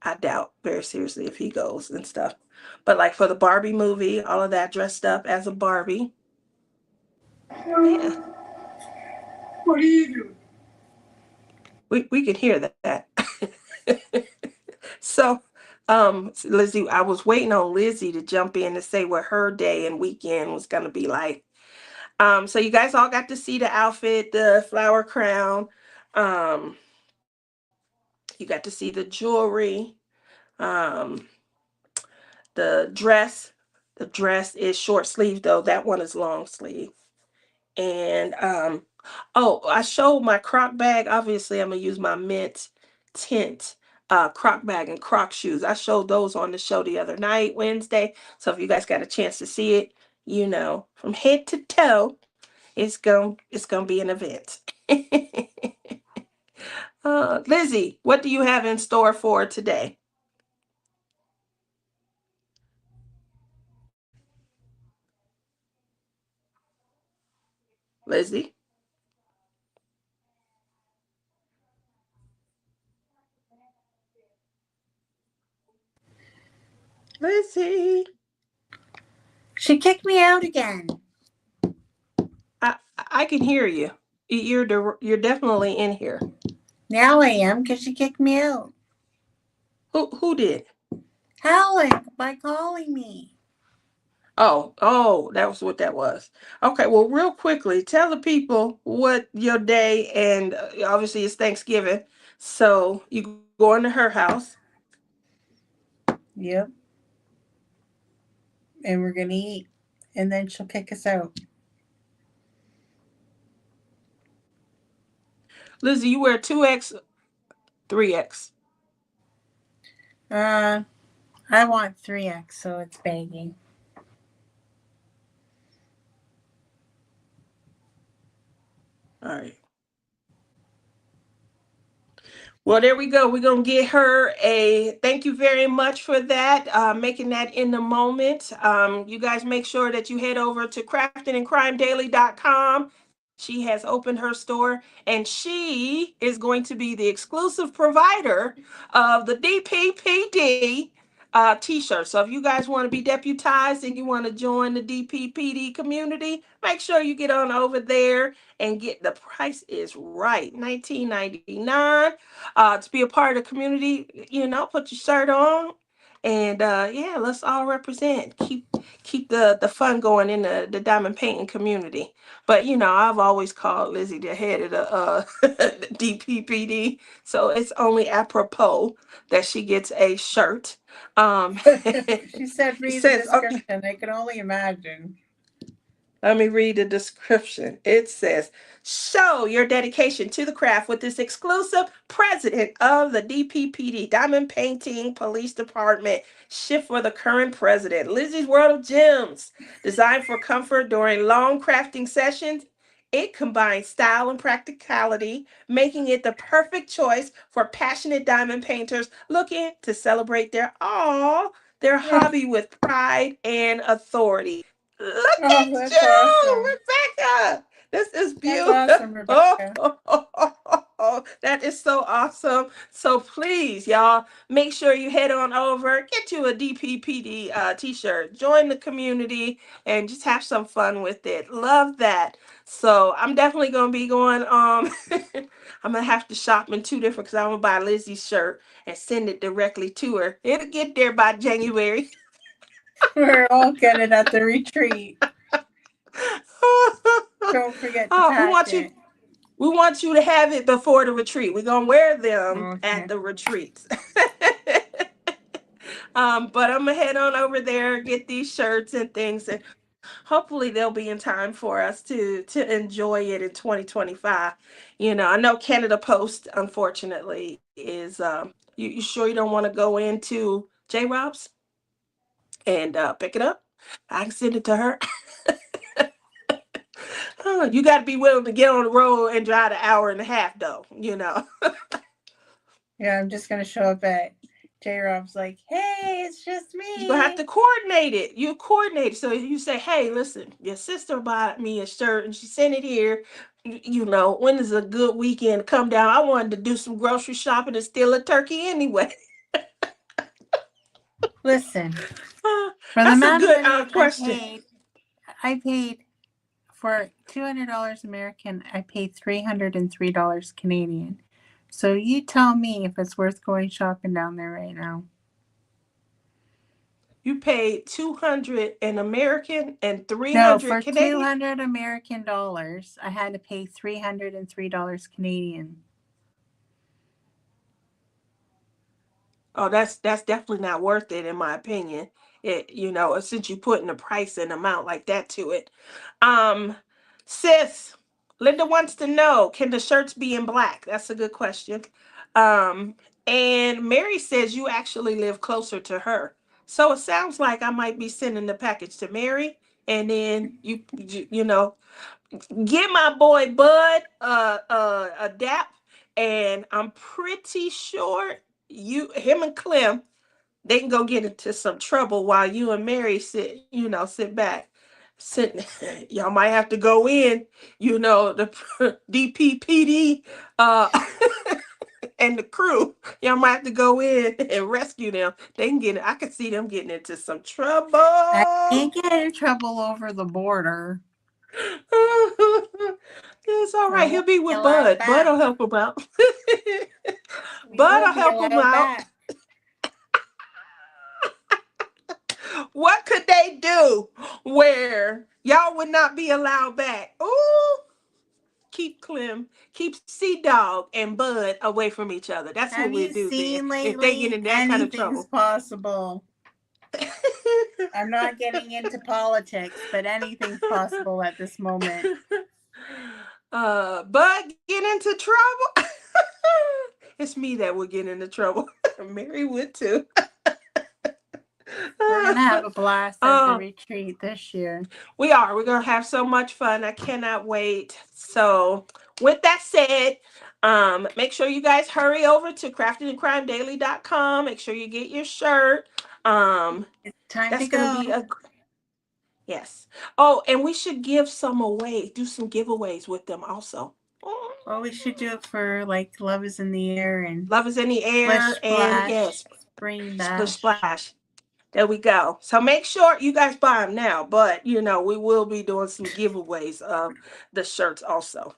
I doubt very seriously if he goes and stuff. But like for the Barbie movie, all of that dressed up as a Barbie. Yeah, What are you doing? we can hear that. So, Lizzie, I was waiting on Lizzie to jump in and say what her day and weekend was going to be like. So you guys all got to see the outfit, the flower crown. Um, you got to see the jewelry. Um, the dress. The dress is short sleeve though. That one is long sleeve. And oh, I showed my croc bag. Obviously, I'm gonna use my mint tint croc bag and croc shoes. I showed those on the show the other night, Wednesday. So if you guys got a chance to see it, you know, from head to toe, it's gonna be an event. Lizzie, what do you have in store for today? Lizzie, Lizzie, She kicked me out again. I can hear you. You're definitely in here. Now I am because she kicked me out. Who did? Howling by calling me. Oh, that was what that was. Okay, well, real quickly, tell the people what your day and obviously it's Thanksgiving, so you go into her house. Yep. And we're going to eat. And then she'll kick us out. Lizzie, you wear 2X, 3X. I want 3X, so it's baggy. All right. Well, there we go. We're going to get her a thank you very much for that, making that in the moment. You guys make sure that you head over to craftingandcrimedaily.com. She has opened her store and she is going to be the exclusive provider of the DPPD t-shirt. So if you guys want to be deputized and you want to join the DPPD community, make sure you get on over there and get the price is right, $19.99. To be a part of the community, you know, put your shirt on, and yeah, let's all represent. Keep the fun going in the diamond painting community. But you know, I've always called Lizzie the head of the DPPD, so it's only apropos that she gets a shirt. She said, It read the says, okay, description. I can only imagine. let me read the description. It says, show your dedication to the craft with this exclusive president of the DPPD, Diamond Painting Police Department, shift for the current president. Lizzie's World of Gems, designed for comfort during long crafting sessions. It combines style and practicality, making it the perfect choice for passionate diamond painters looking to celebrate their hobby with pride and authority. Look Oh, at that's you, awesome. Rebecca. This is That's beautiful. awesome, Rebecca. That is so awesome. So please, y'all, make sure you head on over, get you a DPPD t-shirt, join the community, and just have some fun with it. Love that. So I'm definitely gonna be going. I'm gonna have to shop in two different because I'm gonna buy Lizzie's shirt and send it directly to her. It'll get there by January. We're all get it at the retreat. Don't forget to We pack want you it. we want you to have it before the retreat. We're gonna wear them at Okay. the retreats. But I'm gonna head on over there, get these shirts and things, and hopefully they'll be in time for us to enjoy it in 2025. You know, I know Canada Post, unfortunately, is you sure you don't want to go into J Rob's and pick it up? I can send it to her. You got to be willing to get on the road and drive an hour and a half, though. You know, Yeah, I'm just gonna show up at J Rob's like, hey, it's just you're gonna have me. to coordinate it. You coordinate it. So you say, "Hey, listen, your sister bought me a shirt and she sent it here. You know, when is a good weekend to come down? I wanted to do some grocery shopping and steal a turkey anyway." Listen, Uh, for the that's a amount of good money question. I paid for $200 American, I paid $303 Canadian. So you tell me if it's worth going shopping down there right now. You paid 200 in American and No, 300 for Canadian. 200 American dollars, I had to pay $303 Canadian. Oh, that's definitely not worth it in my opinion. Since you putting a price and amount like that to it. Um, Sis, Linda wants to know, can the shirts be in black? That's a good question. Um, and Mary says you actually live closer to her. So it sounds like I might be sending the package to Mary, and then get my boy Bud a dap, and I'm pretty sure him and Clem, they can go get into some trouble while you and Mary sit back. Y'all might have to go in, the DPPD and the crew. Y'all might have to go in and rescue them. I can see them getting into some trouble. I can't get in trouble over the border. It's all I right. He'll won't be be with allowed Bud. Bud will back. help him out. We Bud will won't be help him allowed out. back. What could they do where y'all would not be allowed back? Ooh, keep Sea Dog and Bud away from each other. That's what Have we you do then. seen If they get lately? in that kind of Anything's trouble. possible. I'm not getting into politics, but anything's possible at this moment. Bud get into trouble. It's me that would get into trouble. Mary would too. We're going to have a blast at the retreat this year. We are. We're going to have so much fun. I cannot wait. So with that said, make sure you guys hurry over to craftingandcrimedaily.com. Make sure you get your shirt. It's time to go. Yes. Oh, and we should give some away. Do some giveaways with them also. Well, we should do it for like Love is in the Air and Love is in the Air Splish and Splash, yes, Spring Splish Bash. Splash. There we go. So make sure you guys buy them now, but we will be doing some giveaways of the shirts also.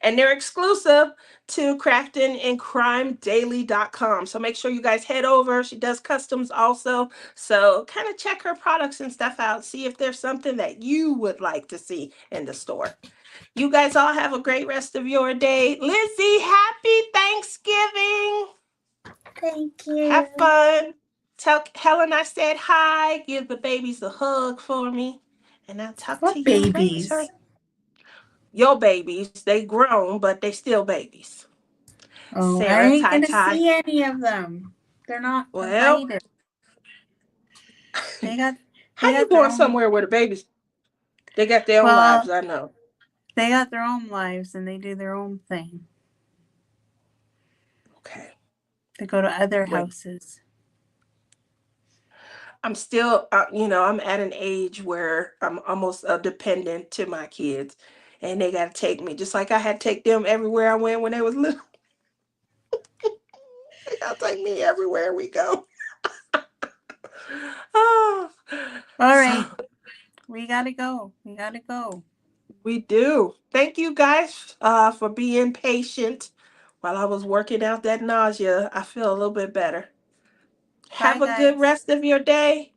And they're exclusive to craftingandcrimedaily.com. So make sure you guys head over. She does customs also. So kind of check her products and stuff out. See if there's something that you would like to see in the store. You guys all have a great rest of your day. Lizzie, happy Thanksgiving. Thank you. Have fun. Tell Helen I said hi. Give the babies a hug for me. And I'll talk to you babies? later. Your babies, they grown, but they still babies. Oh, Sarah, I ain't going to Ty. see any of them. They're not Well, invited. They got how you going somewhere where the babies, they got their own lives, I know. They got their own lives and they do their own thing. Okay. They go to other houses. I'm still, I'm at an age where I'm almost a dependent to my kids. And they got to take me, just like I had to take them everywhere I went when they was little. They got to take me everywhere we go. Oh. All right. We got to go. We do. Thank you guys for being patient while I was working out that nausea. I feel a little bit better. Have a good rest of your day.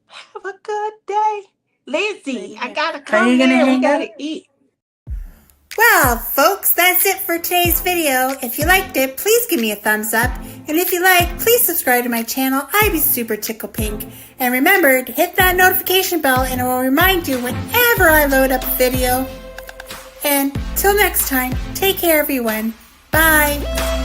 Have a good day. Lizzie, I gotta come there. We gotta eat. Well, folks, that's it for today's video. If you liked it, please give me a thumbs up. And if you like, please subscribe to my channel. I'd be super tickle pink. And remember to hit that notification bell and it will remind you whenever I load up a video. And till next time, take care everyone. Bye.